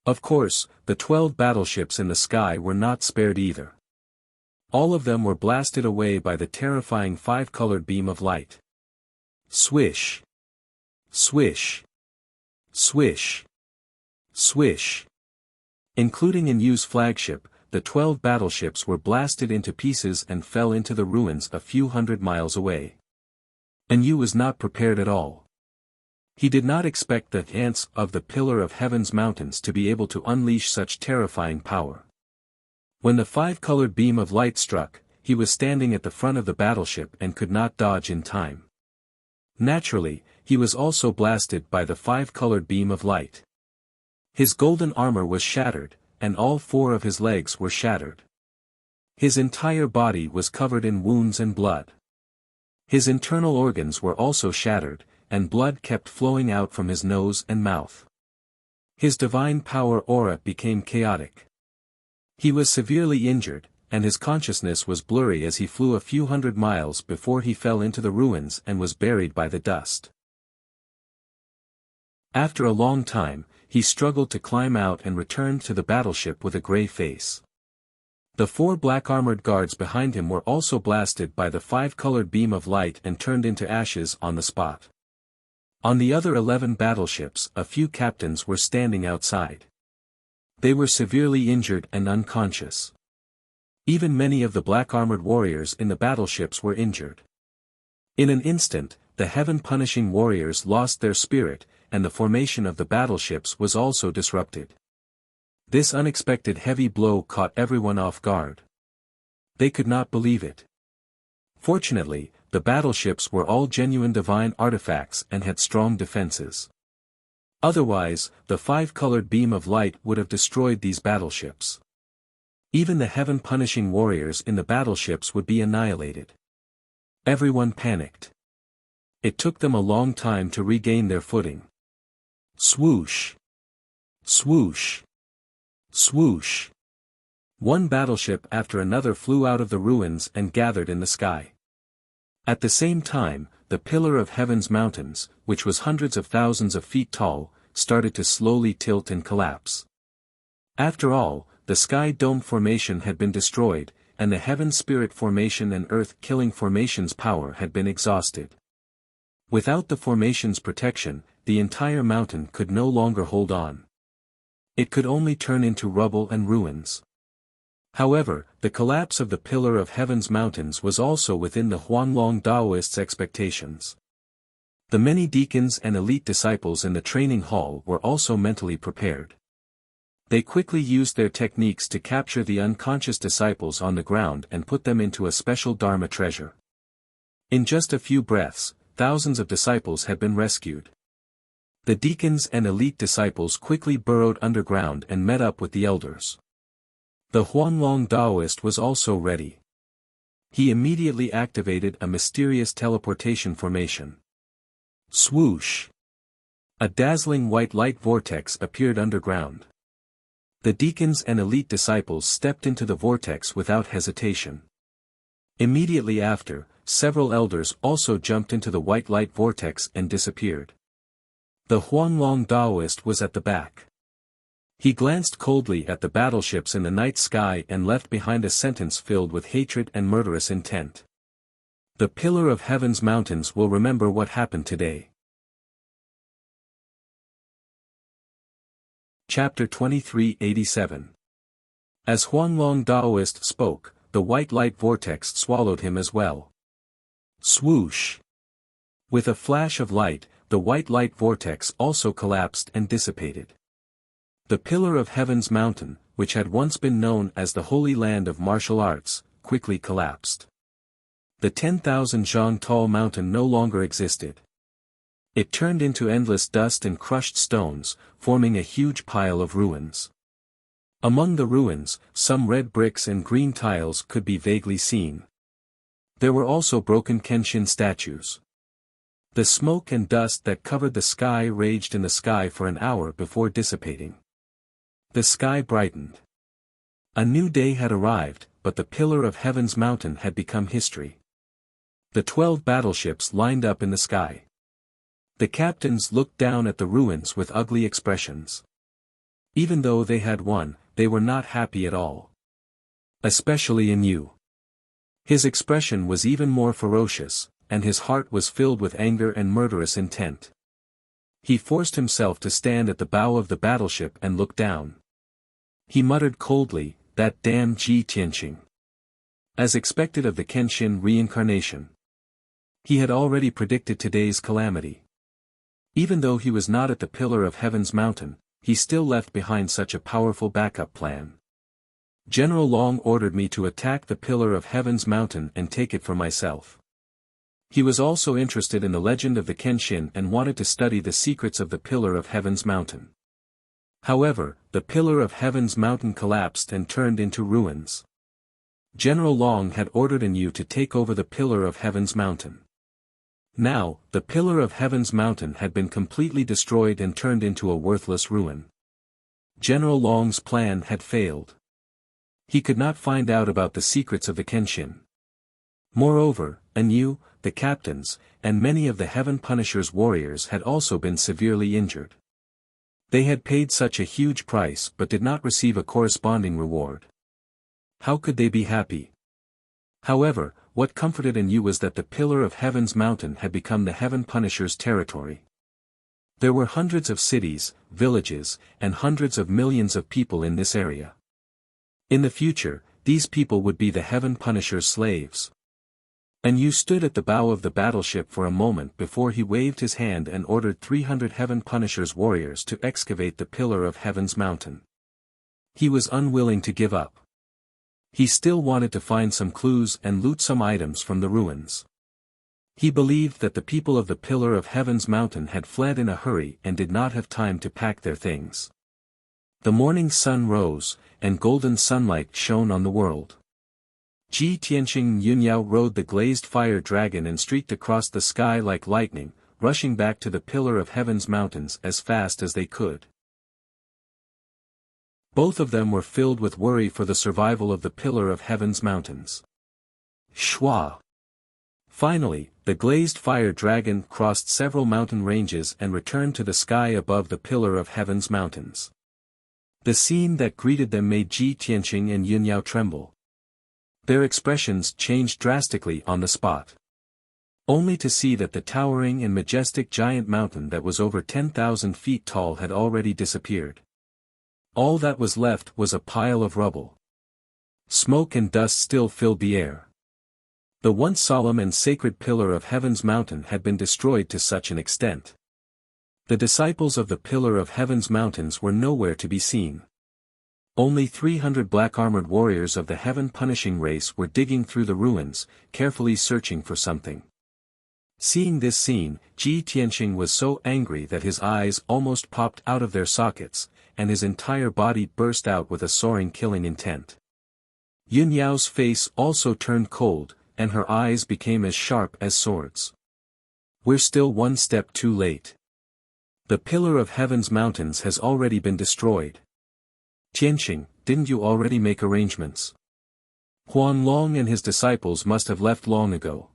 Of course, the 12 battleships in the sky were not spared either. All of them were blasted away by the terrifying five-colored beam of light. Swish! Swish! Swish! Swish! Including Inyu's flagship, the 12 battleships were blasted into pieces and fell into the ruins a few hundred miles away. Inyu was not prepared at all. He did not expect the ants of the Pillar of Heaven's mountains to be able to unleash such terrifying power. When the five-colored beam of light struck, he was standing at the front of the battleship and could not dodge in time. Naturally, he was also blasted by the five-colored beam of light. His golden armor was shattered, and all 4 of his legs were shattered. His entire body was covered in wounds and blood. His internal organs were also shattered, and blood kept flowing out from his nose and mouth. His divine power aura became chaotic. He was severely injured, and his consciousness was blurry as he flew a few hundred miles before he fell into the ruins and was buried by the dust. After a long time, he struggled to climb out and returned to the battleship with a gray face. The 4 black-armored guards behind him were also blasted by the five-colored beam of light and turned into ashes on the spot. On the other 11 battleships, a few captains were standing outside. They were severely injured and unconscious. Even many of the black-armored warriors in the battleships were injured. In an instant, the heaven-punishing warriors lost their spirit, and the formation of the battleships was also disrupted. This unexpected heavy blow caught everyone off guard. They could not believe it. Fortunately, the battleships were all genuine divine artifacts and had strong defenses. Otherwise, the five-colored beam of light would have destroyed these battleships. Even the heaven-punishing warriors in the battleships would be annihilated. Everyone panicked. It took them a long time to regain their footing. Swoosh! Swoosh! Swoosh! One battleship after another flew out of the ruins and gathered in the sky. At the same time, the Pillar of Heaven's mountains, which was hundreds of thousands of feet tall, started to slowly tilt and collapse. After all, the Sky Dome Formation had been destroyed, and the Heaven Spirit Formation and Earth-killing Formation's power had been exhausted. Without the formation's protection, the entire mountain could no longer hold on. It could only turn into rubble and ruins. However, the collapse of the Pillar of Heaven's mountains was also within the Huanglong Daoists' expectations. The many deacons and elite disciples in the training hall were also mentally prepared. They quickly used their techniques to capture the unconscious disciples on the ground and put them into a special Dharma treasure. In just a few breaths, thousands of disciples had been rescued. The deacons and elite disciples quickly burrowed underground and met up with the elders. The Huanglong Daoist was also ready. He immediately activated a mysterious teleportation formation. Swoosh! A dazzling white light vortex appeared underground. The deacons and elite disciples stepped into the vortex without hesitation. Immediately after, several elders also jumped into the white light vortex and disappeared. The Huanglong Daoist was at the back. He glanced coldly at the battleships in the night sky and left behind a sentence filled with hatred and murderous intent. The Pillar of Heaven's mountains will remember what happened today. Chapter 2387. As Huanglong Daoist spoke, the white light vortex swallowed him as well. Swoosh! With a flash of light, the white light vortex also collapsed and dissipated. The Pillar of Heaven's mountain, which had once been known as the Holy Land of Martial Arts, quickly collapsed. The 10,000 zhang tall mountain no longer existed. It turned into endless dust and crushed stones, forming a huge pile of ruins. Among the ruins, some red bricks and green tiles could be vaguely seen. There were also broken Kenshin statues. The smoke and dust that covered the sky raged in the sky for an hour before dissipating. The sky brightened. A new day had arrived, but the Pillar of Heaven's mountain had become history. The 12 battleships lined up in the sky. The captains looked down at the ruins with ugly expressions. Even though they had won, they were not happy at all. Especially in Yu. His expression was even more ferocious, and his heart was filled with anger and murderous intent. He forced himself to stand at the bow of the battleship and look down. He muttered coldly, "That damn Ji Tianqing." As expected of the Kenshin reincarnation. He had already predicted today's calamity. Even though he was not at the Pillar of Heaven's mountain, he still left behind such a powerful backup plan. General Long ordered me to attack the Pillar of Heaven's mountain and take it for myself. He was also interested in the legend of the Kenshin and wanted to study the secrets of the Pillar of Heaven's mountain. However, the Pillar of Heaven's mountain collapsed and turned into ruins. General Long had ordered Yu to take over the Pillar of Heaven's mountain. Now, the Pillar of Heaven's mountain had been completely destroyed and turned into a worthless ruin. General Long's plan had failed. He could not find out about the secrets of the Kenshin. Moreover, Yu, the captains, and many of the Heaven Punisher's warriors had also been severely injured. They had paid such a huge price but did not receive a corresponding reward. How could they be happy? However, what comforted Yu was that the Pillar of Heaven's mountain had become the Heaven Punisher's territory. There were hundreds of cities, villages, and hundreds of millions of people in this area. In the future, these people would be the Heaven Punisher's slaves. Yu stood at the bow of the battleship for a moment before he waved his hand and ordered 300 Heaven Punisher's warriors to excavate the Pillar of Heaven's mountain. He was unwilling to give up. He still wanted to find some clues and loot some items from the ruins. He believed that the people of the Pillar of Heaven's mountain had fled in a hurry and did not have time to pack their things. The morning sun rose, and golden sunlight shone on the world. Ji Tianqing and Yunyao rode the glazed fire dragon and streaked across the sky like lightning, rushing back to the Pillar of Heaven's mountains as fast as they could. Both of them were filled with worry for the survival of the Pillar of Heaven's mountains. Shwa! Finally, the glazed fire dragon crossed several mountain ranges and returned to the sky above the Pillar of Heaven's mountains. The scene that greeted them made Ji Tianqing and Yunyao tremble. Their expressions changed drastically on the spot. Only to see that the towering and majestic giant mountain that was over 10,000 feet tall had already disappeared. All that was left was a pile of rubble. Smoke and dust still filled the air. The once solemn and sacred pillar of Heaven's mountain had been destroyed to such an extent. The disciples of the pillar of Heaven's mountains were nowhere to be seen. Only 300 black-armored warriors of the heaven-punishing race were digging through the ruins, carefully searching for something. Seeing this scene, Ji Tianqing was so angry that his eyes almost popped out of their sockets, and his entire body burst out with a soaring killing intent. Yun Yao's face also turned cold, and her eyes became as sharp as swords. We're still one step too late. The pillar of Heaven's mountains has already been destroyed. Tianqing, didn't you already make arrangements? Huan Long and his disciples must have left long ago.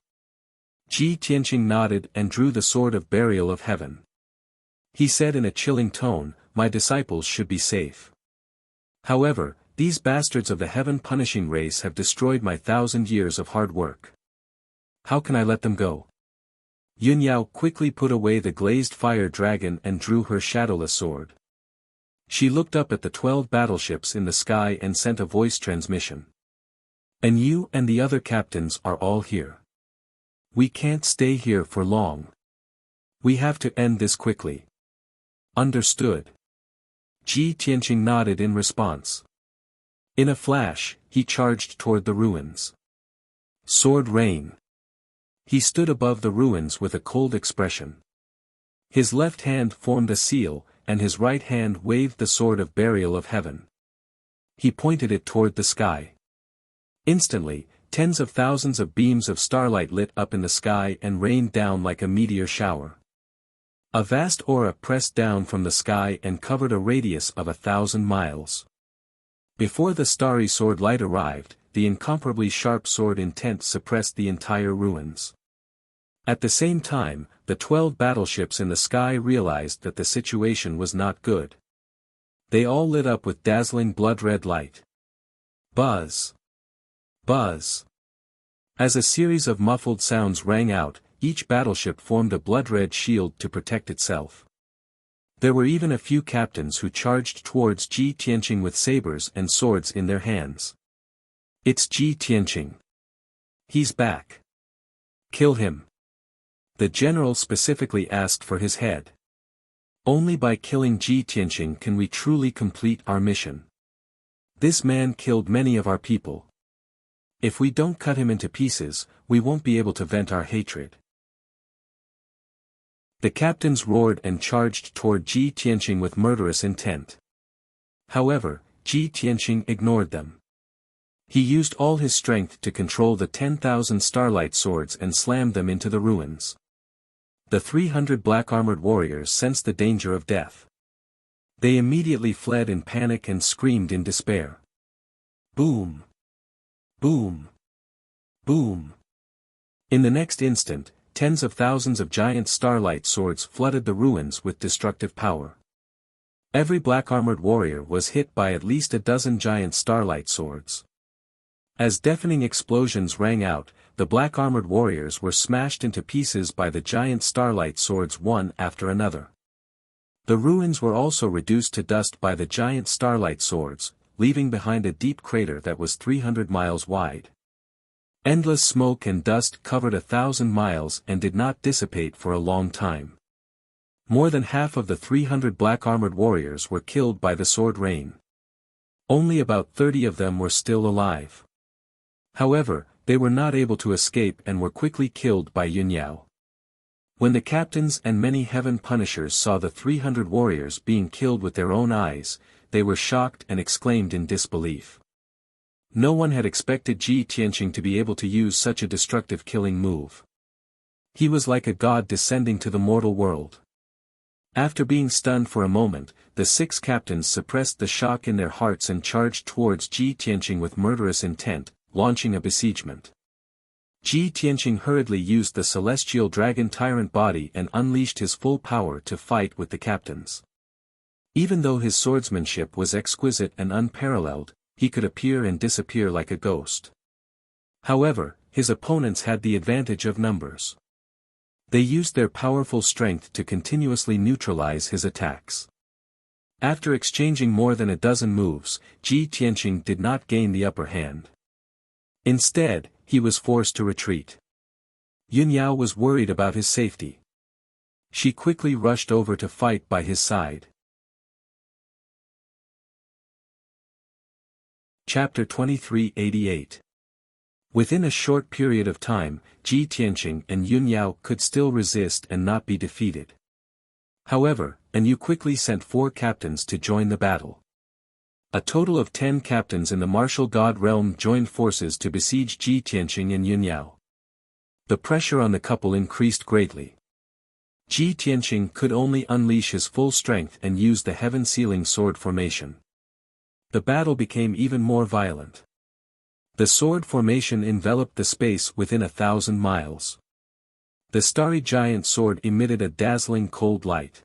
Ji Tianqing nodded and drew the sword of burial of heaven. He said in a chilling tone, my disciples should be safe. However, these bastards of the heaven-punishing race have destroyed my 1,000 years of hard work. How can I let them go? Yun Yao quickly put away the glazed fire dragon and drew her shadowless sword. She looked up at the 12 battleships in the sky and sent a voice transmission. And you and the other captains are all here. We can't stay here for long. We have to end this quickly. Understood. Ji Tianqing nodded in response. In a flash, he charged toward the ruins. Sword rain. He stood above the ruins with a cold expression. His left hand formed a seal, and his right hand waved the sword of burial of heaven. He pointed it toward the sky. Instantly, tens of thousands of beams of starlight lit up in the sky and rained down like a meteor shower. A vast aura pressed down from the sky and covered a radius of 1,000 miles. Before the starry sword light arrived, the incomparably sharp sword intent suppressed the entire ruins. At the same time, the 12 battleships in the sky realized that the situation was not good. They all lit up with dazzling blood-red light. Buzz! Buzz! As a series of muffled sounds rang out, each battleship formed a blood-red shield to protect itself. There were even a few captains who charged towards Ji Tianqing with sabers and swords in their hands. It's Ji Tianqing. He's back. Kill him. The general specifically asked for his head. Only by killing Ji Tianqing can we truly complete our mission. This man killed many of our people. If we don't cut him into pieces, we won't be able to vent our hatred. The captains roared and charged toward Ji Tianqing with murderous intent. However, Ji Tianqing ignored them. He used all his strength to control the 10,000 starlight swords and slammed them into the ruins. The 300 black-armored warriors sensed the danger of death. They immediately fled in panic and screamed in despair. Boom! Boom! Boom! In the next instant, tens of thousands of giant starlight swords flooded the ruins with destructive power. Every black-armored warrior was hit by at least a dozen giant starlight swords. As deafening explosions rang out, the black-armored warriors were smashed into pieces by the giant starlight swords one after another. The ruins were also reduced to dust by the giant starlight swords, leaving behind a deep crater that was 300 miles wide. Endless smoke and dust covered 1,000 miles and did not dissipate for a long time. More than half of the 300 black-armored warriors were killed by the sword rain. Only about 30 of them were still alive. However, they were not able to escape and were quickly killed by Yun Yao. When the captains and many heaven punishers saw the 300 warriors being killed with their own eyes, they were shocked and exclaimed in disbelief. No one had expected Ji Tianqing to be able to use such a destructive killing move. He was like a god descending to the mortal world. After being stunned for a moment, the 6 captains suppressed the shock in their hearts and charged towards Ji Tianqing with murderous intent, launching a besiegement. Ji Tianqing hurriedly used the celestial dragon tyrant body and unleashed his full power to fight with the captains. Even though his swordsmanship was exquisite and unparalleled, he could appear and disappear like a ghost. However, his opponents had the advantage of numbers. They used their powerful strength to continuously neutralize his attacks. After exchanging more than a dozen moves, Ji Tianqing did not gain the upper hand. Instead, he was forced to retreat. Yun Yao was worried about his safety. She quickly rushed over to fight by his side. Chapter 2388. Within a short period of time, Ji Tianqing and Yun Yao could still resist and not be defeated. However, Yu quickly sent 4 captains to join the battle. A total of 10 captains in the martial god realm joined forces to besiege Ji Tianqing and Yun Yao. The pressure on the couple increased greatly. Ji Tianqing could only unleash his full strength and use the heaven-sealing sword formation. The battle became even more violent. The sword formation enveloped the space within 1,000 miles. The starry giant sword emitted a dazzling cold light.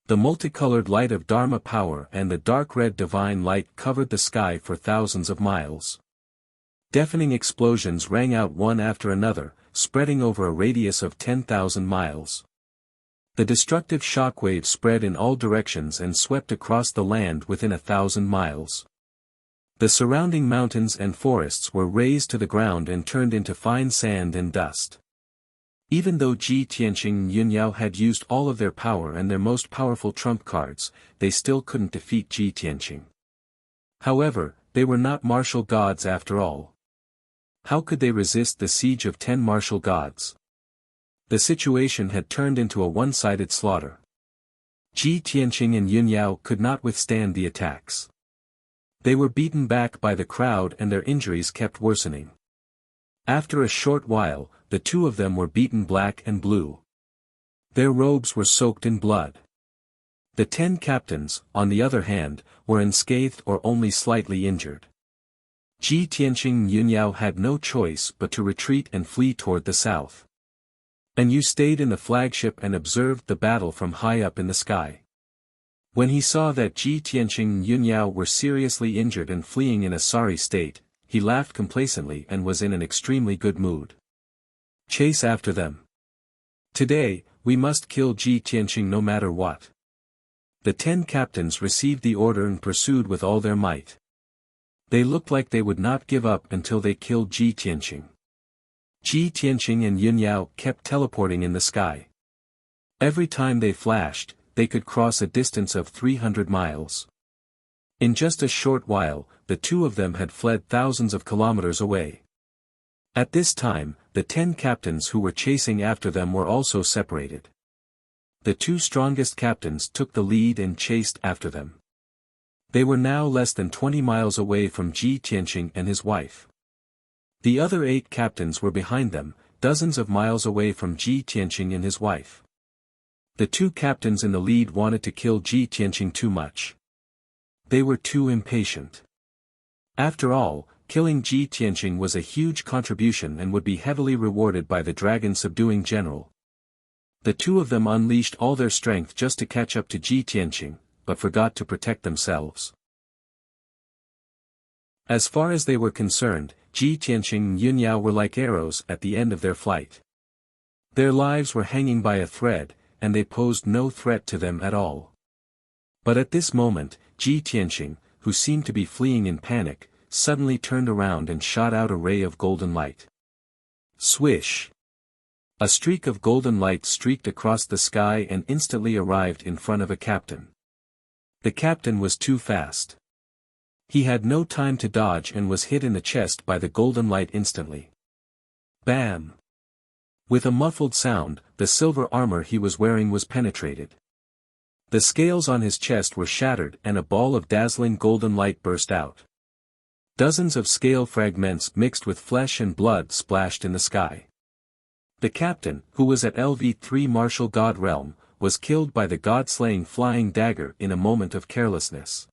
The multicolored light of Dharma power and the dark red divine light covered the sky for thousands of miles. Deafening explosions rang out one after another, spreading over a radius of 10,000 miles. The destructive shockwaves spread in all directions and swept across the land within 1,000 miles. The surrounding mountains and forests were razed to the ground and turned into fine sand and dust. Even though Ji Tianqing and Yun Yao had used all of their power and their most powerful trump cards, they still couldn't defeat Ji Tianqing. However, they were not martial gods after all. How could they resist the siege of 10 martial gods? The situation had turned into a one-sided slaughter. Ji Tianqing and Yun Yao could not withstand the attacks. They were beaten back by the crowd and their injuries kept worsening. After a short while, the two of them were beaten black and blue. Their robes were soaked in blood. The 10 captains, on the other hand, were unscathed or only slightly injured. Ji Tianqing and Yun Yao had no choice but to retreat and flee toward the south. Yu stayed in the flagship and observed the battle from high up in the sky. When he saw that Ji Tianqing and Yun Yao were seriously injured and fleeing in a sorry state, he laughed complacently and was in an extremely good mood. Chase after them. Today, we must kill Ji Tianqing no matter what. The 10 captains received the order and pursued with all their might. They looked like they would not give up until they killed Ji Tianqing. Ji Tianqing and Yun Yao kept teleporting in the sky. Every time they flashed, they could cross a distance of 300 miles. In just a short while, the two of them had fled thousands of kilometers away. At this time, the 10 captains who were chasing after them were also separated. The 2 strongest captains took the lead and chased after them. They were now less than 20 miles away from Ji Tianqing and his wife. The other 8 captains were behind them, dozens of miles away from Ji Tianqing and his wife. The 2 captains in the lead wanted to kill Ji Tianqing too much. They were too impatient. After all, killing Ji Tianqing was a huge contribution and would be heavily rewarded by the dragon-subduing general. The 2 of them unleashed all their strength just to catch up to Ji Tianqing, but forgot to protect themselves. As far as they were concerned, Ji Tianqing and Yun Yao were like arrows at the end of their flight. Their lives were hanging by a thread, and they posed no threat to them at all. But at this moment, Ji Tianqing, who seemed to be fleeing in panic, suddenly turned around and shot out a ray of golden light. Swish! A streak of golden light streaked across the sky and instantly arrived in front of a captain. The captain was too fast. He had no time to dodge and was hit in the chest by the golden light instantly. Bam! With a muffled sound, the silver armor he was wearing was penetrated. The scales on his chest were shattered and a ball of dazzling golden light burst out. Dozens of scale fragments mixed with flesh and blood splashed in the sky. The captain, who was at LV3 martial god realm, was killed by the god-slaying flying dagger in a moment of carelessness.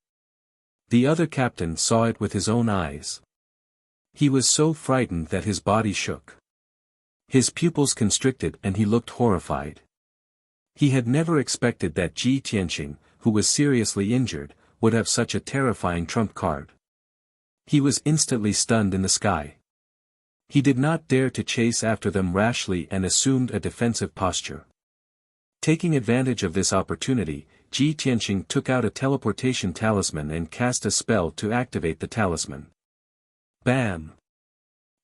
The other captain saw it with his own eyes. He was so frightened that his body shook. His pupils constricted and he looked horrified. He had never expected that Ji Tianqing, who was seriously injured, would have such a terrifying trump card. He was instantly stunned in the sky. He did not dare to chase after them rashly and assumed a defensive posture. Taking advantage of this opportunity, Ji Tianqing took out a teleportation talisman and cast a spell to activate the talisman. Bam!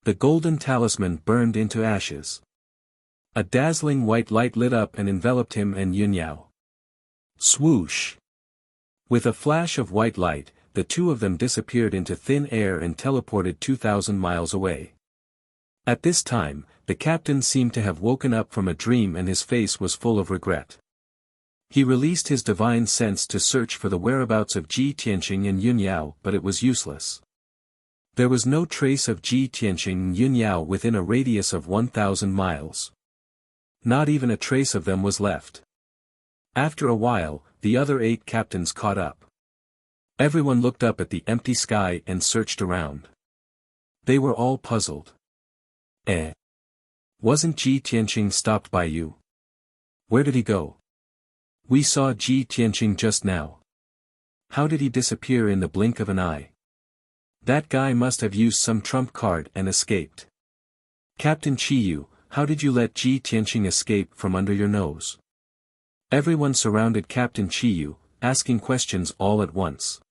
The golden talisman burned into ashes. A dazzling white light lit up and enveloped him and Yunyao. Swoosh! With a flash of white light, the two of them disappeared into thin air and teleported 2,000 miles away. At this time, the captain seemed to have woken up from a dream and his face was full of regret. He released his divine sense to search for the whereabouts of Ji Tianqing and Yunyao, but it was useless. There was no trace of Ji Tianqing and Yunyao within a radius of 1,000 miles. Not even a trace of them was left. After a while, the other 8 captains caught up. Everyone looked up at the empty sky and searched around. They were all puzzled. Wasn't Ji Tianqing stopped by you? Where did he go? We saw Ji Tianqing just now. How did he disappear in the blink of an eye? That guy must have used some trump card and escaped. Captain Chiyu, how did you let Ji Tianqing escape from under your nose? Everyone surrounded Captain Chiyu, asking questions all at once.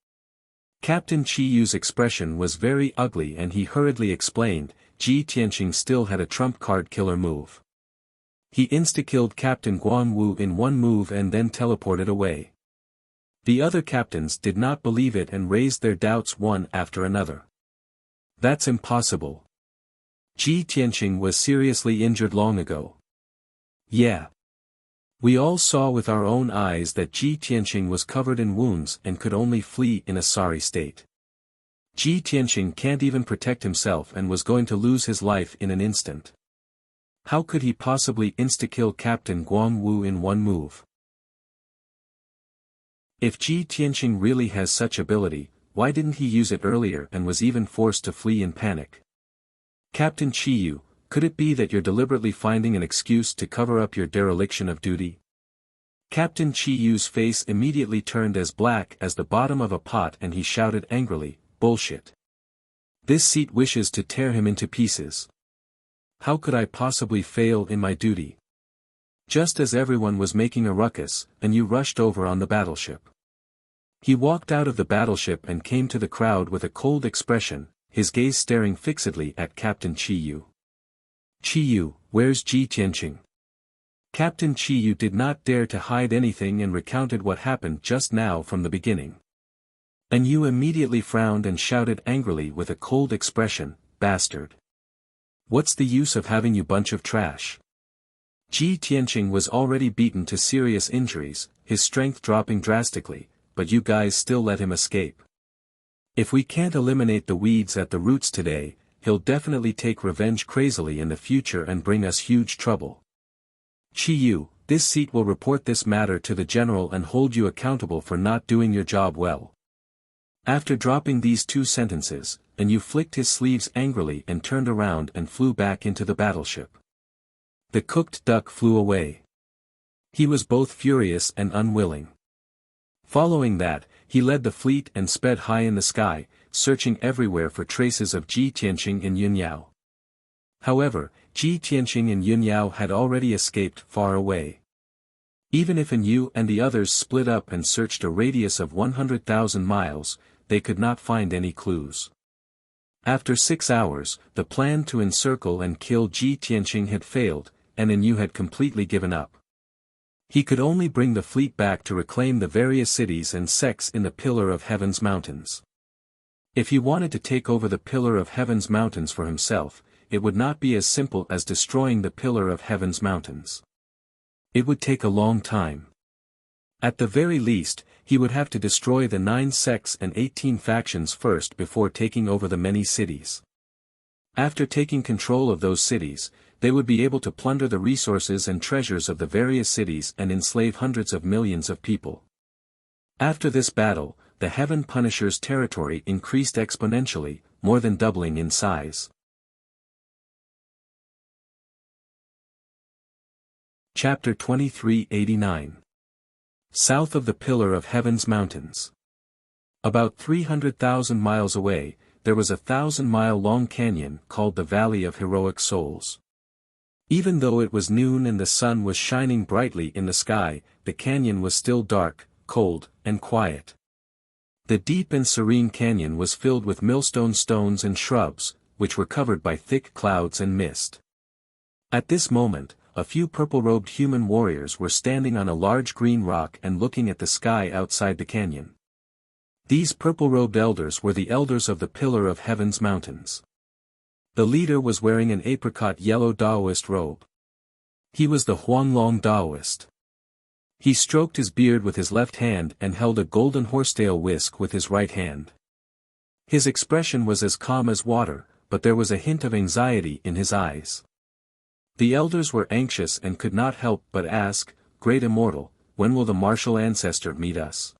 Captain Chiyu's expression was very ugly and he hurriedly explained, Ji Tianqing still had a trump card killer move. He insta-killed Captain Guanwu in one move and then teleported away. The other captains did not believe it and raised their doubts one after another. That's impossible. Ji Tianqing was seriously injured long ago. Yeah. We all saw with our own eyes that Ji Tianqing was covered in wounds and could only flee in a sorry state. Ji Tianqing can't even protect himself and was going to lose his life in an instant. How could he possibly insta-kill Captain Guanwu in one move? If Ji Tianqing really has such ability, why didn't he use it earlier and was even forced to flee in panic? Captain Chiyu, could it be that you're deliberately finding an excuse to cover up your dereliction of duty? Captain Chiyu's face immediately turned as black as the bottom of a pot and he shouted angrily, bullshit. This seat wishes to tear him into pieces. How could I possibly fail in my duty? Just as everyone was making a ruckus, and you rushed over on the battleship. He walked out of the battleship and came to the crowd with a cold expression, his gaze staring fixedly at Captain Chiyu. Chiyu, where's Ji Tianqing? Captain Chiyu did not dare to hide anything and recounted what happened just now from the beginning. And you immediately frowned and shouted angrily with a cold expression, bastard. What's the use of having you bunch of trash? Ji Tianqing was already beaten to serious injuries, his strength dropping drastically, but you guys still let him escape. If we can't eliminate the weeds at the roots today, he'll definitely take revenge crazily in the future and bring us huge trouble. Chiyu, this seat will report this matter to the general and hold you accountable for not doing your job well. After dropping these 2 sentences, and you flicked his sleeves angrily and turned around and flew back into the battleship. The cooked duck flew away. He was both furious and unwilling. Following that, he led the fleet and sped high in the sky, searching everywhere for traces of Ji Tianqing and Yunyao. However, Ji Tianqing and Yunyao had already escaped far away. Even if you and the others split up and searched a radius of 100,000 miles, they could not find any clues. After 6 hours, the plan to encircle and kill Ji Tianqing had failed, and Yu had completely given up. He could only bring the fleet back to reclaim the various cities and sects in the Pillar of Heaven's mountains. If he wanted to take over the Pillar of Heaven's mountains for himself, it would not be as simple as destroying the Pillar of Heaven's mountains. It would take a long time. At the very least, he would have to destroy the 9 sects and 18 factions first before taking over the many cities. After taking control of those cities, they would be able to plunder the resources and treasures of the various cities and enslave hundreds of millions of people. After this battle, the Heaven Punisher's territory increased exponentially, more than doubling in size. Chapter 2389. South of the Pillar of Heaven's Mountains. About 300,000 miles away, there was a 1,000-mile-long canyon called the Valley of Heroic Souls. Even though it was noon and the sun was shining brightly in the sky, the canyon was still dark, cold, and quiet. The deep and serene canyon was filled with millstone stones and shrubs, which were covered by thick clouds and mist. At this moment, a few purple-robed human warriors were standing on a large green rock and looking at the sky outside the canyon. These purple-robed elders were the elders of the Pillar of Heaven's mountains. The leader was wearing an apricot-yellow Taoist robe. He was the Huanglong Taoist. He stroked his beard with his left hand and held a golden horsetail whisk with his right hand. His expression was as calm as water, but there was a hint of anxiety in his eyes. The elders were anxious and could not help but ask, "Great Immortal, when will the martial ancestor meet us?"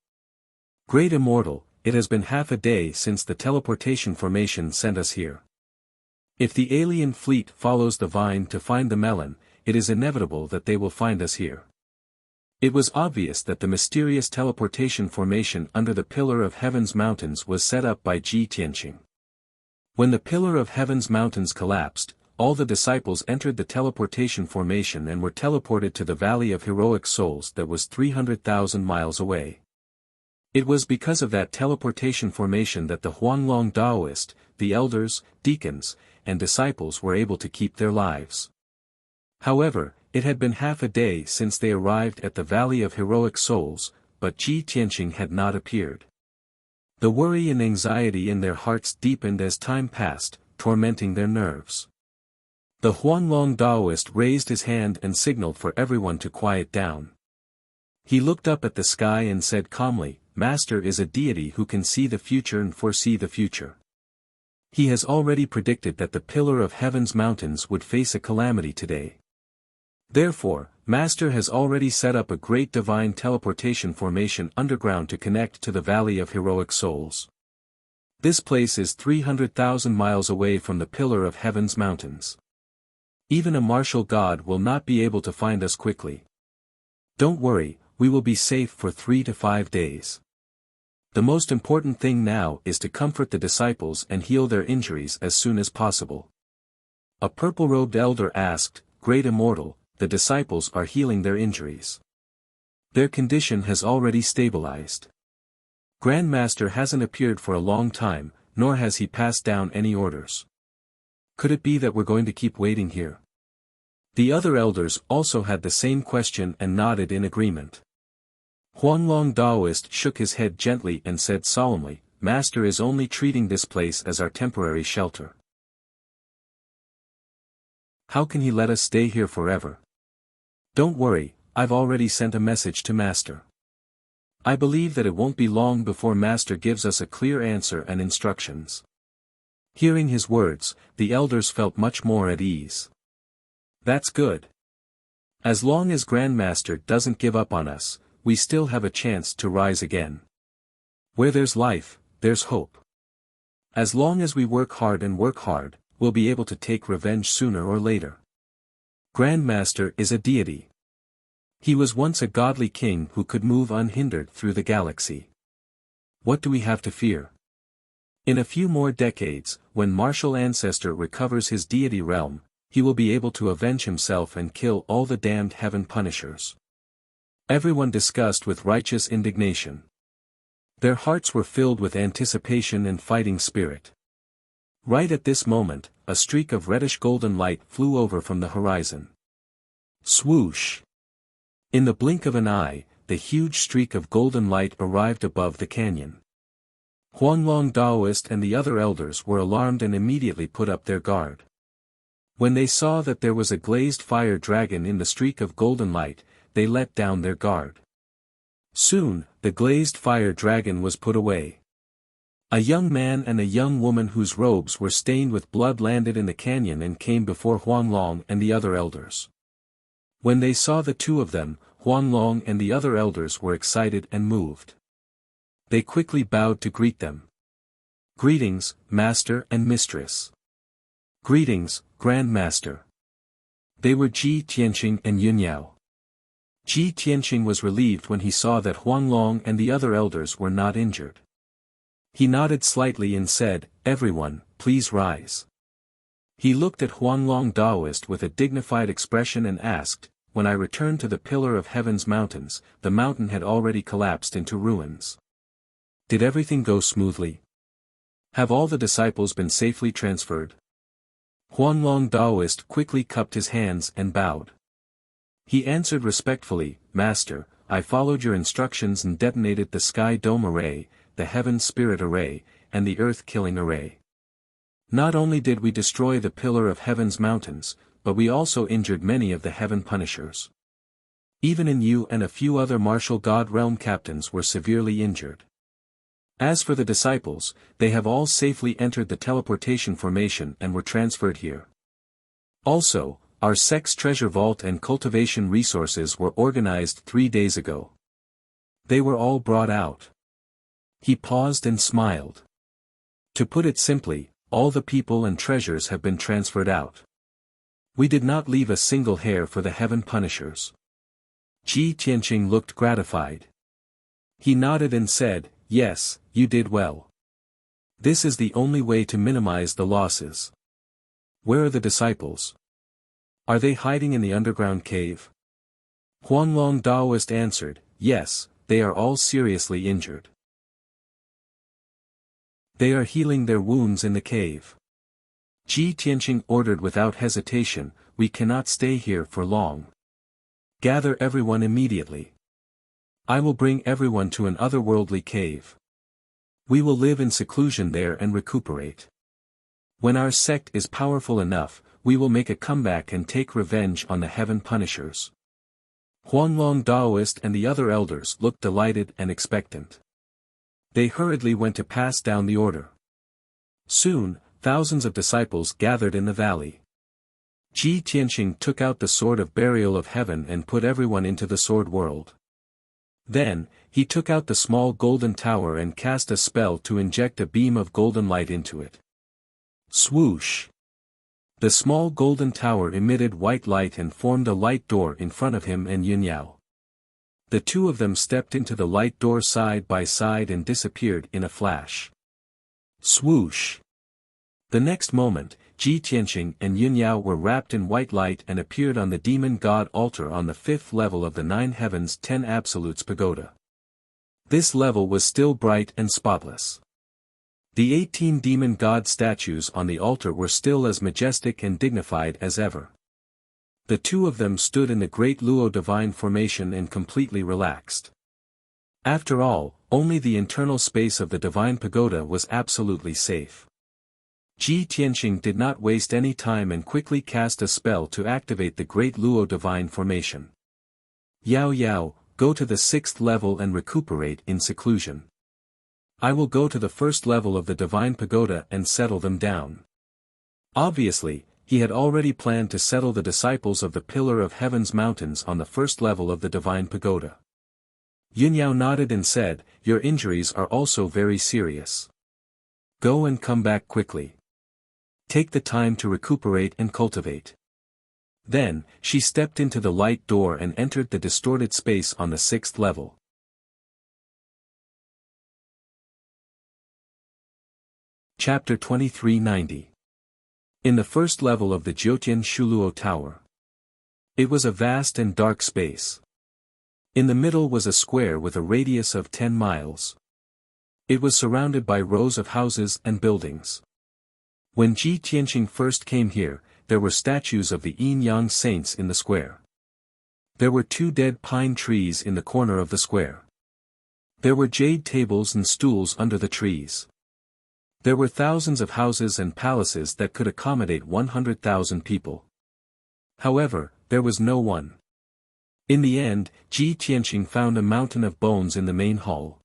"Great Immortal, it has been half a day since the teleportation formation sent us here. If the alien fleet follows the vine to find the melon, it is inevitable that they will find us here." It was obvious that the mysterious teleportation formation under the Pillar of Heaven's mountains was set up by Ji Tianqing. When the Pillar of Heaven's mountains collapsed, all the disciples entered the teleportation formation and were teleported to the Valley of Heroic Souls that was 300,000 miles away. It was because of that teleportation formation that the Huanglong Taoist, the elders, deacons, and disciples were able to keep their lives. However, it had been half a day since they arrived at the Valley of Heroic Souls, but Ji Tianqing had not appeared. The worry and anxiety in their hearts deepened as time passed, tormenting their nerves. The Huanglong Taoist raised his hand and signaled for everyone to quiet down. He looked up at the sky and said calmly, "Master is a deity who can see the future and foresee the future. He has already predicted that the Pillar of Heaven's mountains would face a calamity today. Therefore, Master has already set up a great divine teleportation formation underground to connect to the Valley of Heroic Souls. This place is 300,000 miles away from the Pillar of Heaven's mountains. Even a martial god will not be able to find us quickly. Don't worry, we will be safe for 3 to 5 days. The most important thing now is to comfort the disciples and heal their injuries as soon as possible." A purple-robed elder asked, "Great Immortal, the disciples are healing their injuries. Their condition has already stabilized. Grandmaster hasn't appeared for a long time, nor has he passed down any orders. Could it be that we're going to keep waiting here?" The other elders also had the same question and nodded in agreement. Huanglong Taoist shook his head gently and said solemnly, "Master is only treating this place as our temporary shelter. How can he let us stay here forever? Don't worry, I've already sent a message to Master. I believe that it won't be long before Master gives us a clear answer and instructions." Hearing his words, the elders felt much more at ease. "That's good. As long as Grandmaster doesn't give up on us, we still have a chance to rise again. Where there's life, there's hope. As long as we work hard, we'll be able to take revenge sooner or later. Grandmaster is a deity. He was once a godly king who could move unhindered through the galaxy. What do we have to fear? In a few more decades, when Martial Ancestor recovers his deity realm, he will be able to avenge himself and kill all the damned heaven punishers." Everyone discussed with righteous indignation. Their hearts were filled with anticipation and fighting spirit. Right at this moment, a streak of reddish-golden light flew over from the horizon. Swoosh! In the blink of an eye, the huge streak of golden light arrived above the canyon. Huanglong Taoist and the other elders were alarmed and immediately put up their guard. When they saw that there was a glazed fire dragon in the streak of golden light, they let down their guard. Soon, the glazed fire dragon was put away. A young man and a young woman whose robes were stained with blood landed in the canyon and came before Huanglong and the other elders. When they saw the two of them, Huanglong and the other elders were excited and moved. They quickly bowed to greet them. "Greetings, Master and Mistress." "Greetings, Grand Master." They were Ji Tianqing and Yunyao. Ji Tianqing was relieved when he saw that Huanglong and the other elders were not injured. He nodded slightly and said, "Everyone, please rise." He looked at Huanglong Taoist with a dignified expression and asked, when I returned to the Pillar of Heaven's mountains, the mountain had already collapsed into ruins. Did everything go smoothly? Have all the disciples been safely transferred? Huanglong Daoist quickly cupped his hands and bowed. He answered respectfully, Master, I followed your instructions and detonated the Sky Dome Array, the Heaven Spirit Array, and the Earth Killing Array. Not only did we destroy the Pillar of Heaven's mountains, but we also injured many of the Heaven Punishers. Even in you and a few other martial God Realm captains were severely injured. As for the disciples, they have all safely entered the teleportation formation and were transferred here. Also, our Sect's treasure vault and cultivation resources were organized 3 days ago. They were all brought out. He paused and smiled. To put it simply, all the people and treasures have been transferred out. We did not leave a single hair for the Heaven Punishers. Ji Tianqing looked gratified. He nodded and said, Yes, you did well. This is the only way to minimize the losses. Where are the disciples? Are they hiding in the underground cave? Huanglong Daoist answered, Yes, they are all seriously injured. They are healing their wounds in the cave. Ji Tianqing ordered without hesitation, We cannot stay here for long. Gather everyone immediately. I will bring everyone to an otherworldly cave. We will live in seclusion there and recuperate. When our sect is powerful enough, we will make a comeback and take revenge on the Heaven Punishers. Huanglong Daoist and the other elders looked delighted and expectant. They hurriedly went to pass down the order. Soon, thousands of disciples gathered in the valley. Ji Tianqing took out the Sword of Burial of Heaven and put everyone into the Sword World. Then, he took out the small golden tower and cast a spell to inject a beam of golden light into it. Swoosh! The small golden tower emitted white light and formed a light door in front of him and Yunyao. The two of them stepped into the light door side by side and disappeared in a flash. Swoosh! The next moment, Ji Tianqing and Yunyao were wrapped in white light and appeared on the Demon God altar on the 5th level of the 9 Heavens 10 Absolutes Pagoda. This level was still bright and spotless. The 18 demon god statues on the altar were still as majestic and dignified as ever. The two of them stood in the great Luo divine formation and completely relaxed. After all, only the internal space of the divine pagoda was absolutely safe. Ji Tianqing did not waste any time and quickly cast a spell to activate the great Luo divine formation. Yao Yao, go to the 6th level and recuperate in seclusion. I will go to the 1st level of the divine pagoda and settle them down. Obviously, he had already planned to settle the disciples of the Pillar of Heaven's mountains on the 1st level of the divine pagoda. Yunyao nodded and said, Your injuries are also very serious. Go and come back quickly. Take the time to recuperate and cultivate. Then, she stepped into the light door and entered the distorted space on the 6th level. Chapter 2390. In the 1st level of the Jiutian Shuluo Tower. It was a vast and dark space. In the middle was a square with a radius of 10 miles. It was surrounded by rows of houses and buildings. When Ji Tianqing first came here, there were statues of the Yin-Yang saints in the square. There were 2 dead pine trees in the corner of the square. There were jade tables and stools under the trees. There were thousands of houses and palaces that could accommodate 100,000 people. However, there was no one. In the end, Ji Tianqing found a mountain of bones in the main hall.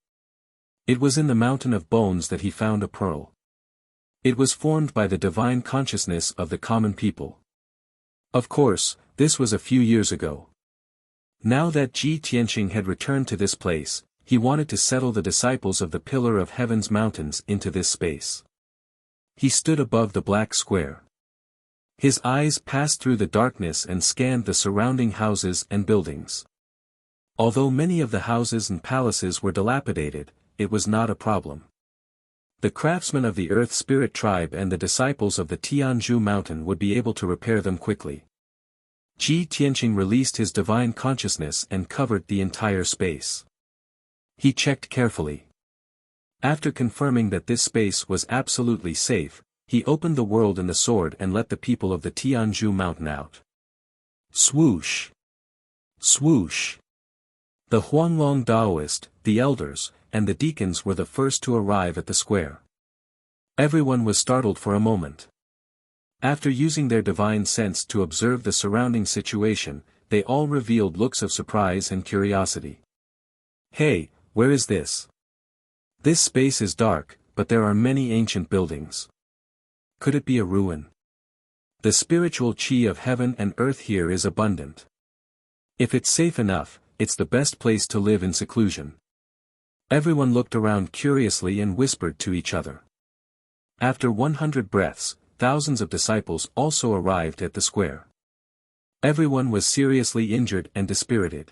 It was in the mountain of bones that he found a pearl. It was formed by the divine consciousness of the common people. Of course, this was a few years ago. Now that Ji Tianqing had returned to this place, he wanted to settle the disciples of the Pillar of Heaven's mountains into this space. He stood above the black square. His eyes passed through the darkness and scanned the surrounding houses and buildings. Although many of the houses and palaces were dilapidated, it was not a problem. The craftsmen of the Earth Spirit tribe and the disciples of the Tianzhu mountain would be able to repair them quickly. Ji Tianqing released his divine consciousness and covered the entire space. He checked carefully. After confirming that this space was absolutely safe, he opened the world and the sword and let the people of the Tianzhu mountain out. Swoosh! Swoosh! The Huanglong Daoist, the elders, and the deacons were the first to arrive at the square. Everyone was startled for a moment. After using their divine sense to observe the surrounding situation, they all revealed looks of surprise and curiosity. Hey, where is this? This space is dark, but there are many ancient buildings. Could it be a ruin? The spiritual qi of heaven and earth here is abundant. If it's safe enough, it's the best place to live in seclusion. Everyone looked around curiously and whispered to each other. After 100 breaths, thousands of disciples also arrived at the square. Everyone was seriously injured and dispirited.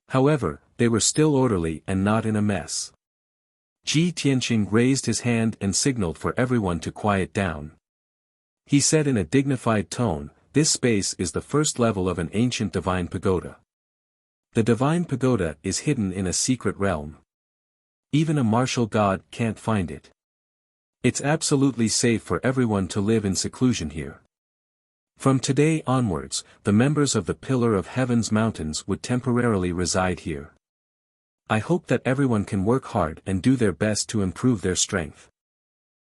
However, they were still orderly and not in a mess. Ji Tianqing raised his hand and signaled for everyone to quiet down. He said in a dignified tone, "This space is the first level of an ancient divine pagoda. The divine pagoda is hidden in a secret realm. Even a martial god can't find it. It's absolutely safe for everyone to live in seclusion here. From today onwards, the members of the Pillar of Heaven's mountains would temporarily reside here. I hope that everyone can work hard and do their best to improve their strength.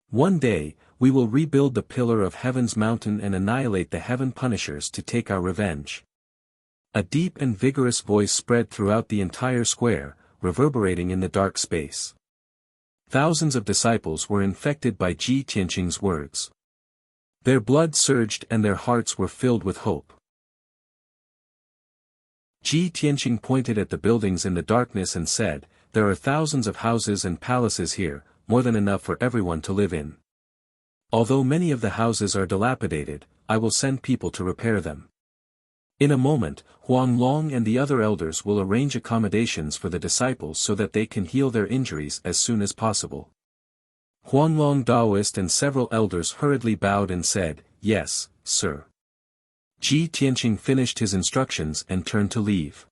One day, we will rebuild the Pillar of Heaven's mountain and annihilate the Heaven Punishers to take our revenge." A deep and vigorous voice spread throughout the entire square, reverberating in the dark space. Thousands of disciples were infected by Ji Tianqing's words. Their blood surged and their hearts were filled with hope. Ji Tianqing pointed at the buildings in the darkness and said, "There are thousands of houses and palaces here, more than enough for everyone to live in. Although many of the houses are dilapidated, I will send people to repair them. In a moment, Huang Long and the other elders will arrange accommodations for the disciples so that they can heal their injuries as soon as possible." Huang Long Daoist and several elders hurriedly bowed and said, "Yes, sir." Ji Tianqing finished his instructions and turned to leave.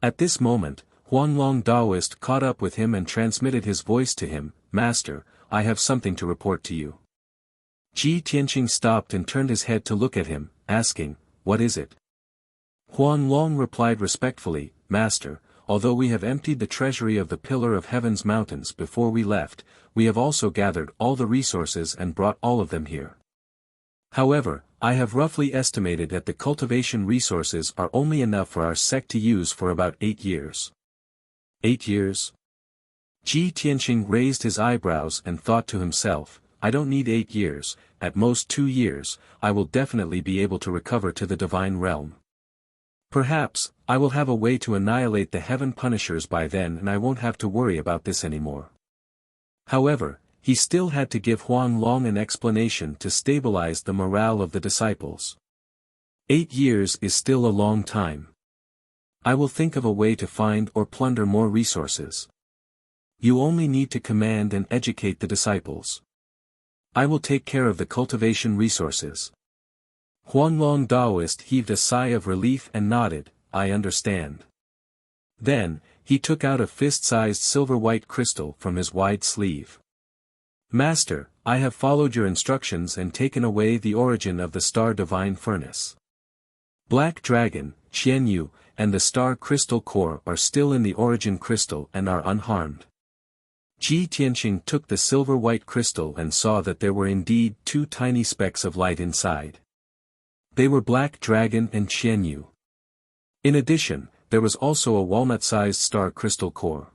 At this moment, Huang Long Daoist caught up with him and transmitted his voice to him, "Master, I have something to report to you." Ji Tianqing stopped and turned his head to look at him, asking, "What is it?" Huang Long replied respectfully, "Master, although we have emptied the treasury of the Pillar of Heaven's mountains before we left, we have also gathered all the resources and brought all of them here. However, I have roughly estimated that the cultivation resources are only enough for our sect to use for about 8 years. 8 years? Ji Tianqing raised his eyebrows and thought to himself, "I don't need 8 years, at most 2 years, I will definitely be able to recover to the divine realm. Perhaps, I will have a way to annihilate the Heaven Punishers by then and I won't have to worry about this anymore." However, he still had to give Huang Long an explanation to stabilize the morale of the disciples. 8 years is still a long time. I will think of a way to find or plunder more resources. You only need to command and educate the disciples. I will take care of the cultivation resources. Huang Long Daoist heaved a sigh of relief and nodded, "I understand." Then, he took out a fist-sized silver-white crystal from his wide sleeve. "Master, I have followed your instructions and taken away the origin of the star divine furnace. Black Dragon, Qianyu, and the star crystal core are still in the origin crystal and are unharmed." Ji Tianqing took the silver-white crystal and saw that there were indeed 2 tiny specks of light inside. They were Black Dragon and Qianyu. In addition, there was also a walnut-sized star crystal core.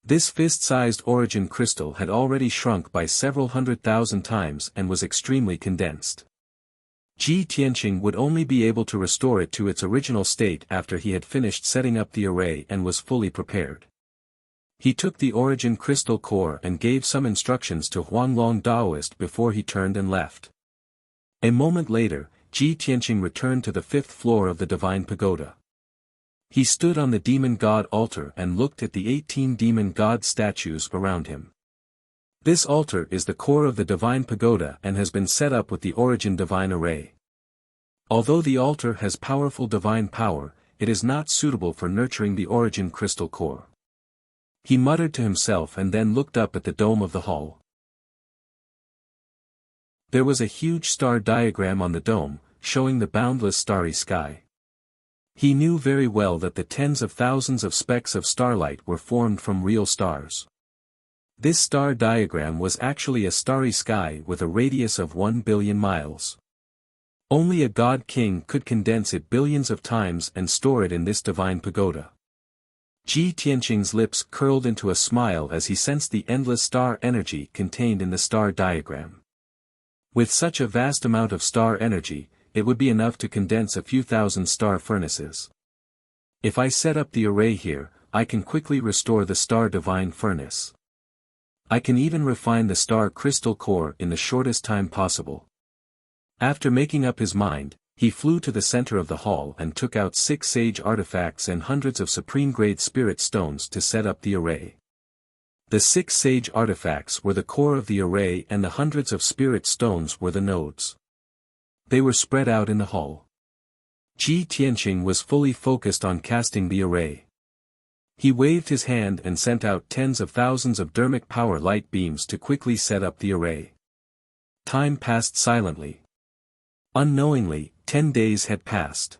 This fist-sized origin crystal had already shrunk by several 100,000 times and was extremely condensed. Ji Tianqing would only be able to restore it to its original state after he had finished setting up the array and was fully prepared. He took the origin crystal core and gave some instructions to Huang Long Daoist before he turned and left. A moment later, Ji Tianqing returned to the 5th floor of the Divine Pagoda. He stood on the Demon God altar and looked at the 18 Demon God statues around him. This altar is the core of the Divine Pagoda and has been set up with the Origin Divine Array. Although the altar has powerful divine power, it is not suitable for nurturing the origin crystal core. He muttered to himself and then looked up at the dome of the hall. There was a huge star diagram on the dome, showing the boundless starry sky. He knew very well that the tens of thousands of specks of starlight were formed from real stars. This star diagram was actually a starry sky with a radius of 1 billion miles. Only a god king could condense it billions of times and store it in this divine pagoda. Ji Tianqing's lips curled into a smile as he sensed the endless star energy contained in the star diagram. With such a vast amount of star energy, it would be enough to condense a few thousand star furnaces. If I set up the array here, I can quickly restore the star divine furnace. I can even refine the star crystal core in the shortest time possible. After making up his mind, he flew to the center of the hall and took out 6 sage artifacts and hundreds of supreme-grade spirit stones to set up the array. The 6 sage artifacts were the core of the array and the hundreds of spirit stones were the nodes. They were spread out in the hall. Ji Tianqing was fully focused on casting the array. He waved his hand and sent out tens of thousands of dermic power light beams to quickly set up the array. Time passed silently. Unknowingly, 10 days had passed.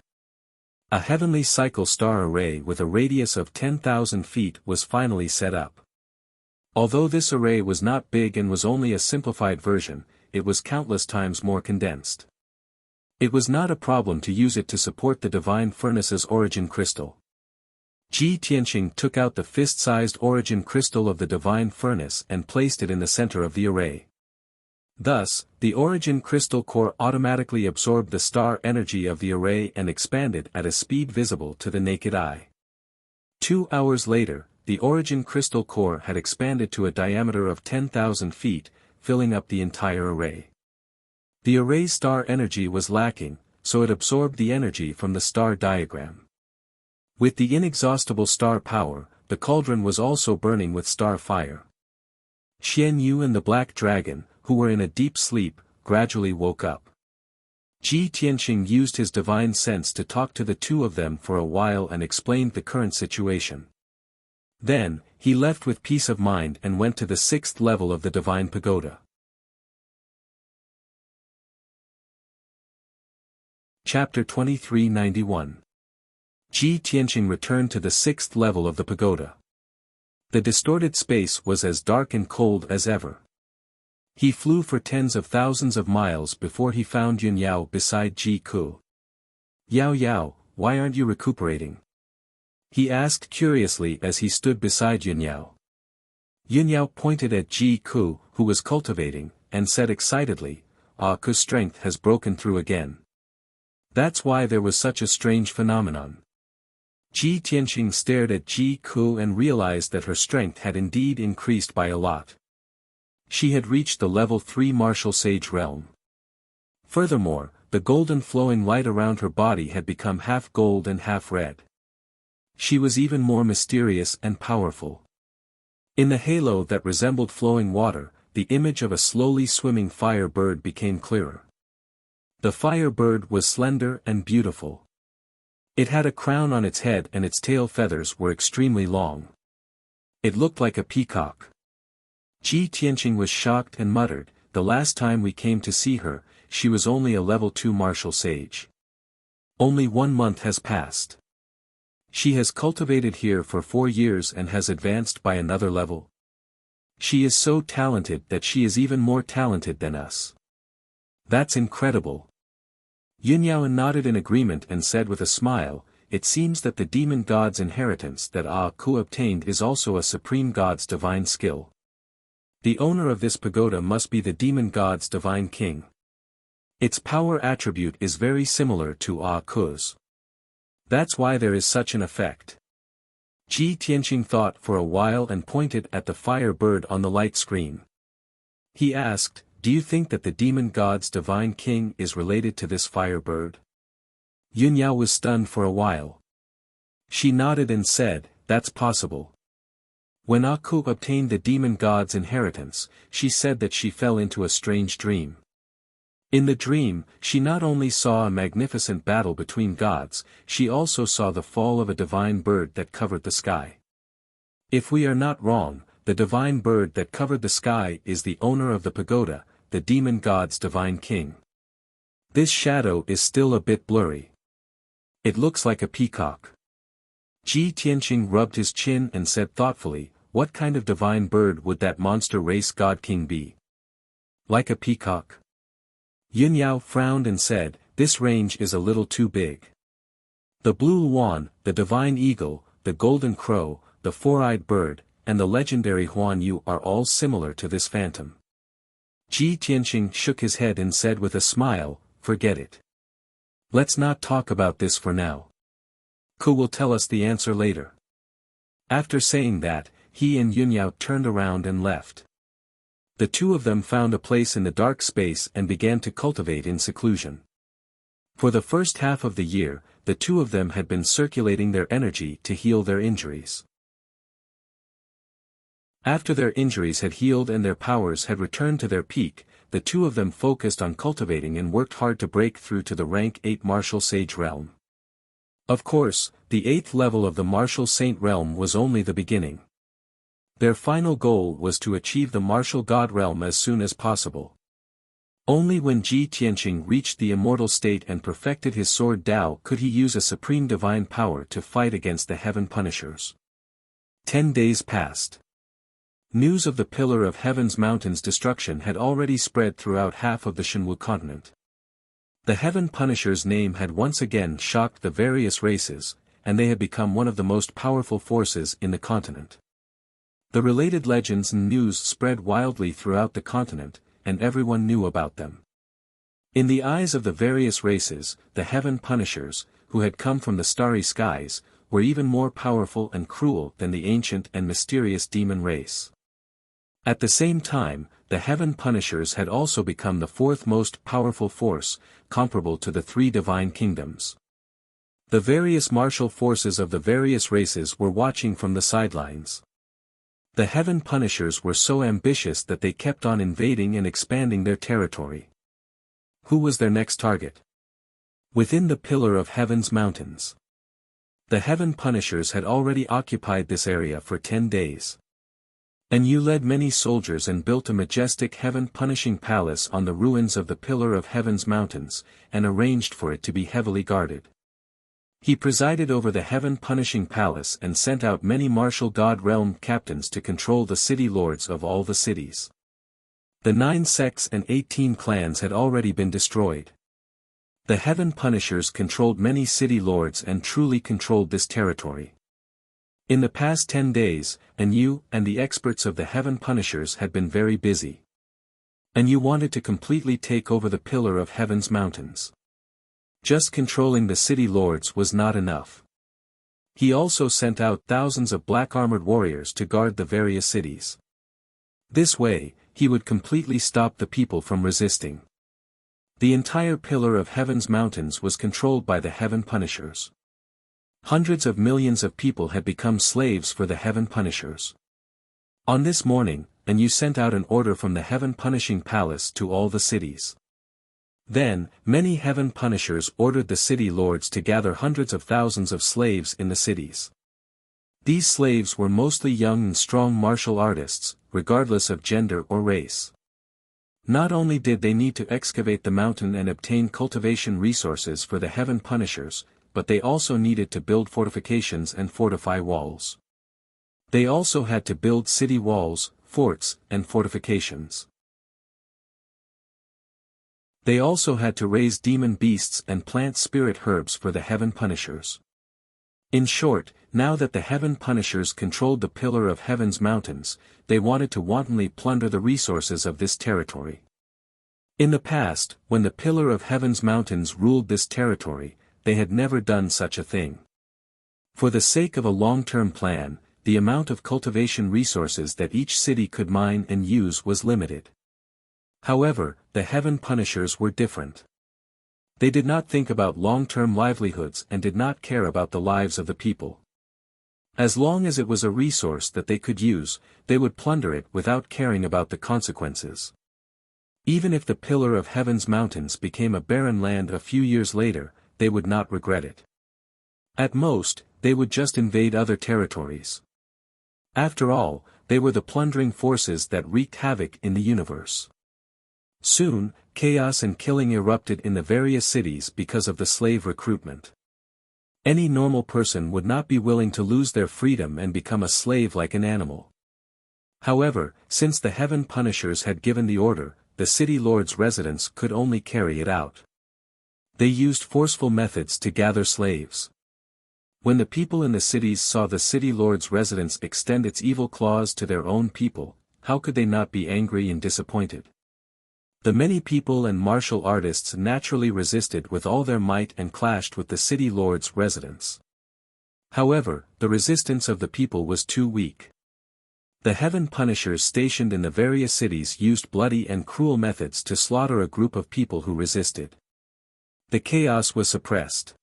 A heavenly cycle star array with a radius of 10,000 feet was finally set up. Although this array was not big and was only a simplified version, it was countless times more condensed. It was not a problem to use it to support the divine furnace's origin crystal. Ji Tianqing took out the fist-sized origin crystal of the divine furnace and placed it in the center of the array. Thus, the origin crystal core automatically absorbed the star energy of the array and expanded at a speed visible to the naked eye. 2 hours later, the origin crystal core had expanded to a diameter of 10,000 feet, filling up the entire array. The array's star energy was lacking, so it absorbed the energy from the star diagram. With the inexhaustible star power, the cauldron was also burning with star fire. Xian Yu and the Black Dragon, who were in a deep sleep, gradually woke up. Ji Tianqing used his divine sense to talk to the two of them for a while and explained the current situation. Then, he left with peace of mind and went to the 6th level of the divine pagoda. Chapter 2391. Ji Tianqing returned to the 6th level of the pagoda. The distorted space was as dark and cold as ever. He flew for tens of thousands of miles before he found Yun Yao beside Ji Ku. "Yao Yao, why aren't you recuperating?" he asked curiously as he stood beside Yun Yao. Yun Yao pointed at Ji Ku, who was cultivating, and said excitedly, Ku's strength has broken through again. That's why there was such a strange phenomenon. Ji Tianqing stared at Ji Ku and realized that her strength had indeed increased by a lot. She had reached the level 3 martial sage realm. Furthermore, the golden flowing light around her body had become half gold and half red. She was even more mysterious and powerful. In the halo that resembled flowing water, the image of a slowly swimming fire bird became clearer. The fire bird was slender and beautiful. It had a crown on its head and its tail feathers were extremely long. It looked like a peacock. Ji Tianqing was shocked and muttered, "The last time we came to see her, she was only a level 2 martial sage. Only 1 month has passed. She has cultivated here for 4 years and has advanced by another level. She is so talented that she is even more talented than us. That's incredible." Yun Yao nodded in agreement and said with a smile, "It seems that the demon god's inheritance that Ku obtained is also a supreme god's divine skill. The owner of this pagoda must be the demon god's divine king. Its power attribute is very similar to Ku's. That's why there is such an effect." Ji Tianqing thought for a while and pointed at the fire bird on the light screen. He asked, "Do you think that the demon god's divine king is related to this fire bird?" Yun Yao was stunned for a while. She nodded and said, "That's possible. When Ku obtained the demon god's inheritance, she said that she fell into a strange dream. In the dream, she not only saw a magnificent battle between gods, she also saw the fall of a divine bird that covered the sky. If we are not wrong, the divine bird that covered the sky is the owner of the pagoda, the demon god's divine king. This shadow is still a bit blurry. It looks like a peacock. Ji Tianqing rubbed his chin and said thoughtfully, what kind of divine bird would that monster race god king be? Like a peacock? Yun Yao frowned and said, this range is a little too big. The blue Luan, the divine eagle, the golden crow, the four-eyed bird, and the legendary Huan Yu are all similar to this phantom. Ji Tianqing shook his head and said with a smile, forget it. Let's not talk about this for now. Ku will tell us the answer later. After saying that, he and Yun Yao turned around and left. The two of them found a place in the dark space and began to cultivate in seclusion. For the first half of the year, the two of them had been circulating their energy to heal their injuries. After their injuries had healed and their powers had returned to their peak, the two of them focused on cultivating and worked hard to break through to the rank 8 martial sage realm. Of course, the 8th level of the martial saint realm was only the beginning. Their final goal was to achieve the martial god realm as soon as possible. Only when Ji Tianqing reached the immortal state and perfected his sword Dao could he use a supreme divine power to fight against the heaven punishers. 10 days passed. News of the Pillar of Heaven's mountain's destruction had already spread throughout half of the Shenwu continent. The heaven punishers' name had once again shocked the various races, and they had become one of the most powerful forces in the continent. The related legends and news spread wildly throughout the continent, and everyone knew about them. In the eyes of the various races, the heaven punishers, who had come from the starry skies, were even more powerful and cruel than the ancient and mysterious demon race. At the same time, the heaven punishers had also become the fourth most powerful force, comparable to the 3 divine kingdoms. The various martial forces of the various races were watching from the sidelines. The heaven punishers were so ambitious that they kept on invading and expanding their territory. Who was their next target? Within the Pillar of Heaven's mountains. The heaven punishers had already occupied this area for 10 days. And you led many soldiers and built a majestic heaven-punishing palace on the ruins of the Pillar of Heaven's mountains, and arranged for it to be heavily guarded. He presided over the heaven-punishing palace and sent out many martial god realm captains to control the city lords of all the cities. The 9 sects and 18 clans had already been destroyed. The heaven punishers controlled many city lords and truly controlled this territory. In the past 10 days, and you and the experts of the heaven punishers had been very busy. And you wanted to completely take over the Pillar of Heaven's mountains. Just controlling the city lords was not enough. He also sent out thousands of black-armored warriors to guard the various cities. This way, he would completely stop the people from resisting. The entire Pillar of Heaven's mountains was controlled by the heaven punishers. Hundreds of millions of people had become slaves for the heaven punishers. On this morning, and you sent out an order from the heaven punishing palace to all the cities. Then, many heaven punishers ordered the city lords to gather hundreds of thousands of slaves in the cities. These slaves were mostly young and strong martial artists, regardless of gender or race. Not only did they need to excavate the mountain and obtain cultivation resources for the heaven punishers, but they also needed to build fortifications and fortify walls. They also had to build city walls, forts, and fortifications. They also had to raise demon beasts and plant spirit herbs for the heaven punishers. In short, now that the heaven punishers controlled the Pillar of Heaven's mountains, they wanted to wantonly plunder the resources of this territory. In the past, when the Pillar of Heaven's mountains ruled this territory, they had never done such a thing. For the sake of a long-term plan, the amount of cultivation resources that each city could mine and use was limited. However, the heaven punishers were different. They did not think about long-term livelihoods and did not care about the lives of the people. As long as it was a resource that they could use, they would plunder it without caring about the consequences. Even if the Pillar of Heaven's mountains became a barren land a few years later, they would not regret it. At most, they would just invade other territories. After all, they were the plundering forces that wreaked havoc in the universe. Soon, chaos and killing erupted in the various cities because of the slave recruitment. Any normal person would not be willing to lose their freedom and become a slave like an animal. However, since the Heaven Punishers had given the order, the city lord's residents could only carry it out. They used forceful methods to gather slaves. When the people in the cities saw the city lord's residents extend its evil claws to their own people, how could they not be angry and disappointed? The many people and martial artists naturally resisted with all their might and clashed with the city lord's residents. However, the resistance of the people was too weak. The Heaven Punishers stationed in the various cities used bloody and cruel methods to slaughter a group of people who resisted. The chaos was suppressed.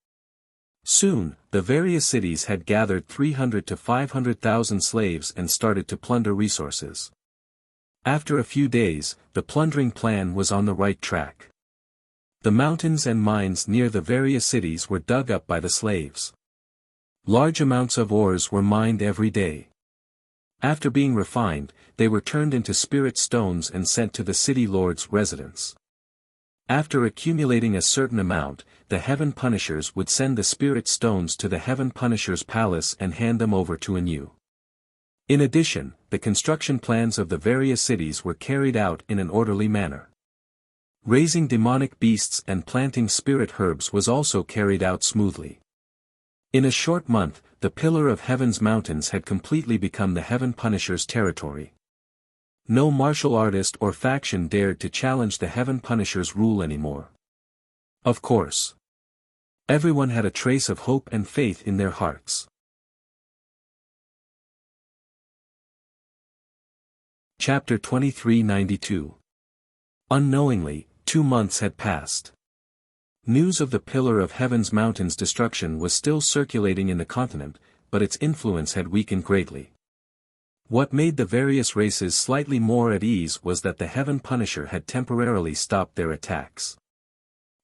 Soon, the various cities had gathered 300 to 500,000 slaves and started to plunder resources. After a few days, the plundering plan was on the right track. The mountains and mines near the various cities were dug up by the slaves. Large amounts of ores were mined every day. After being refined, they were turned into spirit stones and sent to the city lord's residence. After accumulating a certain amount, the Heaven Punishers would send the spirit stones to the Heaven Punishers' palace and hand them over to Anu. In addition, the construction plans of the various cities were carried out in an orderly manner. Raising demonic beasts and planting spirit herbs was also carried out smoothly. In a short month, the Pillar of Heaven's mountains had completely become the Heaven Punishers' territory. No martial artist or faction dared to challenge the Heaven Punishers' rule anymore. Of course. Everyone had a trace of hope and faith in their hearts. Chapter 2392. Unknowingly, 2 months had passed. News of the Pillar of Heaven's mountains' destruction was still circulating in the continent, but its influence had weakened greatly. What made the various races slightly more at ease was that the Heaven Punisher had temporarily stopped their attacks.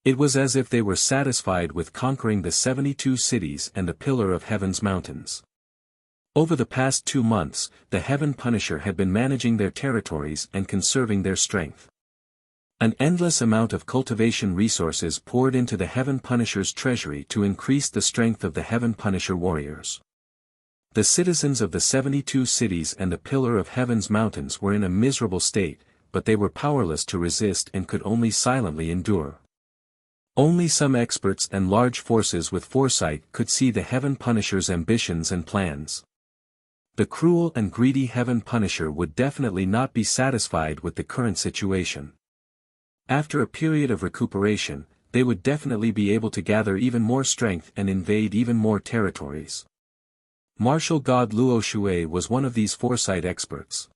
It was as if they were satisfied with conquering the 72 cities and the Pillar of Heaven's mountains. Over the past 2 months, the Heaven Punisher had been managing their territories and conserving their strength. An endless amount of cultivation resources poured into the Heaven Punisher's treasury to increase the strength of the Heaven Punisher warriors. The citizens of the 72 cities and the Pillar of Heaven's mountains were in a miserable state, but they were powerless to resist and could only silently endure. Only some experts and large forces with foresight could see the Heaven Punisher's ambitions and plans. The cruel and greedy Heaven Punisher would definitely not be satisfied with the current situation. After a period of recuperation, they would definitely be able to gather even more strength and invade even more territories. Martial god Luo Shui was one of these foresight experts.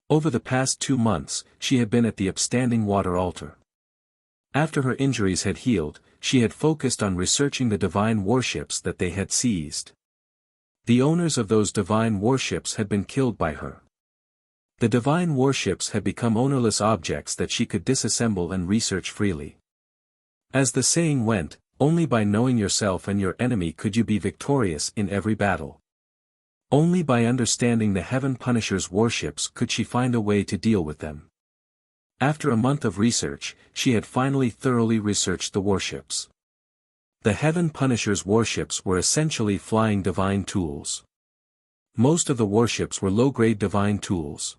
Over the past 2 months, she had been at the upstanding water altar. After her injuries had healed, she had focused on researching the divine warships that they had seized. The owners of those divine warships had been killed by her. The divine warships had become ownerless objects that she could disassemble and research freely. As the saying went, only by knowing yourself and your enemy could you be victorious in every battle. Only by understanding the Heaven Punisher's warships could she find a way to deal with them. After a month of research, she had finally thoroughly researched the warships. The Heaven Punisher's warships were essentially flying divine tools. Most of the warships were low-grade divine tools.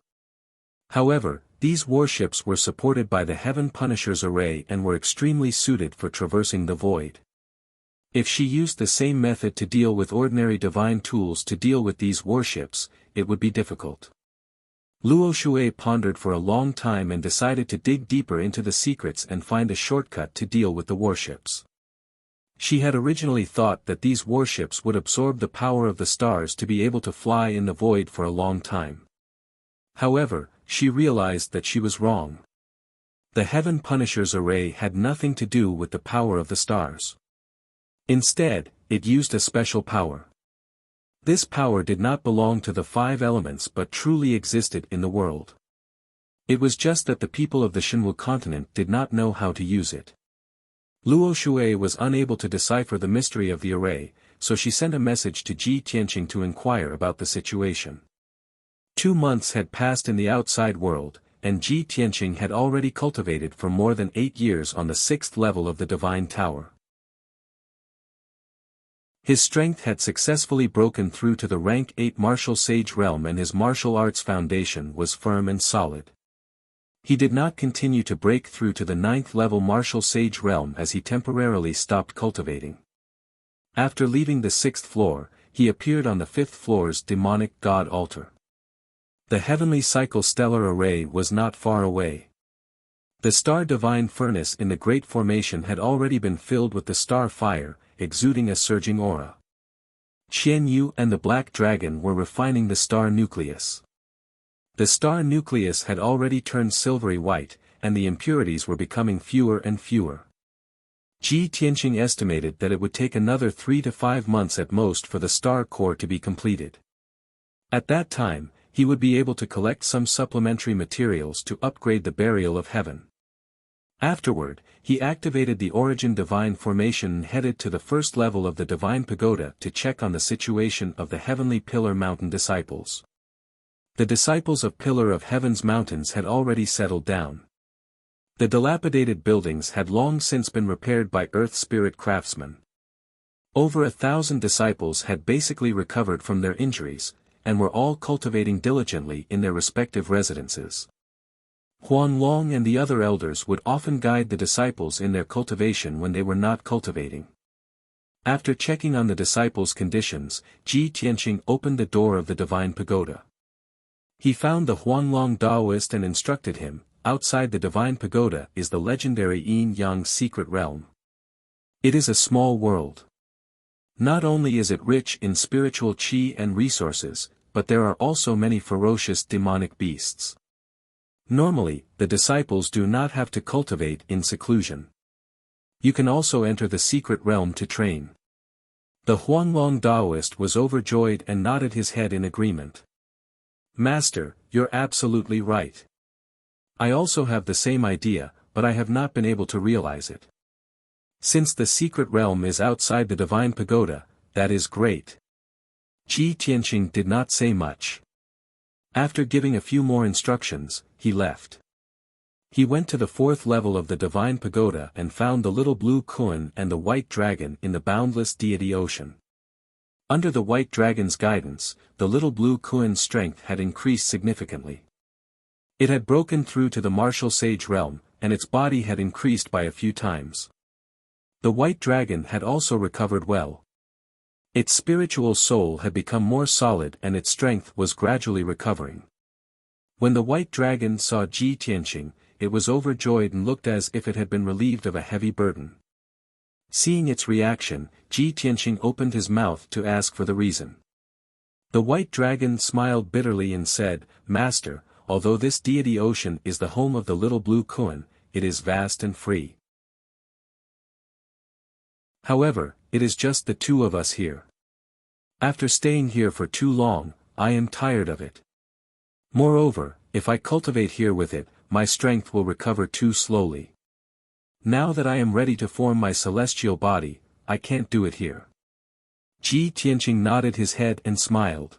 However, these warships were supported by the Heaven Punisher's array and were extremely suited for traversing the void. If she used the same method to deal with ordinary divine tools to deal with these warships, it would be difficult. Luo Shui pondered for a long time and decided to dig deeper into the secrets and find a shortcut to deal with the warships. She had originally thought that these warships would absorb the power of the stars to be able to fly in the void for a long time. However, she realized that she was wrong. The Heaven Punisher's array had nothing to do with the power of the stars. Instead, it used a special power. This power did not belong to the 5 elements but truly existed in the world. It was just that the people of the Shenwu continent did not know how to use it. Luo Shui was unable to decipher the mystery of the array, so she sent a message to Ji Tianqing to inquire about the situation. 2 months had passed in the outside world, and Ji Tianqing had already cultivated for more than 8 years on the 6th level of the Divine Tower. His strength had successfully broken through to the rank 8 martial sage realm, and his martial arts foundation was firm and solid. He did not continue to break through to the 9th level martial sage realm as he temporarily stopped cultivating. After leaving the 6th floor, he appeared on the 5th floor's demonic god altar. The heavenly cycle stellar array was not far away. The star divine furnace in the Great Formation had already been filled with the star fire, exuding a surging aura. Qian Yu and the Black Dragon were refining the star nucleus. The star nucleus had already turned silvery white, and the impurities were becoming fewer and fewer. Ji Tianqing estimated that it would take another 3 to 5 months at most for the star core to be completed. At that time, he would be able to collect some supplementary materials to upgrade the burial of heaven. Afterward, he activated the Origin Divine Formation and headed to the 1st level of the Divine Pagoda to check on the situation of the Heavenly Pillar Mountain disciples. The disciples of Pillar of Heaven's mountains had already settled down. The dilapidated buildings had long since been repaired by Earth Spirit craftsmen. Over 1,000 disciples had basically recovered from their injuries, and were all cultivating diligently in their respective residences. Huan Long and the other elders would often guide the disciples in their cultivation when they were not cultivating. After checking on the disciples' conditions, Ji Tianqing opened the door of the Divine Pagoda. He found the Huanglong Daoist and instructed him, outside the Divine Pagoda is the legendary Yin-Yang secret realm. It is a small world. Not only is it rich in spiritual qi and resources, but there are also many ferocious demonic beasts. Normally, the disciples do not have to cultivate in seclusion. You can also enter the secret realm to train. The Huanglong Daoist was overjoyed and nodded his head in agreement. Master, you're absolutely right. I also have the same idea, but I have not been able to realize it. Since the secret realm is outside the Divine Pagoda, that is great. Ji Tianqing did not say much. After giving a few more instructions, he left. He went to the 4th level of the Divine Pagoda and found the little blue Kun and the white dragon in the boundless deity ocean. Under the white dragon's guidance, the little blue Kun's strength had increased significantly. It had broken through to the martial sage realm, and its body had increased by a few times. The white dragon had also recovered well. Its spiritual soul had become more solid and its strength was gradually recovering. When the white dragon saw Ji Tianqing, it was overjoyed and looked as if it had been relieved of a heavy burden. Seeing its reaction, Ji Tianqing opened his mouth to ask for the reason. The white dragon smiled bitterly and said, Master, although this deity ocean is the home of the little blue Kun, it is vast and free. However, it is just the two of us here. After staying here for too long, I am tired of it. Moreover, if I cultivate here with it, my strength will recover too slowly. Now that I am ready to form my celestial body, I can't do it here. Ji Tianqing nodded his head and smiled.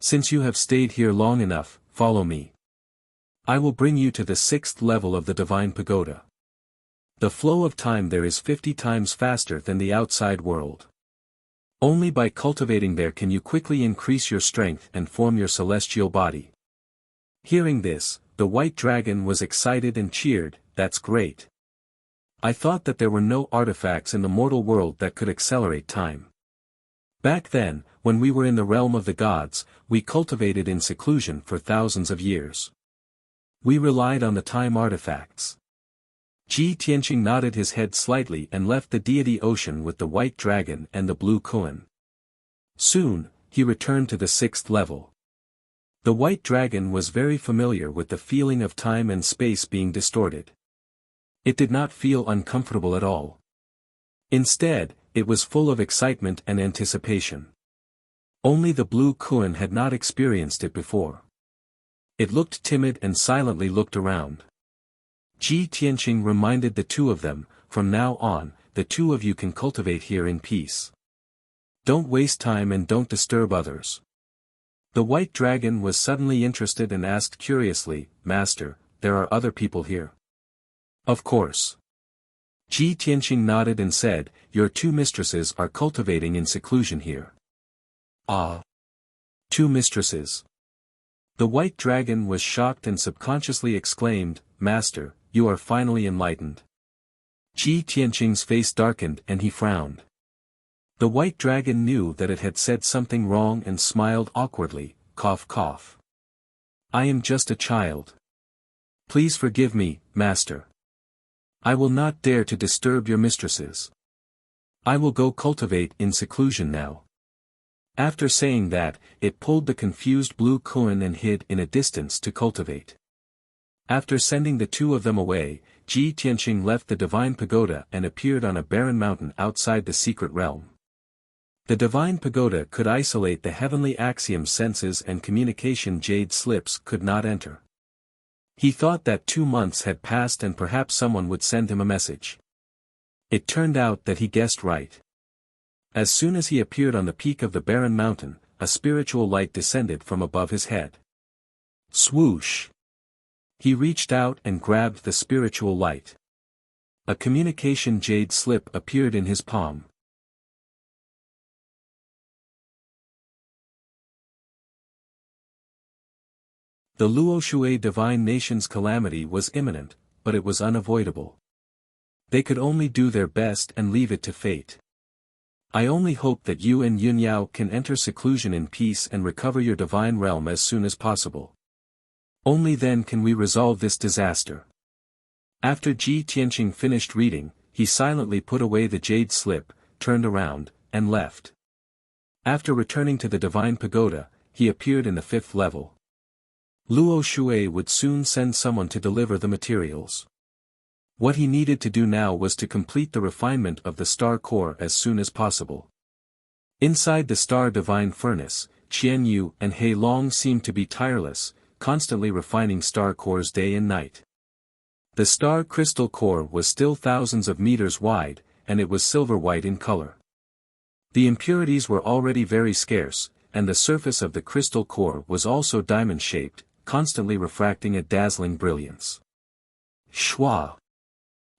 Since you have stayed here long enough, follow me. I will bring you to the 6th level of the Divine Pagoda. The flow of time there is 50 times faster than the outside world. Only by cultivating there can you quickly increase your strength and form your celestial body. Hearing this, the white dragon was excited and cheered, That's great. I thought that there were no artifacts in the mortal world that could accelerate time. Back then, when we were in the realm of the gods, we cultivated in seclusion for thousands of years. We relied on the time artifacts. Ji Tianqing nodded his head slightly and left the deity ocean with the white dragon and the blue Kun. Soon, he returned to the 6th level. The white dragon was very familiar with the feeling of time and space being distorted. It did not feel uncomfortable at all. Instead, it was full of excitement and anticipation. Only the blue Kun had not experienced it before. It looked timid and silently looked around. Ji Tianqing reminded the two of them, "From now on, the two of you can cultivate here in peace. Don't waste time and don't disturb others." The white dragon was suddenly interested and asked curiously, "Master, there are other people here?" "Of course." Ji Tianqing nodded and said, "Your two mistresses are cultivating in seclusion here." "Ah. Two mistresses." The white dragon was shocked and subconsciously exclaimed, "Master, you are finally enlightened." Ji Tianqing's face darkened and he frowned. The white dragon knew that it had said something wrong and smiled awkwardly, cough cough. "I am just a child. Please forgive me, master. I will not dare to disturb your mistresses. I will go cultivate in seclusion now." After saying that, it pulled the confused blue koan and hid in a distance to cultivate. After sending the two of them away, Ji Tianqing left the divine pagoda and appeared on a barren mountain outside the secret realm. The divine pagoda could isolate the heavenly axiom senses and communication jade slips could not enter. He thought that 2 months had passed and perhaps someone would send him a message. It turned out that he guessed right. As soon as he appeared on the peak of the barren mountain, a spiritual light descended from above his head. Swoosh! He reached out and grabbed the spiritual light. A communication jade slip appeared in his palm. The Luoshui divine nation's calamity was imminent, but it was unavoidable. They could only do their best and leave it to fate. "I only hope that you and Yunyao can enter seclusion in peace and recover your divine realm as soon as possible. Only then can we resolve this disaster." After Ji Tianqing finished reading, he silently put away the jade slip, turned around, and left. After returning to the divine pagoda, he appeared in the 5th level. Luo Shui would soon send someone to deliver the materials. What he needed to do now was to complete the refinement of the star core as soon as possible. Inside the star divine furnace, Qian Yu and He Long seemed to be tireless, constantly refining star cores day and night. The star crystal core was still thousands of meters wide, and it was silver-white in color. The impurities were already very scarce, and the surface of the crystal core was also diamond-shaped, constantly refracting a dazzling brilliance. Shwa!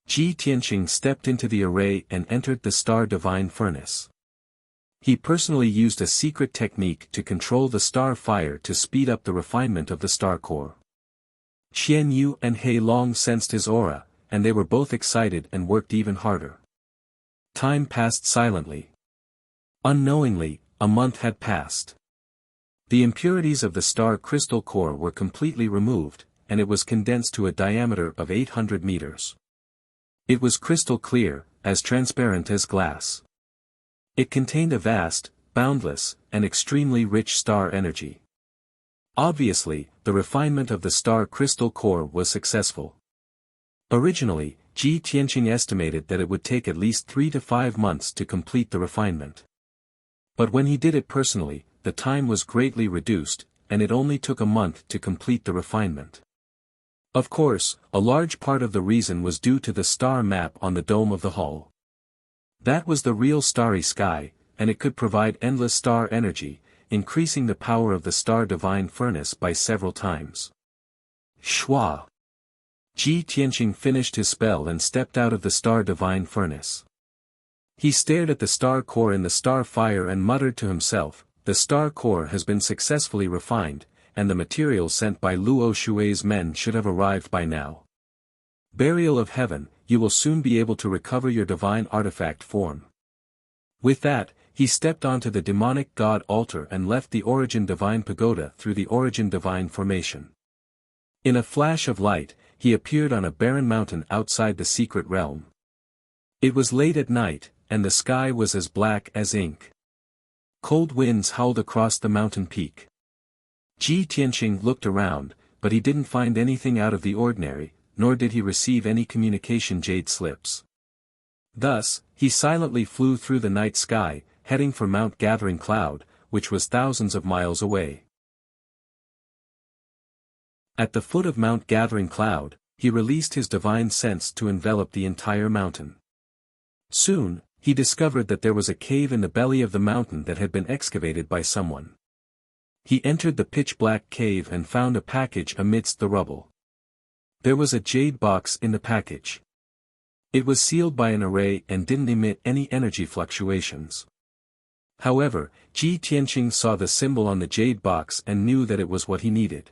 Ji Tianqing stepped into the array and entered the star divine furnace. He personally used a secret technique to control the star fire to speed up the refinement of the star core. Qian Yu and He Long sensed his aura, and they were both excited and worked even harder. Time passed silently. Unknowingly, a month had passed. The impurities of the star crystal core were completely removed, and it was condensed to a diameter of 800 meters. It was crystal clear, as transparent as glass. It contained a vast, boundless, and extremely rich star energy. Obviously, the refinement of the star crystal core was successful. Originally, Ji Tianqing estimated that it would take at least 3 to 5 months to complete the refinement. But when he did it personally, the time was greatly reduced, and it only took a month to complete the refinement. Of course, a large part of the reason was due to the star map on the dome of the hull. That was the real starry sky, and it could provide endless star energy, increasing the power of the star divine furnace by several times. Shwa! Ji Tianqing finished his spell and stepped out of the star divine furnace. He stared at the star core in the star fire and muttered to himself, "The star core has been successfully refined, and the materials sent by Luo Shui's men should have arrived by now. Burial of heaven, you will soon be able to recover your divine artifact form." With that, he stepped onto the demonic god altar and left the origin divine pagoda through the origin divine formation. In a flash of light, he appeared on a barren mountain outside the secret realm. It was late at night, and the sky was as black as ink. Cold winds howled across the mountain peak. Ji Tianqing looked around, but he didn't find anything out of the ordinary, nor did he receive any communication jade slips. Thus, he silently flew through the night sky, heading for Mount Gathering Cloud, which was thousands of miles away. At the foot of Mount Gathering Cloud, he released his divine sense to envelop the entire mountain. Soon, he discovered that there was a cave in the belly of the mountain that had been excavated by someone. He entered the pitch-black cave and found a package amidst the rubble. There was a jade box in the package. It was sealed by an array and didn't emit any energy fluctuations. However, Ji Tianqing saw the symbol on the jade box and knew that it was what he needed.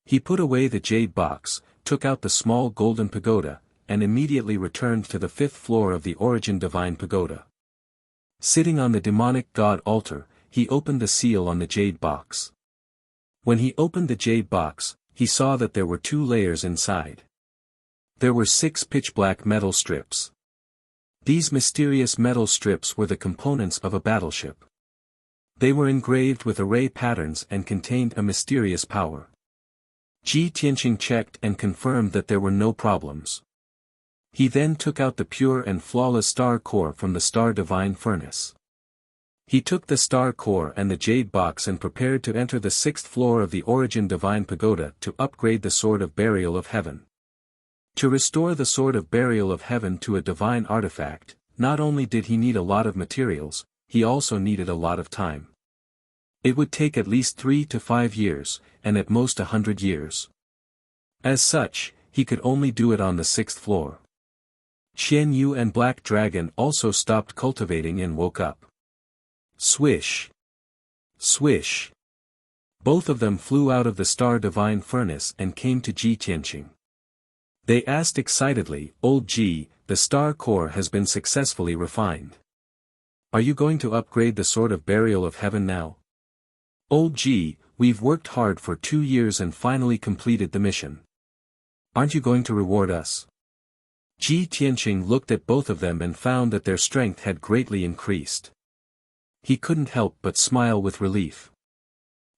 He put away the jade box, took out the small golden pagoda, and immediately returned to the 5th floor of the Origin Divine Pagoda. Sitting on the demonic god altar, he opened the seal on the jade box. When he opened the jade box, he saw that there were 2 layers inside. There were 6 pitch-black metal strips. These mysterious metal strips were the components of a battleship. They were engraved with array patterns and contained a mysterious power. Ji Tianqing checked and confirmed that there were no problems. He then took out the pure and flawless star core from the star divine furnace. He took the star core and the jade box and prepared to enter the 6th floor of the Origin Divine Pagoda to upgrade the Sword of Burial of Heaven. To restore the Sword of Burial of Heaven to a divine artifact, not only did he need a lot of materials, he also needed a lot of time. It would take at least 3 to 5 years, and at most 100 years. As such, he could only do it on the 6th floor. Qian Yu and Black Dragon also stopped cultivating and woke up. Swish! Swish! Both of them flew out of the Star Divine Furnace and came to Ji Tianqing. They asked excitedly, "Old Ji, the star core has been successfully refined. Are you going to upgrade the Sword of Burial of Heaven now?" "Old Ji, we've worked hard for 2 years and finally completed the mission. Aren't you going to reward us?" Ji Tianqing looked at both of them and found that their strength had greatly increased. He couldn't help but smile with relief.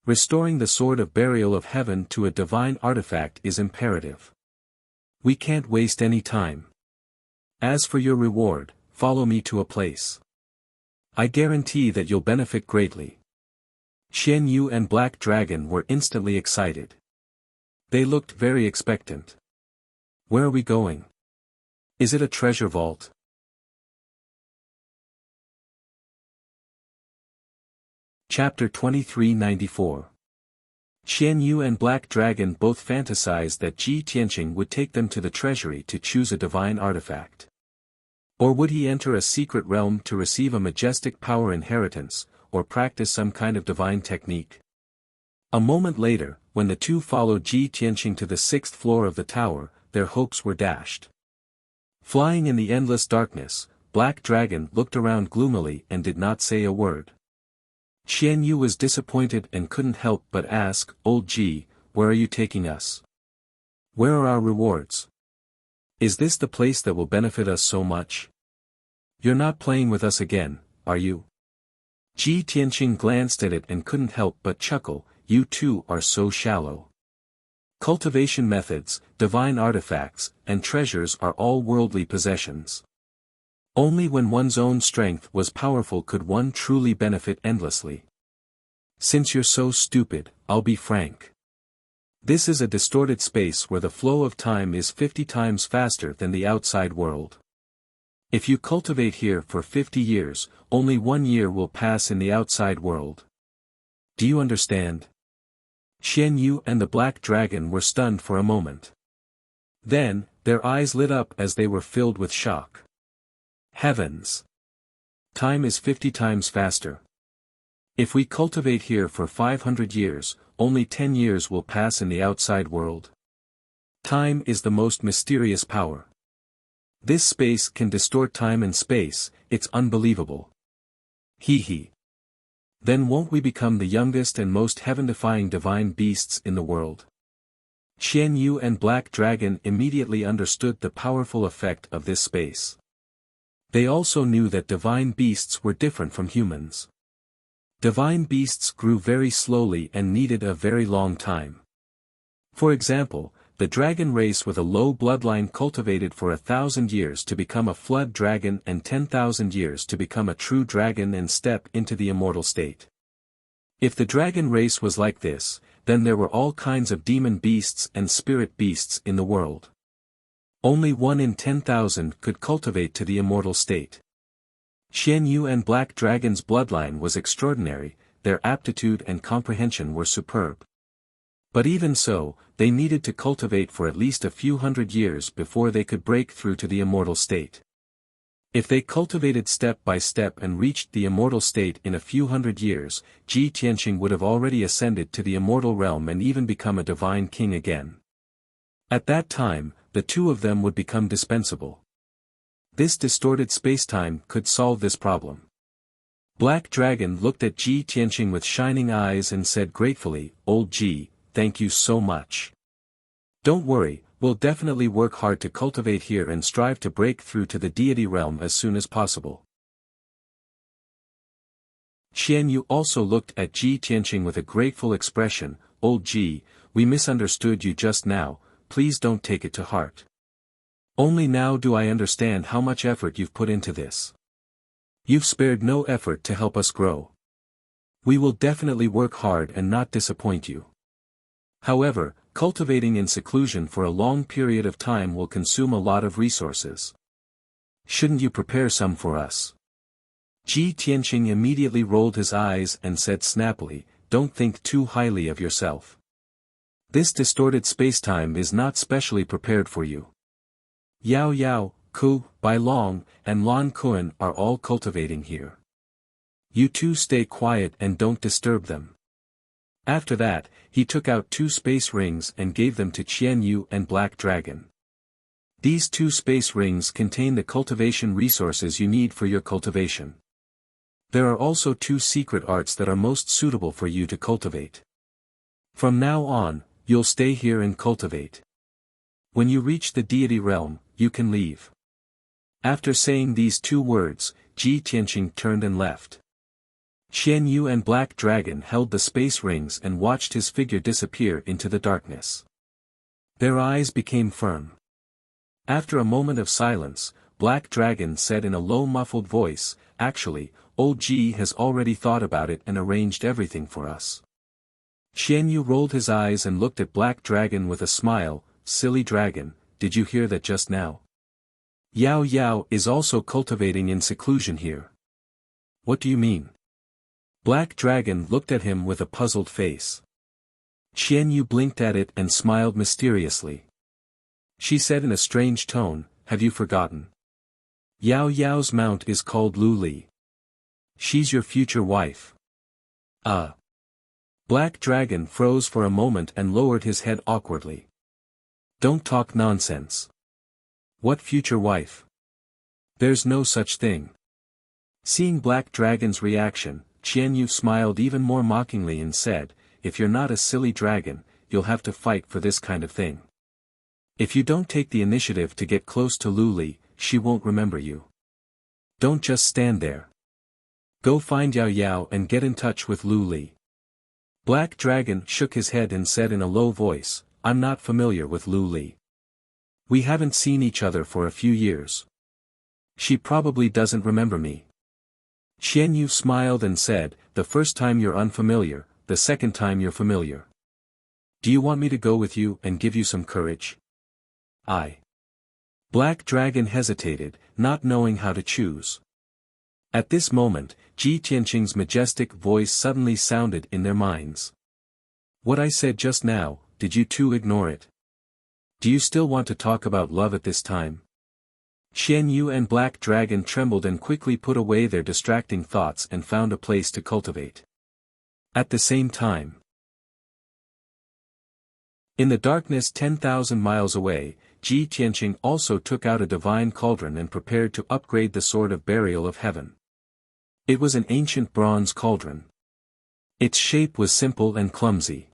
Restoring the Sword of Burial of Heaven to a divine artifact is imperative. We can't waste any time. As for your reward, follow me to a place. I guarantee that you'll benefit greatly. Qian Yu and Black Dragon were instantly excited. They looked very expectant. Where are we going? Is it a treasure vault? Chapter 2394. Qian Yu and Black Dragon both fantasized that Ji Tianqing would take them to the treasury to choose a divine artifact. Or would he enter a secret realm to receive a majestic power inheritance, or practice some kind of divine technique? A moment later, when the two followed Ji Tianqing to the 6th floor of the tower, their hopes were dashed. Flying in the endless darkness, Black Dragon looked around gloomily and did not say a word. Qian Yu was disappointed and couldn't help but ask, "Old Ji, where are you taking us? Where are our rewards? Is this the place that will benefit us so much? You're not playing with us again, are you?" Ji Tianqing glanced at it and couldn't help but chuckle, "You two are so shallow. Cultivation methods, divine artifacts, and treasures are all worldly possessions. Only when one's own strength was powerful could one truly benefit endlessly. Since you're so stupid, I'll be frank. This is a distorted space where the flow of time is 50 times faster than the outside world. If you cultivate here for 50 years, only 1 year will pass in the outside world. Do you understand?" Qian Yu and the Black Dragon were stunned for a moment. Then, their eyes lit up as they were filled with shock. Heavens! Time is 50 times faster. If we cultivate here for 500 years, only 10 years will pass in the outside world. Time is the most mysterious power. This space can distort time and space, it's unbelievable. Hee hee. Then won't we become the youngest and most heaven-defying divine beasts in the world? Qian Yu and Black Dragon immediately understood the powerful effect of this space. They also knew that divine beasts were different from humans. Divine beasts grew very slowly and needed a very long time. For example, the dragon race with a low bloodline cultivated for 1,000 years to become a flood dragon and 10,000 years to become a true dragon and step into the immortal state. If the dragon race was like this, then there were all kinds of demon beasts and spirit beasts in the world. Only 1 in 10,000 could cultivate to the immortal state. Xian Yu and Black Dragon's bloodline was extraordinary, their aptitude and comprehension were superb. But even so, they needed to cultivate for at least a few hundred years before they could break through to the immortal state. If they cultivated step by step and reached the immortal state in a few hundred years, Ji Tianqing would have already ascended to the immortal realm and even become a divine king again. At that time, the two of them would become dispensable. This distorted spacetime could solve this problem. Black Dragon looked at Ji Tianqing with shining eyes and said gratefully, "Old Ji, thank you so much. Don't worry, we'll definitely work hard to cultivate here and strive to break through to the deity realm as soon as possible." Xian Yu also looked at Ji Tianqing with a grateful expression. "Old Ji, we misunderstood you just now, please don't take it to heart. Only now do I understand how much effort you've put into this. You've spared no effort to help us grow. We will definitely work hard and not disappoint you. However, cultivating in seclusion for a long period of time will consume a lot of resources. Shouldn't you prepare some for us?" Ji Tianqing immediately rolled his eyes and said snappily, "Don't think too highly of yourself. This distorted spacetime is not specially prepared for you. Yao Yao, Ku, Bai Long, and Lan Kuan are all cultivating here. You two stay quiet and don't disturb them." After that, he took out 2 space rings and gave them to Qian Yu and Black Dragon. These 2 space rings contain the cultivation resources you need for your cultivation. There are also 2 secret arts that are most suitable for you to cultivate. From now on, you'll stay here and cultivate. When you reach the deity realm, you can leave. After saying these 2 words, Ji Tianqing turned and left. Qian Yu and Black Dragon held the space rings and watched his figure disappear into the darkness. Their eyes became firm. After a moment of silence, Black Dragon said in a low muffled voice, "Actually, old Ji has already thought about it and arranged everything for us." Qian Yu rolled his eyes and looked at Black Dragon with a smile. "Silly dragon, did you hear that just now? Yao Yao is also cultivating in seclusion here." "What do you mean?" Black Dragon looked at him with a puzzled face. Qian Yu blinked at it and smiled mysteriously. She said in a strange tone, "Have you forgotten? Yao Yao's mount is called Lu Li. She's your future wife." Black Dragon froze for a moment and lowered his head awkwardly. "Don't talk nonsense. What future wife? There's no such thing." Seeing Black Dragon's reaction, Qian Yu smiled even more mockingly and said, "If you're not a silly dragon, you'll have to fight for this kind of thing. If you don't take the initiative to get close to Lu Li, she won't remember you. Don't just stand there. Go find Yao Yao and get in touch with Lu Li." Black Dragon shook his head and said in a low voice, "I'm not familiar with Lu Li. We haven't seen each other for a few years. She probably doesn't remember me." Qian Yu smiled and said, "The first time you're unfamiliar, the second time you're familiar. Do you want me to go with you and give you some courage?" Black Dragon hesitated, not knowing how to choose. At this moment, Ji Tianqing's majestic voice suddenly sounded in their minds. "What I said just now, did you two ignore it? Do you still want to talk about love at this time?" Qian Yu and Black Dragon trembled and quickly put away their distracting thoughts and found a place to cultivate. At the same time, in the darkness 10,000 miles away, Ji Tianqing also took out a divine cauldron and prepared to upgrade the Sword of Burial of Heaven. It was an ancient bronze cauldron. Its shape was simple and clumsy.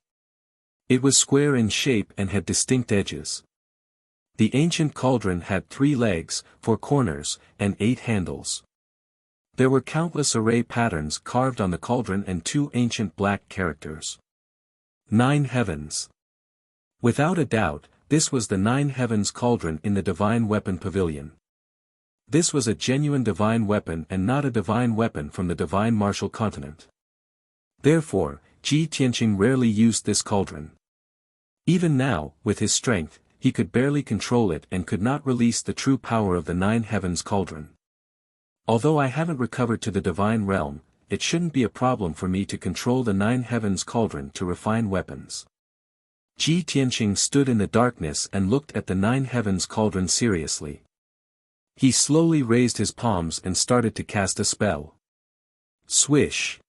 It was square in shape and had distinct edges. The ancient cauldron had 3 legs, 4 corners, and 8 handles. There were countless array patterns carved on the cauldron and 2 ancient black characters. 9 Heavens. Without a doubt, this was the 9 Heavens cauldron in the Divine Weapon Pavilion. This was a genuine divine weapon and not a divine weapon from the divine martial continent. Therefore, Ji Tianqing rarely used this cauldron. Even now, with his strength, he could barely control it and could not release the true power of the Nine Heavens cauldron. Although I haven't recovered to the divine realm, it shouldn't be a problem for me to control the Nine Heavens cauldron to refine weapons. Ji Tianqing stood in the darkness and looked at the Nine Heavens cauldron seriously. He slowly raised his palms and started to cast a spell. Swish.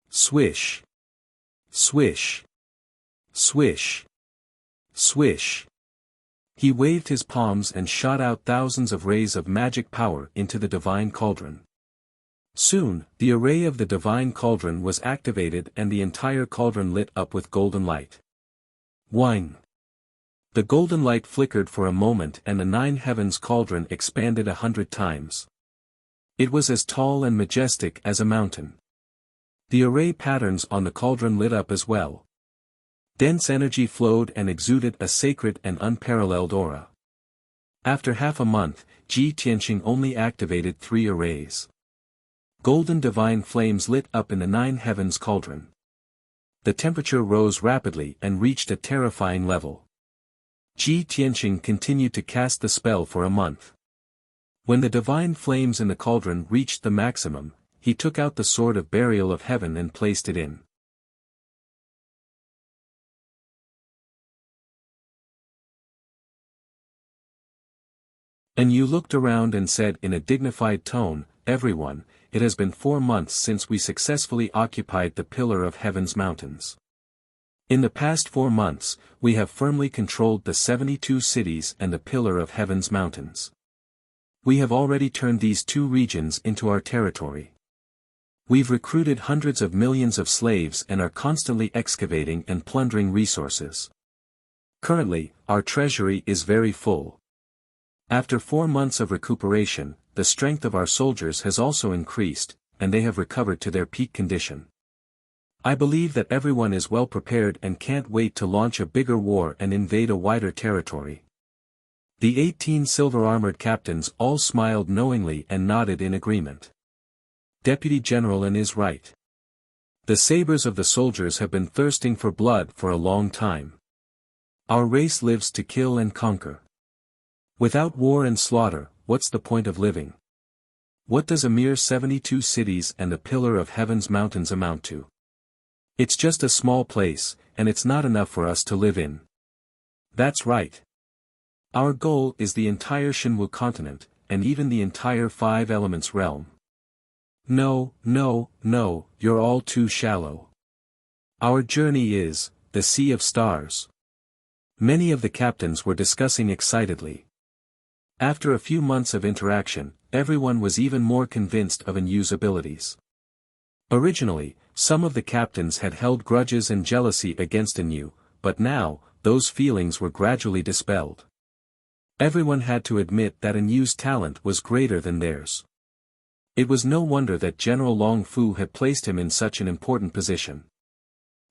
Swish. Swish. Swish. Swish. He waved his palms and shot out thousands of rays of magic power into the divine cauldron. Soon, the array of the divine cauldron was activated and the entire cauldron lit up with golden light. Whine. The golden light flickered for a moment and the Nine Heavens cauldron expanded 100 times. It was as tall and majestic as a mountain. The array patterns on the cauldron lit up as well. Dense energy flowed and exuded a sacred and unparalleled aura. After half a month, Ji Tianqing only activated 3 arrays. Golden divine flames lit up in the Nine Heavens cauldron. The temperature rose rapidly and reached a terrifying level. Ji Tianqing continued to cast the spell for a month. When the divine flames in the cauldron reached the maximum, he took out the sword of burial of heaven and placed it in. And you looked around and said in a dignified tone, "Everyone, it has been 4 months since we successfully occupied the Pillar of Heaven's mountains. In the past 4 months, we have firmly controlled the 72 cities and the Pillar of Heaven's mountains. We have already turned these 2 regions into our territory. We've recruited hundreds of millions of slaves and are constantly excavating and plundering resources. Currently, our treasury is very full. After 4 months of recuperation, the strength of our soldiers has also increased, and they have recovered to their peak condition. I believe that everyone is well prepared and can't wait to launch a bigger war and invade a wider territory." The 18 silver-armored captains all smiled knowingly and nodded in agreement. Deputy General An is right. The sabers of the soldiers have been thirsting for blood for a long time. Our race lives to kill and conquer. Without war and slaughter, what's the point of living? What does a mere 72 cities and the Pillar of Heaven's mountains amount to? It's just a small place, and it's not enough for us to live in. That's right. Our goal is the entire Shenwu continent, and even the entire 5 elements realm. No, no, no, you're all too shallow. Our journey is, the Sea of Stars. Many of the captains were discussing excitedly. After a few months of interaction, everyone was even more convinced of Anyu's abilities. Originally, some of the captains had held grudges and jealousy against Anyu, but now, those feelings were gradually dispelled. Everyone had to admit that Anyu's talent was greater than theirs. It was no wonder that General Long Fu had placed him in such an important position.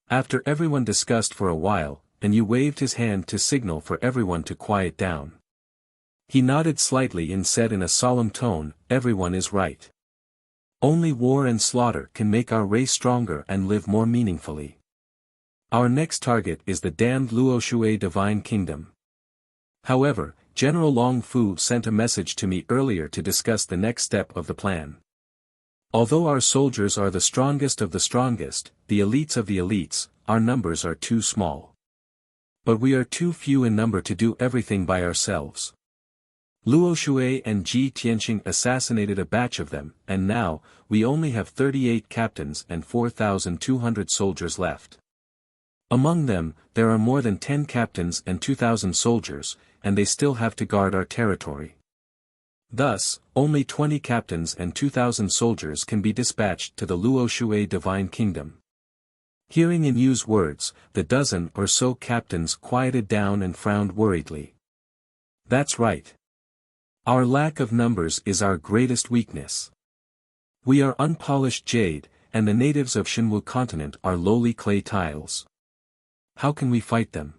After everyone discussed for a while, Anyu waved his hand to signal for everyone to quiet down. He nodded slightly and said in a solemn tone, "Everyone is right. Only war and slaughter can make our race stronger and live more meaningfully. Our next target is the damned Luoshui Divine Kingdom." However, General Long Fu sent a message to me earlier to discuss the next step of the plan. Although our soldiers are the strongest of the strongest, the elites of the elites, our numbers are too small. But we are too few in number to do everything by ourselves. Luo Shui and Ji Tianqing assassinated a batch of them, and now, we only have 38 captains and 4,200 soldiers left. Among them, there are more than 10 captains and 2,000 soldiers, and they still have to guard our territory. Thus, only 20 captains and 2,000 soldiers can be dispatched to the Luo Shui Divine Kingdom. Hearing Anyu's words, the dozen or so captains quieted down and frowned worriedly. That's right. Our lack of numbers is our greatest weakness. We are unpolished jade, and the natives of Shenwu continent are lowly clay tiles. How can we fight them?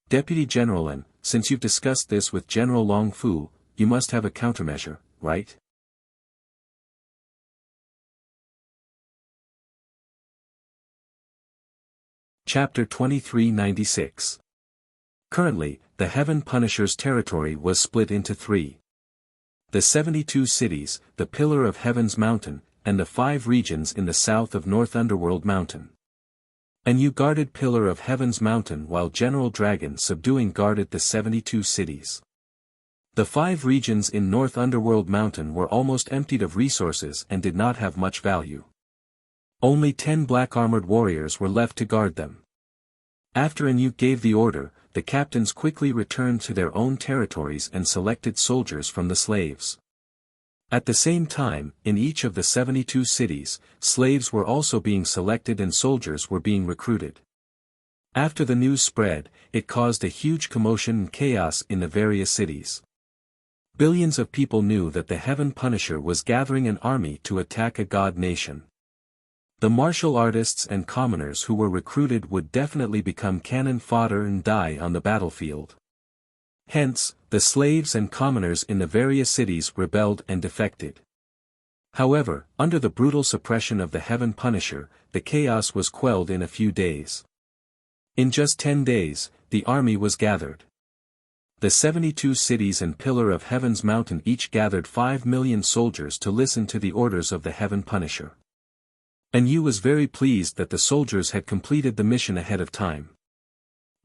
Deputy General An, since you've discussed this with General Long Fu, you must have a countermeasure, right? Chapter 2396. Currently, the Heaven Punisher's territory was split into three. The 72 cities, the Pillar of Heaven's Mountain, and the 5 regions in the south of North Underworld Mountain. And you guarded Pillar of Heaven's Mountain while General Dragon Subduing guarded the 72 cities. The 5 regions in North Underworld Mountain were almost emptied of resources and did not have much value. Only 10 black-armored warriors were left to guard them. After Anu gave the order, the captains quickly returned to their own territories and selected soldiers from the slaves. At the same time, in each of the 72 cities, slaves were also being selected and soldiers were being recruited. After the news spread, it caused a huge commotion and chaos in the various cities. Billions of people knew that the Heaven Punisher was gathering an army to attack a god nation. The martial artists and commoners who were recruited would definitely become cannon fodder and die on the battlefield. Hence, the slaves and commoners in the various cities rebelled and defected. However, under the brutal suppression of the Heaven Punisher, the chaos was quelled in a few days. In just 10 days, the army was gathered. The 72 cities and Pillar of Heaven's Mountain each gathered 5 million soldiers to listen to the orders of the Heaven Punisher. Anu was very pleased that the soldiers had completed the mission ahead of time.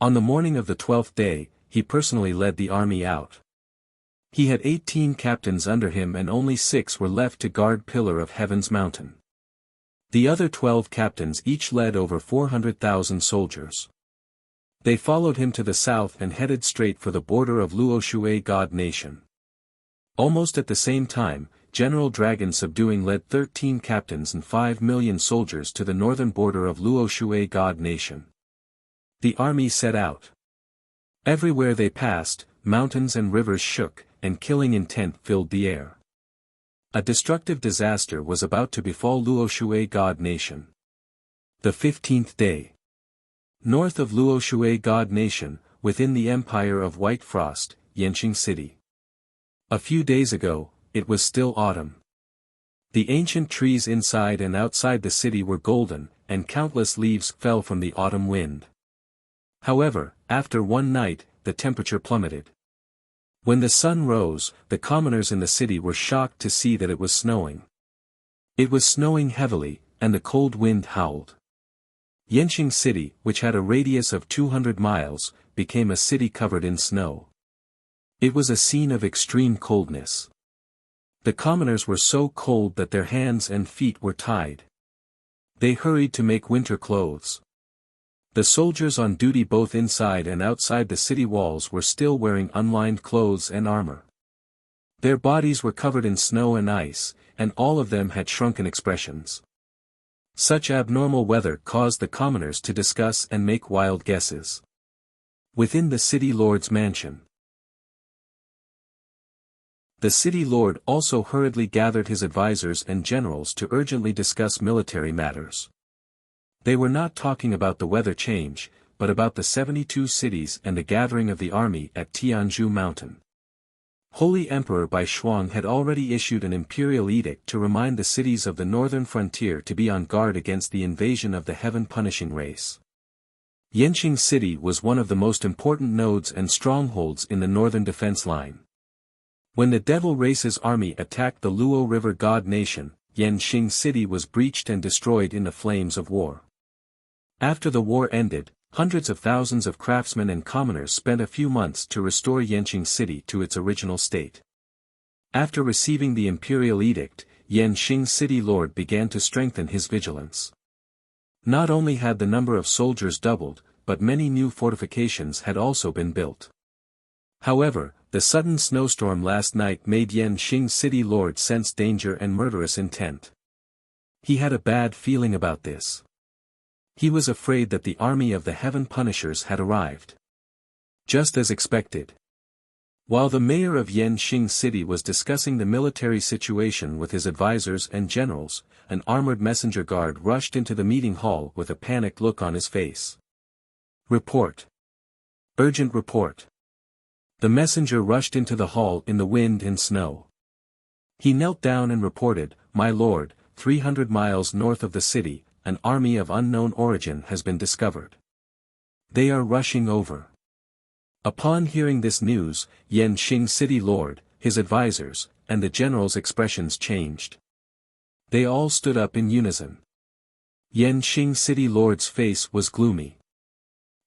On the morning of the 12th day, he personally led the army out. He had 18 captains under him and only 6 were left to guard Pillar of Heaven's Mountain. The other 12 captains each led over 400,000 soldiers. They followed him to the south and headed straight for the border of Luoshui God Nation. Almost at the same time, General Dragon Subduing led 13 captains and 5 million soldiers to the northern border of Luoshui God Nation. The army set out. Everywhere they passed, mountains and rivers shook, and killing intent filled the air. A destructive disaster was about to befall Luoshui God Nation. The 15th day. North of Luoshui God Nation, within the Empire of White Frost, Yanqing City. A few days ago, it was still autumn. The ancient trees inside and outside the city were golden, and countless leaves fell from the autumn wind. However, after one night, the temperature plummeted. When the sun rose, the commoners in the city were shocked to see that it was snowing. It was snowing heavily, and the cold wind howled. Yanqing City, which had a radius of 200 miles, became a city covered in snow. It was a scene of extreme coldness. The commoners were so cold that their hands and feet were tied. They hurried to make winter clothes. The soldiers on duty both inside and outside the city walls were still wearing unlined clothes and armor. Their bodies were covered in snow and ice, and all of them had shrunken expressions. Such abnormal weather caused the commoners to discuss and make wild guesses. Within the city lord's mansion, the city lord also hurriedly gathered his advisors and generals to urgently discuss military matters. They were not talking about the weather change, but about the 72 cities and the gathering of the army at Tianzhu Mountain. Holy Emperor Bai Shuang had already issued an imperial edict to remind the cities of the northern frontier to be on guard against the invasion of the heaven-punishing race. Yanqing City was one of the most important nodes and strongholds in the northern defense line. When the Devil Race's army attacked the Luo River God Nation, Yanqing City was breached and destroyed in the flames of war. After the war ended, hundreds of thousands of craftsmen and commoners spent a few months to restore Yanqing City to its original state. After receiving the imperial edict, Yanqing City Lord began to strengthen his vigilance. Not only had the number of soldiers doubled, but many new fortifications had also been built. However, the sudden snowstorm last night made Yanqing City Lord sense danger and murderous intent. He had a bad feeling about this. He was afraid that the army of the Heaven Punishers had arrived. Just as expected. While the mayor of Yanqing City was discussing the military situation with his advisors and generals, an armored messenger guard rushed into the meeting hall with a panicked look on his face. Report. Urgent report. The messenger rushed into the hall in the wind and snow. He knelt down and reported, "My lord, 300 miles north of the city, an army of unknown origin has been discovered. They are rushing over. Upon hearing this news, Yanqing City Lord, his advisors, and the general's expressions changed. They all stood up in unison. Yanqing City Lord's face was gloomy.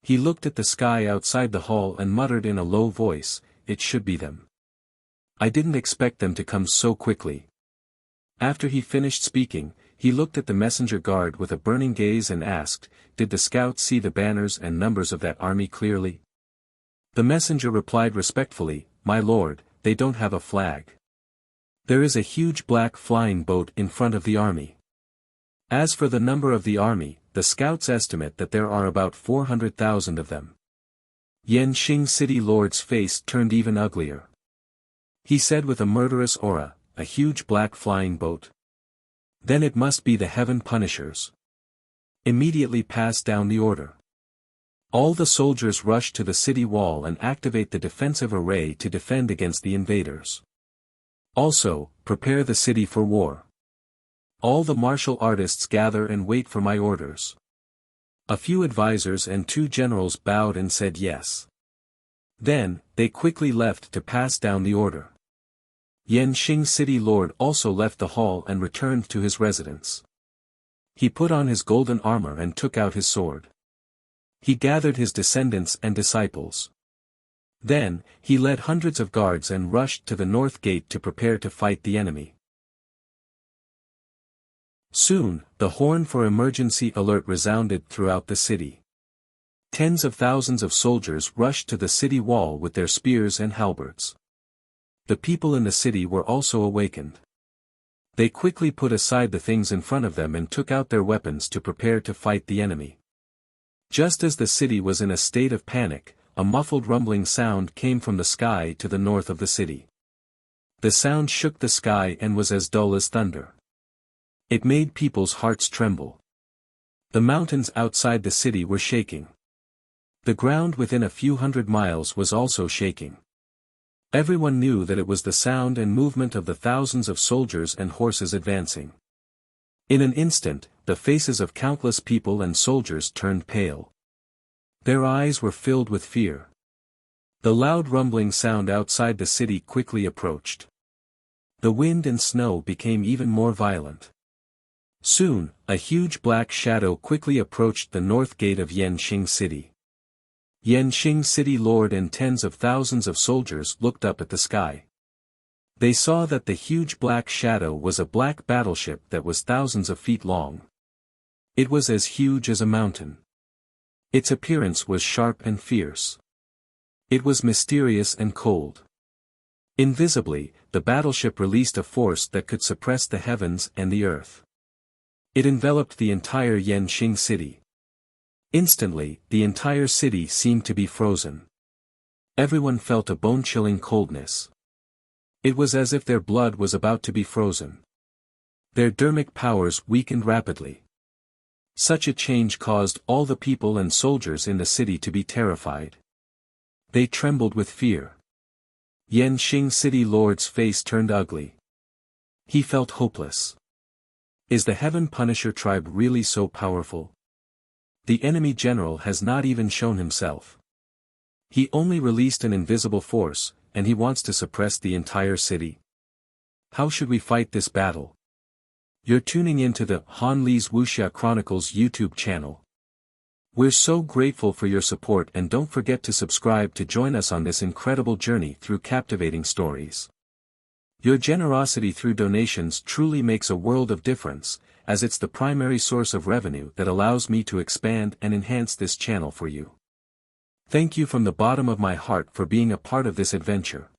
He looked at the sky outside the hall and muttered in a low voice, "It should be them. I didn't expect them to come so quickly." After he finished speaking, he looked at the messenger guard with a burning gaze and asked, "Did the scouts see the banners and numbers of that army clearly?" The messenger replied respectfully, "My lord, they don't have a flag. There is a huge black flying boat in front of the army. As for the number of the army, the scouts estimate that there are about 400,000 of them." Yanqing City Lord's face turned even uglier. He said with a murderous aura, "A huge black flying boat? Then it must be the Heaven Punishers. Immediately pass down the order. All the soldiers rush to the city wall and activate the defensive array to defend against the invaders. Also, prepare the city for war. All the martial artists gather and wait for my orders." A few advisors and 2 generals bowed and said yes. Then, they quickly left to pass down the order. Yanqing City Lord also left the hall and returned to his residence. He put on his golden armor and took out his sword. He gathered his descendants and disciples. Then, he led hundreds of guards and rushed to the north gate to prepare to fight the enemy. Soon, the horn for emergency alert resounded throughout the city. Tens of thousands of soldiers rushed to the city wall with their spears and halberds. The people in the city were also awakened. They quickly put aside the things in front of them and took out their weapons to prepare to fight the enemy. Just as the city was in a state of panic, a muffled rumbling sound came from the sky to the north of the city. The sound shook the sky and was as dull as thunder. It made people's hearts tremble. The mountains outside the city were shaking. The ground within a few hundred miles was also shaking. Everyone knew that it was the sound and movement of the thousands of soldiers and horses advancing. In an instant, the faces of countless people and soldiers turned pale. Their eyes were filled with fear. The loud rumbling sound outside the city quickly approached. The wind and snow became even more violent. Soon, a huge black shadow quickly approached the north gate of Yanqing City. Yanqing City Lord and tens of thousands of soldiers looked up at the sky. They saw that the huge black shadow was a black battleship that was thousands of feet long. It was as huge as a mountain. Its appearance was sharp and fierce. It was mysterious and cold. Invisibly, the battleship released a force that could suppress the heavens and the earth. It enveloped the entire Yanqing city. Instantly, the entire city seemed to be frozen. Everyone felt a bone-chilling coldness. It was as if their blood was about to be frozen. Their dermic powers weakened rapidly. Such a change caused all the people and soldiers in the city to be terrified. They trembled with fear. Yanqing City Lord's face turned ugly. He felt hopeless. Is the Heaven Punisher tribe really so powerful? The enemy general has not even shown himself. He only released an invisible force, and he wants to suppress the entire city. How should we fight this battle? You're tuning into the Han Li's Wuxia Chronicles YouTube channel. We're so grateful for your support, and don't forget to subscribe to join us on this incredible journey through captivating stories. Your generosity through donations truly makes a world of difference, as it's the primary source of revenue that allows me to expand and enhance this channel for you. Thank you from the bottom of my heart for being a part of this adventure.